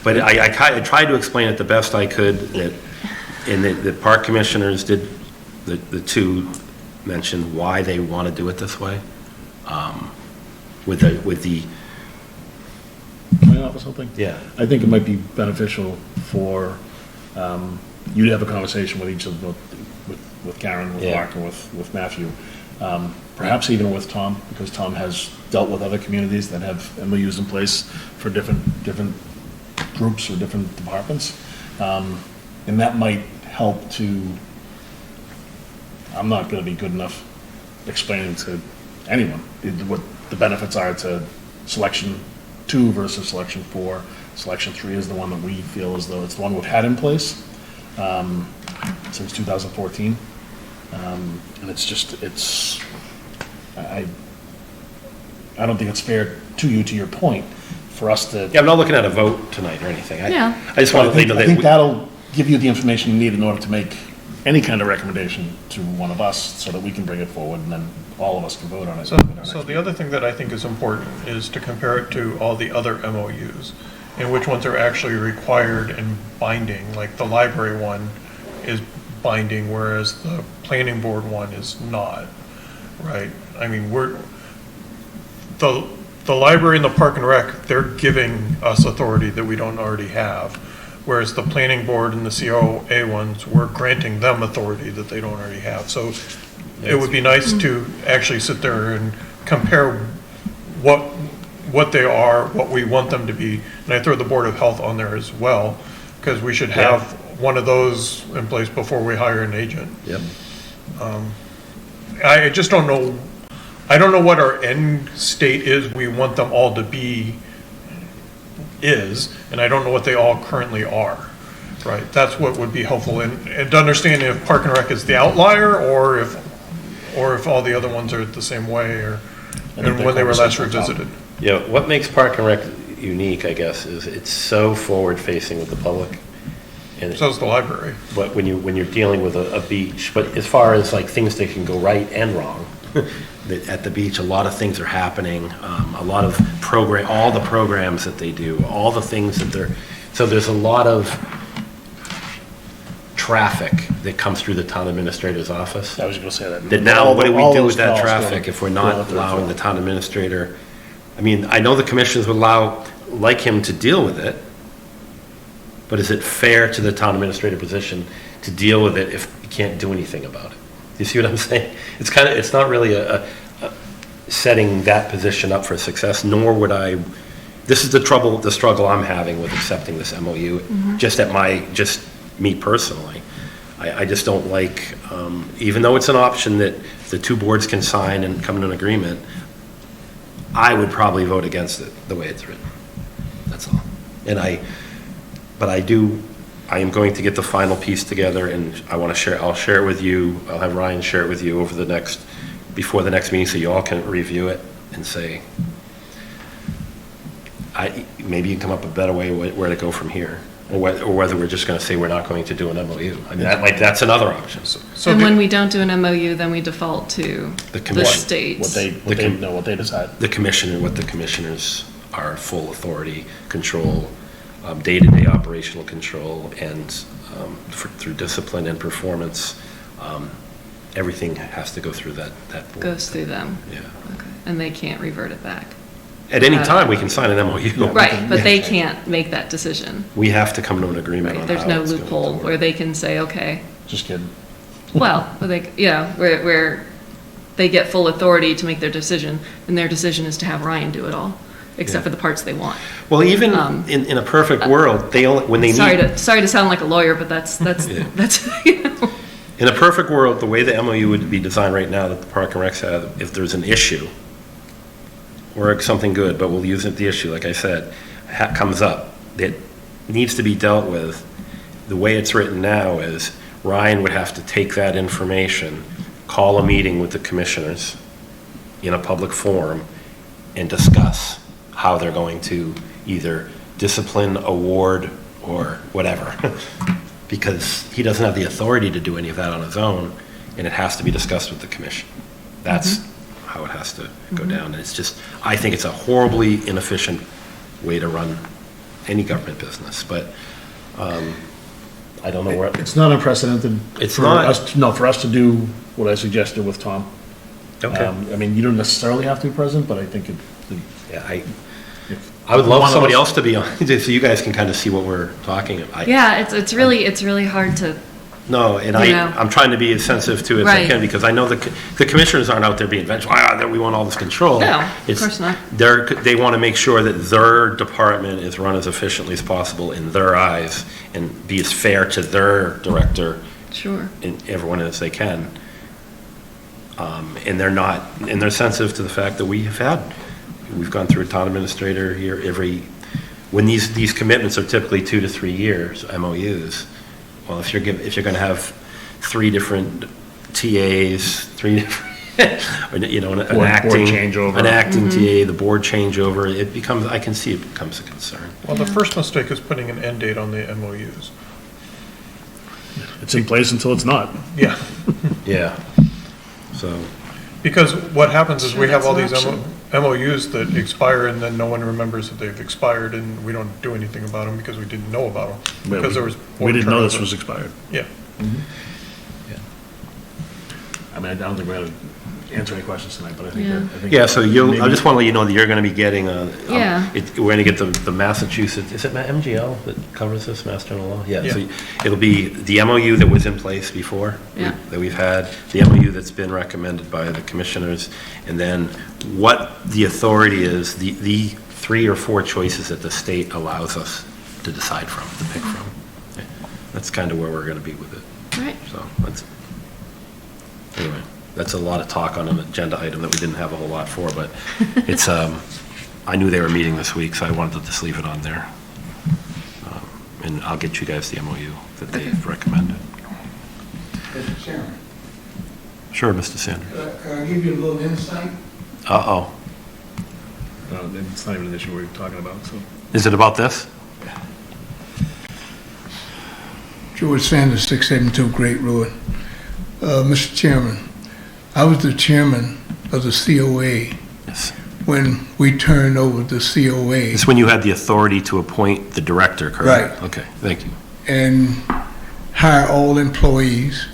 but I tried to explain it the best I could, and the park commissioners did, the 2 mentioned why they want to do it this way, with the Can I offer something? Yeah. I think it might be beneficial for you to have a conversation with each of with Karen, with Mark, and with Matthew. Perhaps even with Tom, because Tom has dealt with other communities that have MOUs in place for different groups or different departments. And that might help to, I'm not going to be good enough explaining to anyone what the benefits are to selection 2 versus selection 4. Selection 3 is the one that we feel as though it's the one we've had in place since 2014. And I don't think it's fair to you, to your point, for us to. Yeah, I'm not looking at a vote tonight or anything. Yeah. I just want to leave it. I think that'll give you the information you need in order to make any kind of recommendation to one of us so that we can bring it forward and then all of us can vote on it. So the other thing that I think is important is to compare it to all the other MOUs and which ones are actually required and binding. Like the library one is binding, whereas the planning board one is not, right? I mean, the library and the park and rec, they're giving us authority that we don't already have. Whereas the planning board and the COA ones, we're granting them authority that they don't already have. So it would be nice to actually sit there and compare what they are, what we want them to be. And I throw the Board of Health on there as well, because we should have one of those in place before we hire an agent. Yep. I just don't know. I don't know what our end state is we want them all to be and I don't know what they all currently are, right? That's what would be helpful, and to understand if Park and Rec is the outlier, or if all the other ones are the same way, or and when they were last revisited. Yeah, what makes Park and Rec unique, I guess, is it's so forward-facing with the public. And so is the library. But when you're dealing with a beach, but as far as like things that can go right and wrong, at the beach, a lot of things are happening. A lot of all the programs that they do, all the things that so there's a lot of traffic that comes through the town administrator's office. I was going to say that. Now, what do we all do with those that calls traffic go if we're not through allowing the town administrator? I mean, I know the commissions would allow like him to deal with it, but is it fair to the town administrator position to deal with it if you can't do anything about it? You see what I'm saying? It's not really a setting that position up for success, nor would I, this is the struggle I'm having with accepting this MOU, just me personally. I just don't like, even though it's an option that the two boards can sign and come to an agreement, I would probably vote against it the way it's written. That's all. But I am going to get the final piece together, and I'll share it with you. I'll have Ryan share it with you before the next meeting, so you all can review it and say, maybe you can come up with a better way where to go from here. Or whether we're just going to say we're not going to do an MOU. I mean, that's another option. And when we don't do an MOU, then we default to the state. What they decide. The commissioner, what the commissioners are full authority, control, day-to-day operational control, and through discipline and performance, everything has to go through that board. Goes through them. Yeah. Okay. And they can't revert it back. At any time, we can sign an MOU. Right, but they can't make that decision. We have to come to an agreement on There's how no it's going to loophole work. where they can say, okay. Just kidding. Well, where they get full authority to make their decision, and their decision is to have Ryan do it all, except for the parts they want. Well, even in a perfect world, when they need... Sorry to sound like a lawyer, but that's In a perfect world, the way the MOU would be designed right now that the Park and Recs have, if there's an issue, or something good, but we'll use the issue, like I said, comes up, that needs to be dealt with, the way it's written now is Ryan would have to take that information, call a meeting with the commissioners in a public forum, and discuss how they're going to either discipline, award, or whatever. Because he doesn't have the authority to do any of that on his own, and it has to be discussed with the commission. That's how it has to go down. And it's just, I think it's a horribly inefficient way to run any government business, but I don't know where. It's not unprecedented. It's for not. For us to do what I suggested with Tom. Okay. I mean, you don't necessarily have to be present, but I think I would love somebody else to be on, so you guys can kind of see what we're talking about. it's really hard to. No, and I'm trying to be as sensitive to it as I can, because I know the commissioners aren't out there being vengeful, that we want all this control. No, of course not. They want to make sure that their department is run as efficiently as possible in their eyes, and be as fair to their director and everyone as they can. And they're sensitive to the fact that we've gone through a town administrator here when these commitments are typically 2 to 3 years, MOUs. Well, if you're going to have 3 different TAs, 3 different, an acting TA, the board changeover, it becomes, I can see it becomes a concern. Well, the first mistake is putting an end date on the MOUs. It's in place until it's not. Yeah. Yeah. So. Because what happens is we have all these MOUs that expire, and then no one remembers that they've expired, and we don't do anything about them because we didn't know about them. Because we didn't know this was expired. Yeah. I mean, I don't think we're going to answer any questions tonight, but I think So I just want to let you know that you're going to be getting we're going to get the Massachusetts, is it MGL that covers this, Mass General Law? Yeah. So it'll be the MOU that was in place before, that we've had, the MOU that's been recommended by the commissioners, and then what the authority is, the 3 or 4 choices that the state allows us to decide from, to pick from. That's kind of where we're going to be with it. Right. So anyway. That's a lot of talk on an agenda item that we didn't have a whole lot for, but it's, I knew they were meeting this week, so I wanted to just leave it on there. And I'll get you guys the MOU that they've recommended. Mr. Chairman. Sure, Mr. Sanders. Can I give you a little insight? Uh-oh. No, it's not even an issue we're talking about, so. Is it about this? George Sanders, 672 Great Road. Mr. Chairman, I was the chairman of the COA when we turned over the COA. It's when you had the authority to appoint the director, correct? Right. Okay, thank you. And hire all employees,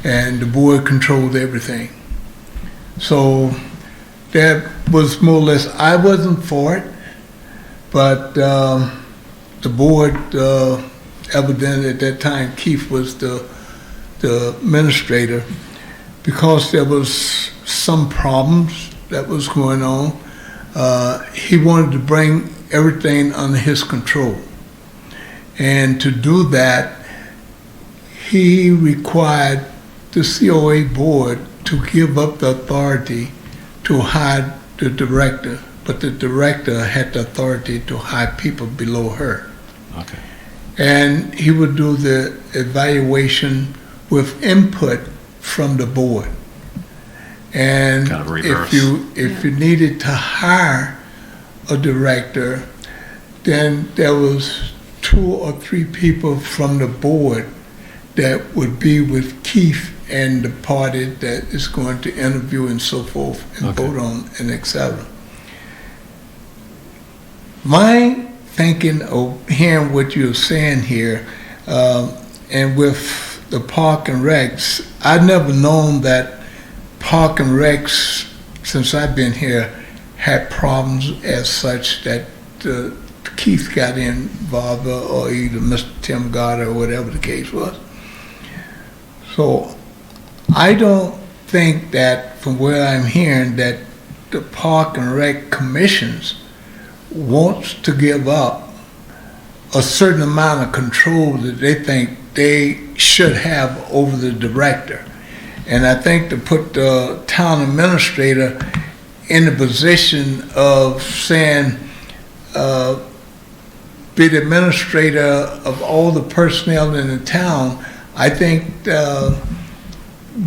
and the board controlled everything. So that was more or less, I wasn't for it, but the board, evidently at that time, Keith was the administrator, because there was some problems that was going on. He wanted to bring everything under his control. And to do that, he required the COA board to give up the authority to hire the director, but the director had the authority to hire people below her. Okay. And he would do the evaluation with input from the board. And Kind of reverse. if you needed to hire a director, then there was 2 or 3 people from the board that would be with Keith and the party that is going to interview and so forth and Okay. vote on and et cetera. My thinking of hearing what you're saying here, and with the park and recs, I've never known that park and recs, since I've been here, had problems as such that Keith got involved, or either Mr. Tim Gardner or whatever the case was. So I don't think that, from where I'm hearing, that the Park and Rec commissions wants to give up a certain amount of control that they think they should have over the director. And I think to put the town administrator in the position of saying, be the administrator of all the personnel in the town, I think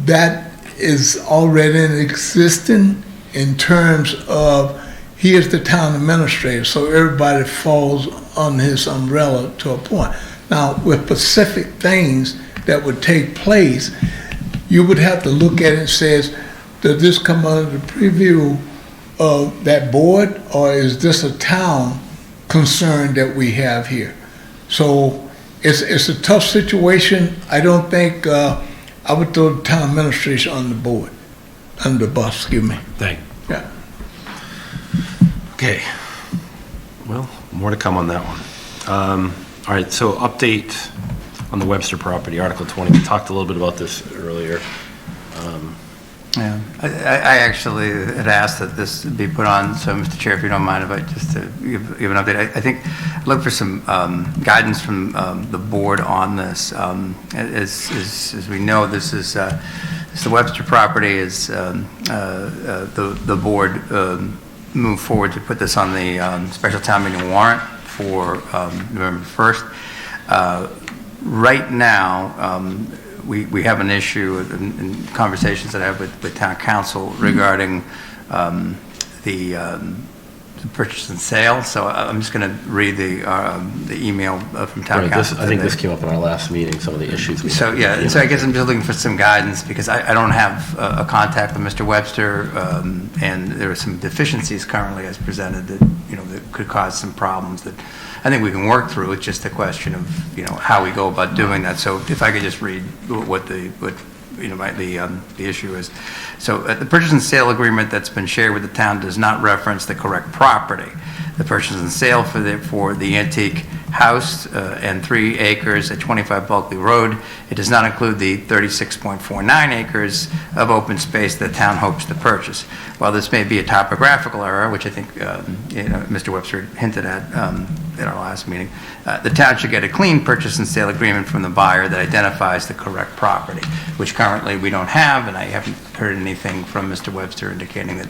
that is already in existence in terms of he is the town administrator, so everybody falls on his umbrella to a point. Now, with specific things that would take place, you would have to look at it and says, does this come under the preview of that board, or is this a town concern that we have here? So it's a tough situation. I don't think I would throw the town administration on the board, under the bus, excuse me. Thank you. Yeah. Okay. Well, more to come on that one. All right, so update on the Webster property, Article 20. We talked a little bit about this earlier. Yeah, I actually had asked that this be put on, so Mr. Chair, if you don't mind, if I just to give an update. I think I'd look for some guidance from the board on this. As we know, this is the Webster property. Is the board moved forward to put this on the special town meeting warrant for November 1st. Right now, we have an issue in conversations that I have with town council regarding the purchase and sale. So I'm just going to read the email from town council. I think this came up in our last meeting, some of the issues. So yeah, so I guess I'm just looking for some guidance because I don't have a contact with Mr. Webster, and there are some deficiencies currently as presented that that could cause some problems that I think we can work through. It's just a question of how we go about doing that. So if I could just read what the issue is. So the purchase and sale agreement that's been shared with the town does not reference the correct property. The purchase and sale for the antique house and 3 acres at 25 Bulkley Road, it does not include the 36.49 acres of open space that the town hopes to purchase. While this may be a topographical error, which I think Mr. Webster hinted at our last meeting, the town should get a clean purchase and sale agreement from the buyer that identifies the correct property, which currently we don't have, and I haven't heard anything from Mr. Webster indicating that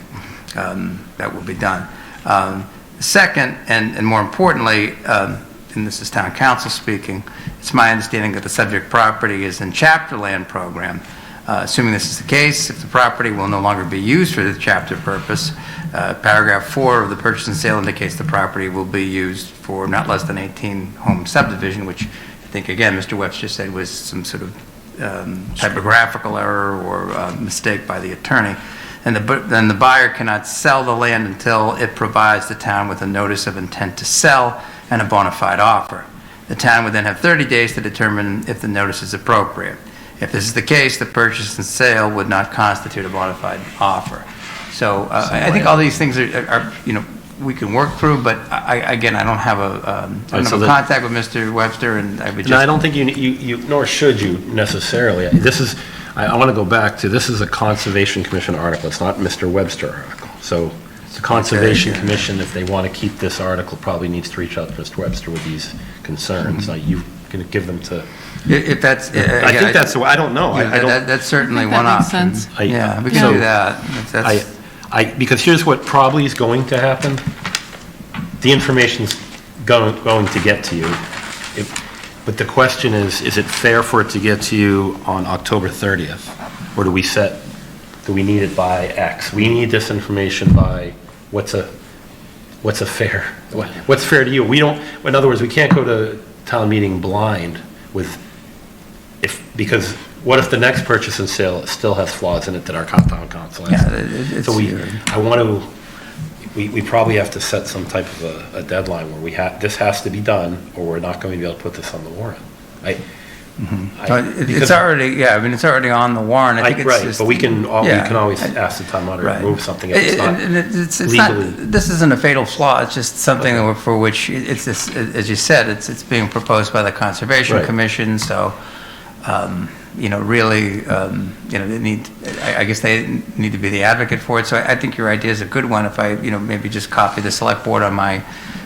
that will be done. Second, and more importantly, and this is town council speaking, it's my understanding that the subject property is in chapter land program. Assuming this is the case, if the property will no longer be used for the chapter purpose, paragraph 4 of the purchase and sale indicates the property will be used for not less than 18 home subdivision, which I think, again, Mr. Webster said was some sort of typographical error or mistake by the attorney. And then the buyer cannot sell the land until it provides the town with a notice of intent to sell and a bona fide offer. The town would then have 30 days to determine if the notice is appropriate. If this is the case, the purchase and sale would not constitute a bona fide offer. So I think all these things are we can work through, but again, I don't have contact with Mr. Webster, and I would just. No, I don't think you, nor should you necessarily. This is, I want to go back to, this is a Conservation Commission article, it's not Mr. Webster article. So the Conservation Commission, if they want to keep this article, probably needs to reach out to Mr. Webster with these concerns. Now, you can give them to. If that's. I think that's the way, I don't know. That's certainly one that makes option. sense. Yeah, we can do that. Because here's what probably is going to happen. The information's going to get to you. But the question is it fair for it to get to you on October 30th? Or do we need it by X? We need this information by, what's a fair, what's fair to you? We don't, in other words, we can't go to town meeting blind because what if the next purchase and sale still has flaws in it that our town council has? So we probably have to set some type of a deadline where this has to be done, or we're not going to be able to put this on the warrant. It's already, it's already on the warrant. I think it's right, just, but we can always ask the town monitor to remove something if it's not legally. This isn't a fatal flaw. It's just something for which it's just, as you said, it's being proposed by the Conservation Commission. So, really, I guess they need to be the advocate for it. So I think your idea is a good one. If I, maybe just copy the select board on my,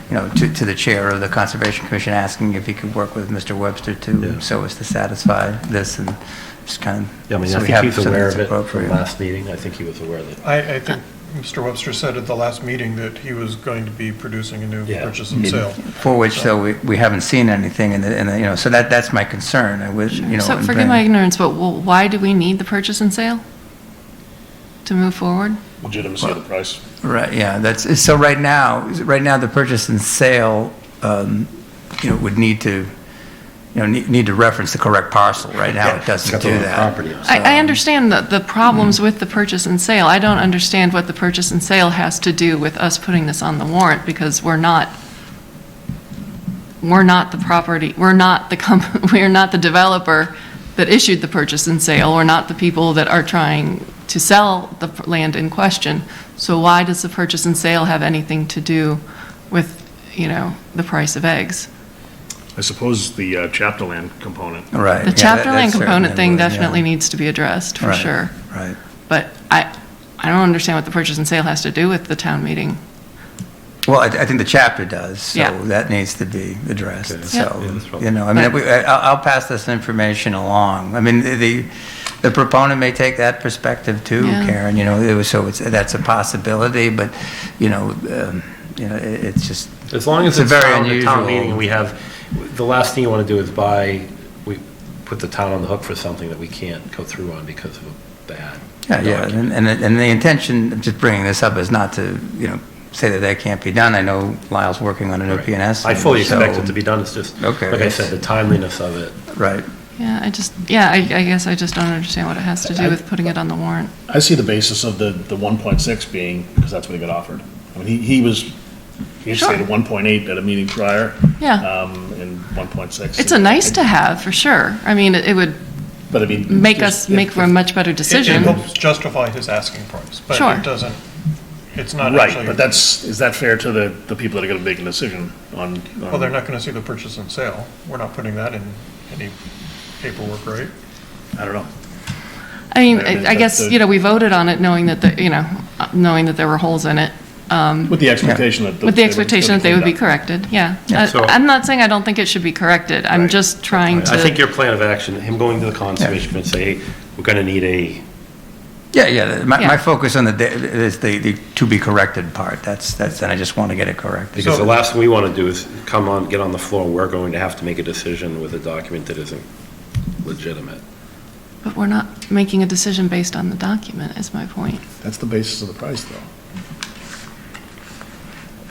to the chair of the Conservation Commission, asking if he could work with Mr. Webster so as to satisfy this, and just kind of. I think he's aware of it from last meeting. I think he was aware of it. I think Mr. Webster said at the last meeting that he was going to be producing a new purchase and sale. For which, we haven't seen anything, and so that's my concern. So forgive my ignorance, but why do we need the purchase and sale to move forward? Legitimacy of the price. Right, yeah, so right now, the purchase and sale, would need to, need to reference the correct parcel. Right now, it doesn't do that. I understand the problems with the purchase and sale. I don't understand what the purchase and sale has to do with us putting this on the warrant, because we're not the property, we're not the developer that issued the purchase and sale. We're not the people that are trying to sell the land in question. So why does the purchase and sale have anything to do with, the price of eggs? I suppose the chapter land component. Right. The chapter land component thing definitely needs to be addressed, for sure. Right. But I don't understand what the purchase and sale has to do with the town meeting. Well, I think the chapter does, so that needs to be addressed. Okay. So, I'll pass this information along. I mean, the proponent may take that perspective too, Karen. That's a possibility, but it's just as long as it's very unusual. unusual. Town meeting, we have the last thing you want to do is we put the town on the hook for something that we can't go through on because of a bad. And the intention of just bringing this up is not to say that can't be done. I know Lyle's working on a new PNS. I fully expect it to be done. It's just like I said, the timeliness of it. Right. Yeah, I guess I just don't understand what it has to do with putting it on the warrant. I see the basis of the 1.6 being, because that's what he got offered. I mean, he stated 1.8 at a meeting prior. Yeah. And 1.6. It's a nice to have, for sure. I mean, it would make for a much better decision. It helps justify his asking price, but it doesn't, it's not actually. Right, but is that fair to the people that are going to make a decision on? Well, they're not going to see the purchase and sale. We're not putting that in any paperwork, right? I don't know. I mean, I guess, we voted on it knowing that there were holes in it. With the expectation that they would be corrected, I'm not saying I don't think it should be corrected. I'm just trying to. I think your plan of action, him going to the conservation and say, hey, we're going to need a. My focus on is the to be corrected part. That's and I just want to get it corrected. Because the last thing we want to do is get on the floor. We're going to have to make a decision with a document that isn't legitimate. But we're not making a decision based on the document, is my point. That's the basis of the price, though.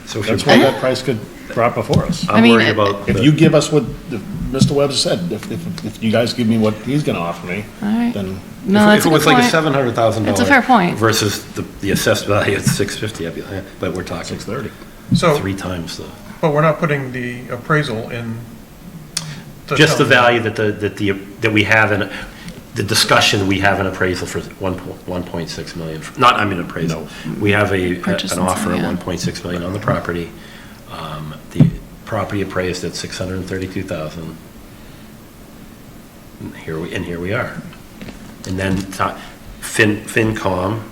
So that's why that price could drop before us. I'm worried about if you give us what Mr. Webster said. If you guys give me what he's going to offer me, then if it was like a $700,000, it's a fair point. Versus the assessed value at $650, but we're talking $630. So 3 times the. But we're not putting the appraisal in. Just the value that we have in. the discussion, we have an appraisal for 1.6 million, appraisal. We have Purchase an and offer sale, of yeah. 1.6 million on the property. The property appraised at 632,000. Here we are. And then FinCom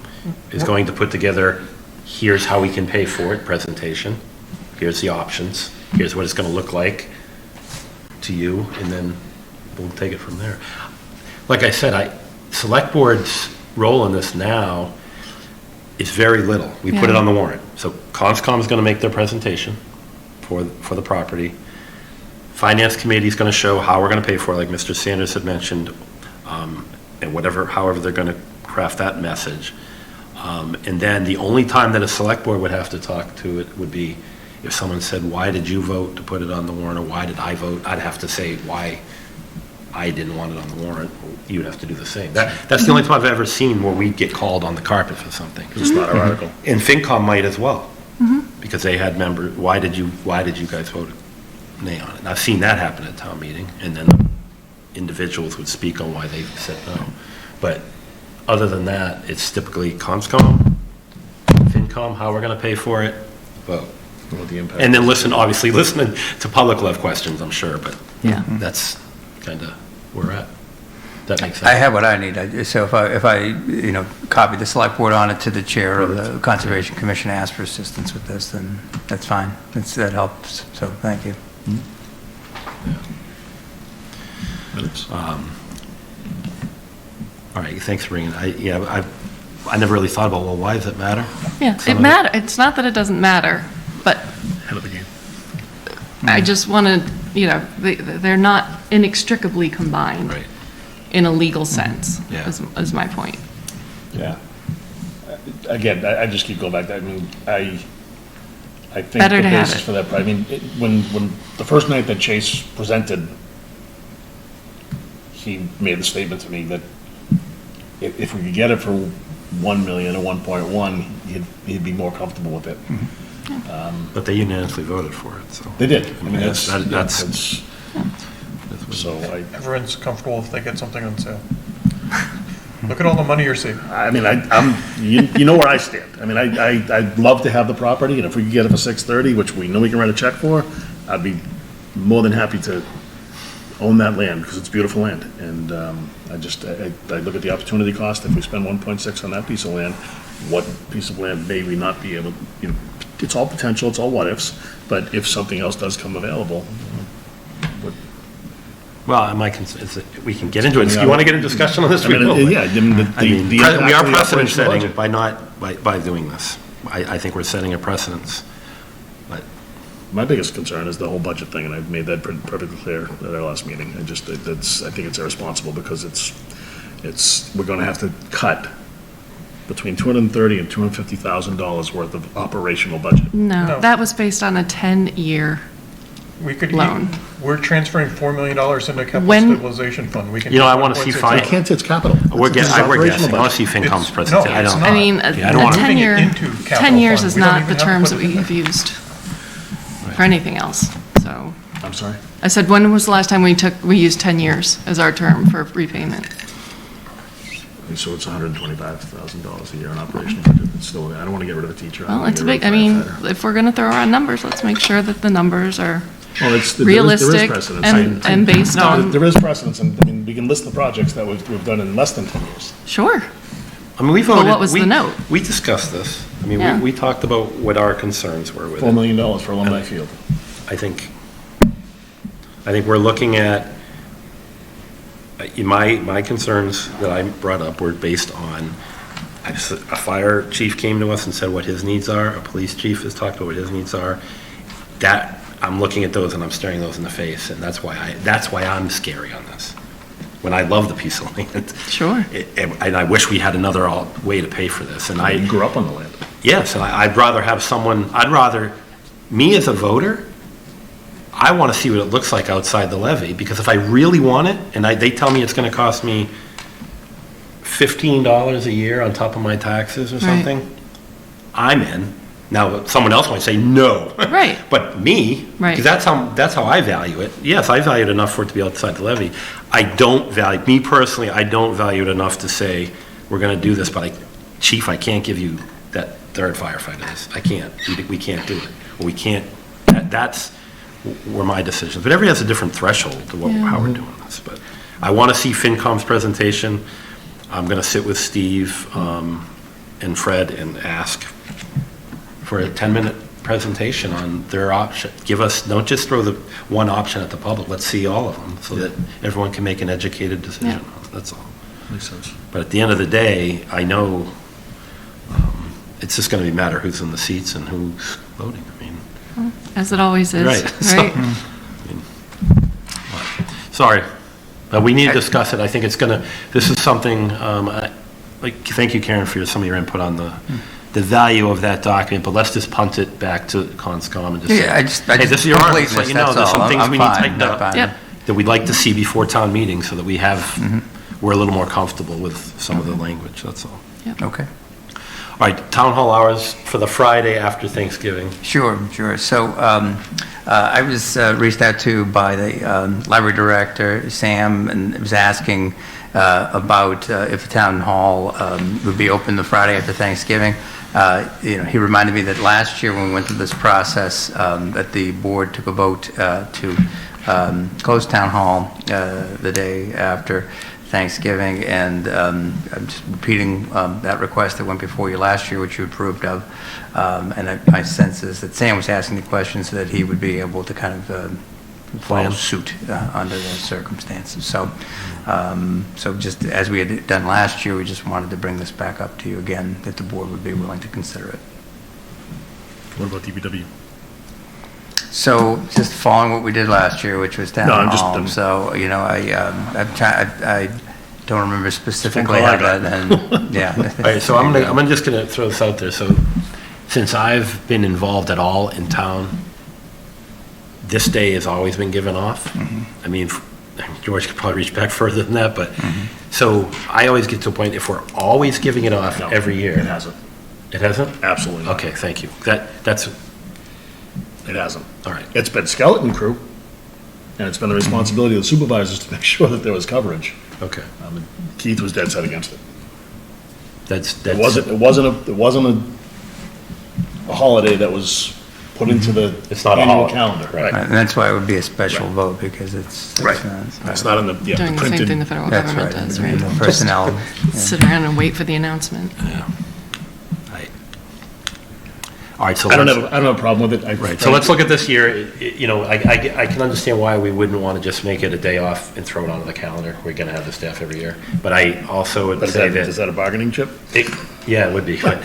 is going to put together, here's how we can pay for it, presentation. Here's the options. Here's what it's going to look like to you, and then we'll take it from there. Like I said, Select Board's role in this now is very little. We put it on the warrant. So Conscom is going to make their presentation for the property. Finance Committee is going to show how we're going to pay for it, like Mr. Sanders had mentioned, and however they're going to craft that message. And then the only time that a Select Board would have to talk to it would be if someone said, why did you vote to put it on the warrant, or why did I vote? I'd have to say why I didn't want it on the warrant. You would have to do the same. That's the only time I've ever seen where we get called on the carpet for something. It's not our article. And FinCom might as well, because they had members, why did you guys vote nay on it? And I've seen that happen at town meeting, and then individuals would speak on why they said no. But other than that, it's typically Conscom, FinCom, how we're going to pay for it, vote. And then obviously listening to public will have questions, I'm sure, but that's kind of where we're at. That makes sense. I have what I need. So if I copy the select board on it to the chair of the Conservation Commission, ask for assistance with this, then that's fine. That helps. So thank you. All right, thanks for bringing it. I never really thought about, well, why does it matter? Yeah, it matters. It's not that it doesn't matter, but Head of the game. I just want to, they're not inextricably combined in a legal sense, is my point. Yeah. Again, I just keep going back. I mean, I think Better the to have basis it. for that, I mean, when the first night that Chase presented, he made the statement to me that if we could get it for 1 million or 1.1, he'd be more comfortable with it. But they unanimously voted for it, so. They did. I mean, that's so Everyone's comfortable if they get something on sale. Look at all the money you're saving. I mean, you know where I stand. I mean, I'd love to have the property, and if we could get it for 630, which we know we can write a check for, I'd be more than happy to own that land, because it's beautiful land. And I look at the opportunity cost. If we spend 1.6 on that piece of land, what piece of land may we not be able, it's all potential, it's all what ifs, but if something else does come available. Well, my concern is that we can get into it. Do you want to get a discussion on this? I mean, yeah, we are precedent setting by doing this. I think we're setting a precedence. But my biggest concern is the whole budget thing, and I've made that perfectly clear at our last meeting. I think it's irresponsible, because we're going to have to cut between $230,000 and $250,000 worth of operational budget. No, that was based on a 10-year loan. We're transferring $4 million into capital When- stabilization fund. We can. I want to see I can't say it's capital. We're guessing. I want to see It's- FinCom's no, presentation. I it's don't. not. I mean, I a don't want to. 10-year, into capital 10 years fund. is We don't not even the have to terms put that it we in. have used for anything else, so. I'm sorry? I said, when was the last time we used 10 years as our term for repayment? So it's $125,000 a year in operational budget. It's still, I don't want to get rid of a teacher. Well, it's a big, if we're going to throw around numbers, let's make sure that the numbers are Well, there realistic is precedence. and based on. There is precedence, and I mean, we can list the projects that we've done in less than 10 years. Sure. I mean, we voted. what was the note? We discussed this. I mean, Yeah. we talked about what our concerns were with it. $4 million for Alumni Field. I think we're looking at, my concerns that I brought up were based on, a fire chief came to us and said what his needs are, a police chief has talked about what his needs are. That, I'm looking at those and I'm staring those in the face, and that's why I'm scary on this. When I love the piece of land. Sure. And I wish we had another way to pay for this, and You grew up on the land. Yes, and I'd rather have me as a voter, I want to see what it looks like outside the levee, because if I really want it, and they tell me it's going to cost me $15 a year on top of my taxes or something, I'm in. Now, someone else might say no. Right. But me, Right. because that's how I value it. Yes, I value it enough for it to be outside the levee. I don't value, me personally, I don't value it enough to say, we're going to do this, but Chief, I can't give you that third firefighter. I can't. We can't do it. Or we can't, that's where my decisions. But everybody has a different threshold to how we're doing this. But I want to see FinCom's presentation. I'm going to sit with Steve and Fred and ask for a 10-minute presentation on their option. Give us, don't just throw the one option at the public. Let's see all of them so that everyone can make an educated decision. That's all. Makes sense. But at the end of the day, I know it's just going to be a matter who's in the seats and who's voting. I mean, as it always is, right? Sorry, but we need to discuss it. I think it's going to. This is something. Thank you, Karen, for some of your input on the value of that document. But let's just punt it back to Conscom and just say, hey, this is your arm. Just let you know there's some things we need to tighten up that we'd like to see before town meeting, so that we have. We're a little more comfortable with some of the language, that's all. Okay. All right, town hall hours for the Friday after Thanksgiving. Sure. So I was reached out to by the library director, Sam, and was asking about if the town hall would be open the Friday after Thanksgiving. He reminded me that last year when we went through this process, that the board took a vote to close town hall the day after Thanksgiving, and I'm just repeating that request that went before you last year, which you approved of. And my sense is that Sam was asking the questions so that he would be able to kind of follow suit under those circumstances. So just as we had done last year, we just wanted to bring this back up to you again, that the board would be willing to consider it. What about DPW? So just following what we did last year, which was town hall. So, I don't remember specifically how that, and All right, so I'm just going to throw this out there. So since I've been involved at all in town, this day has always been given off. I mean, George could probably reach back further than that, but so I always get to a point, if we're always giving it off every year. It hasn't. It hasn't? Absolutely not. Okay, thank you. It hasn't. All right. It's been skeleton crew, and it's been the responsibility of the supervisors to make sure that there was coverage. Okay. Keith was dead set against it. It wasn't a holiday that was put into the annual calendar. Right. And that's why it would be a special vote, because it's not in the Doing the printed. same thing the federal government does, right? The personnel. Sit around and wait for the announcement. Yeah. All right, so I don't have a problem with it. Right, so let's look at this year. I can understand why we wouldn't want to just make it a day off and throw it onto the calendar. We're going to have the staff every year. But I also would say that... Is that a bargaining chip? Yeah, it would be. But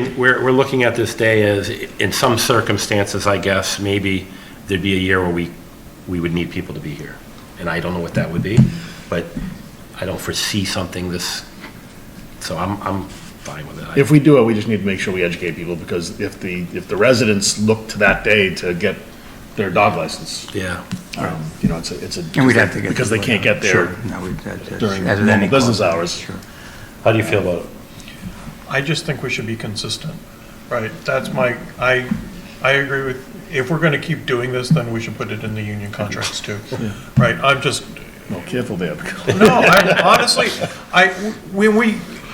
we're looking at this day as, in some circumstances, I guess, maybe there'd be a year where we would need people to be here. And I don't know what that would be, but I don't foresee something this... So I'm fine with it. If we do it, we just need to make sure we educate people, because if the residents look to that day to get their dog license. Yeah. It's a and we'd have to get because they can't get there during normal business hours. Sure. How do you feel about it? I just think we should be consistent, right? That's I agree with, if we're going to keep doing this, then we should put it in the union contracts too, right? I'm just... Well, careful there. Honestly,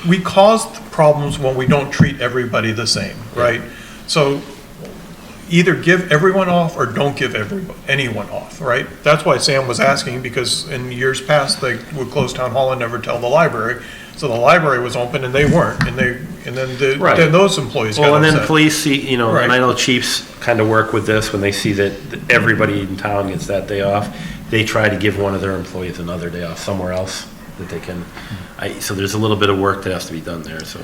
we cause problems when we don't treat everybody the same, right? So either give everyone off or don't give anyone off, right? That's why Sam was asking, because in years past, they would close town hall and never tell the library. So the library was open and they weren't, and then those employees got upset. Well, and then police see, and Right. I know chiefs kind of work with this when they see that everybody in town gets that day off. They try to give one of their employees another day off somewhere else that they can. So there's a little bit of work that has to be done there. So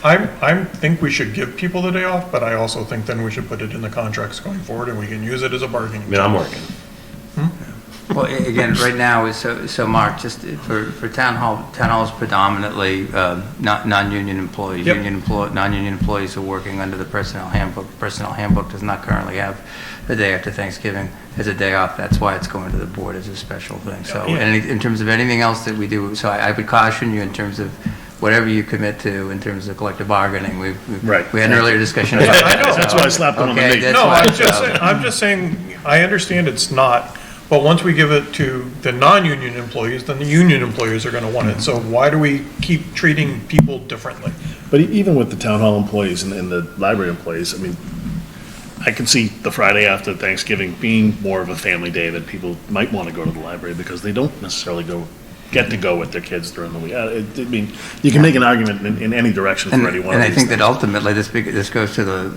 I think we should give people the day off, but I also think then we should put it in the contracts going forward, and we can use it as a bargaining. I mean, I'm working. Well, again, right now, so Mark, just for town hall is predominantly non-union employees. Yep. Non-union employees are working under the personnel handbook. Personnel handbook does not currently have the day after Thanksgiving as a day off. That's why it's going to the board as a special thing. So, in terms of anything else that we do, so I would caution you in terms of whatever you commit to in terms of collective bargaining. We had an earlier discussion about that. That's why I slapped them on the knee. No, I'm just saying, I understand it's not But once we give it to the non-union employees, then the union employees are gonna want it. So why do we keep treating people differently? But even with the town hall employees and the library employees, I mean, I can see the Friday after Thanksgiving being more of a family day that people might want to go to the library because they don't necessarily get to go with their kids during the week. I mean, you can make an argument in any direction for any one And of I these think things. that ultimately, this goes to the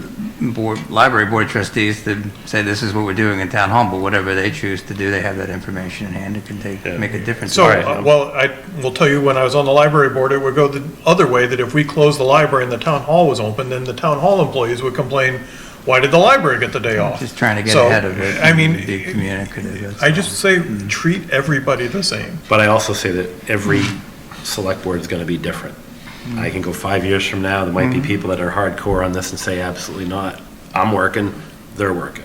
library board of trustees to say this is what we're doing in town hall, but whatever they choose to do, they have that information in hand, it can make a difference. So, well, I will tell you, when I was on the library board, it would go the other way, that if we closed the library and the town hall was open, then the town hall employees would complain, why did the library get the day off? Just trying to get So, ahead of it. I mean, Be communicative. that's I all. just say, treat everybody the same. But I also say that every select board is going to be different. I can go 5 years from now, there might be people that are hardcore on this and say absolutely not. I'm working, they're working.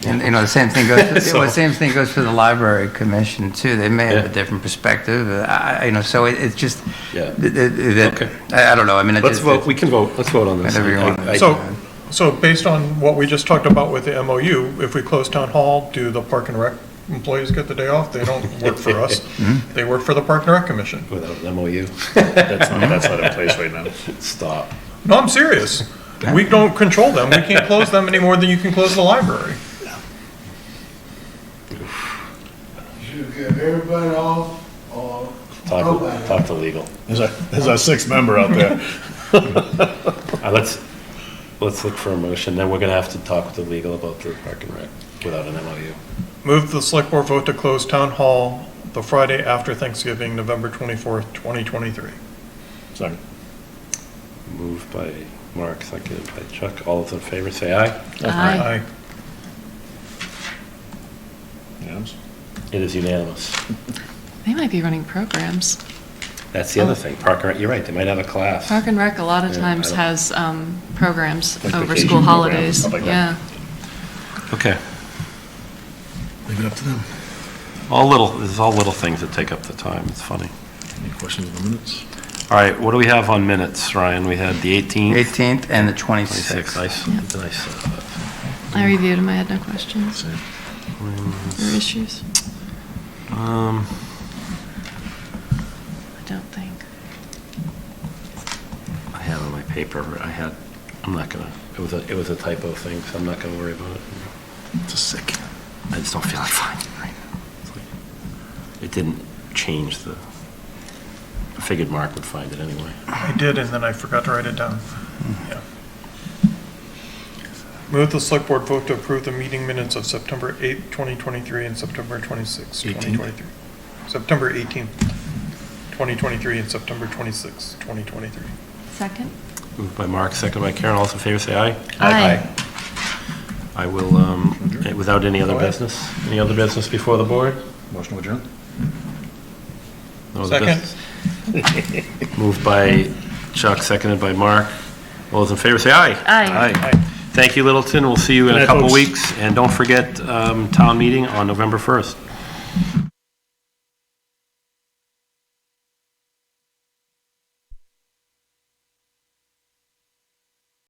And, the same thing goes, So- the same thing goes for the library commission too. They may have a different perspective, so it's just, Yeah. Okay. I don't know, I mean, it Let's just. vote, we can vote, let's vote on this. Whatever you want. So based on what we just talked about with the MOU, if we close town hall, do the park and rec employees get the day off? They don't work for us. They work for the park and rec commission. Without an MOU. That's not in place right now. Stop. No, I'm serious. We don't control them. We can't close them any more than you can close the library. Should get everybody off or nobody. Talk to legal. There's our sixth member out there. Let's look for a motion, then we're gonna have to talk with the legal about the park and rec without an MOU. Move the select board vote to close town hall the Friday after Thanksgiving, November 24th, 2023. Second. Moved by Mark, seconded by Chuck. All those in favor, say aye. Aye. Yes. It is unanimous. They might be running programs. That's the other thing, park and rec, you're right, they might have a class. Park and Rec a lot of Yeah, times I has programs Like over vacation school programs, holidays. stuff like Yeah. that. Okay. Leave it up to them. This is all little things that take up the time, it's funny. Any questions on the minutes? All right, what do we have on minutes, Ryan? We had the 18th? 18th and the 26th. I reviewed them, I had no questions or issues. I don't think. I had on my paper, I'm not gonna, it was a typo thing, so I'm not gonna worry about it. Just sick. I just don't feel like finding it right now. It's like, it didn't change I figured Mark would find it anyway. I did, and then I forgot to write it down. Yeah. Move the select board vote to approve the meeting minutes of September 8th, 2023 and September 26th, 2023. September 18th, 2023 and September 26th, 2023. Second? Moved by Mark, second by Karen. All those in favor say aye. Aye. I will, without any other business, any other business before the board? Motion to adjourn. No other Second. business? Moved by Chuck, seconded by Mark. All those in favor say aye. Aye. Thank you, Littleton. We'll see you in Good a night, couple folks. weeks. And don't forget, town meeting on November 1st.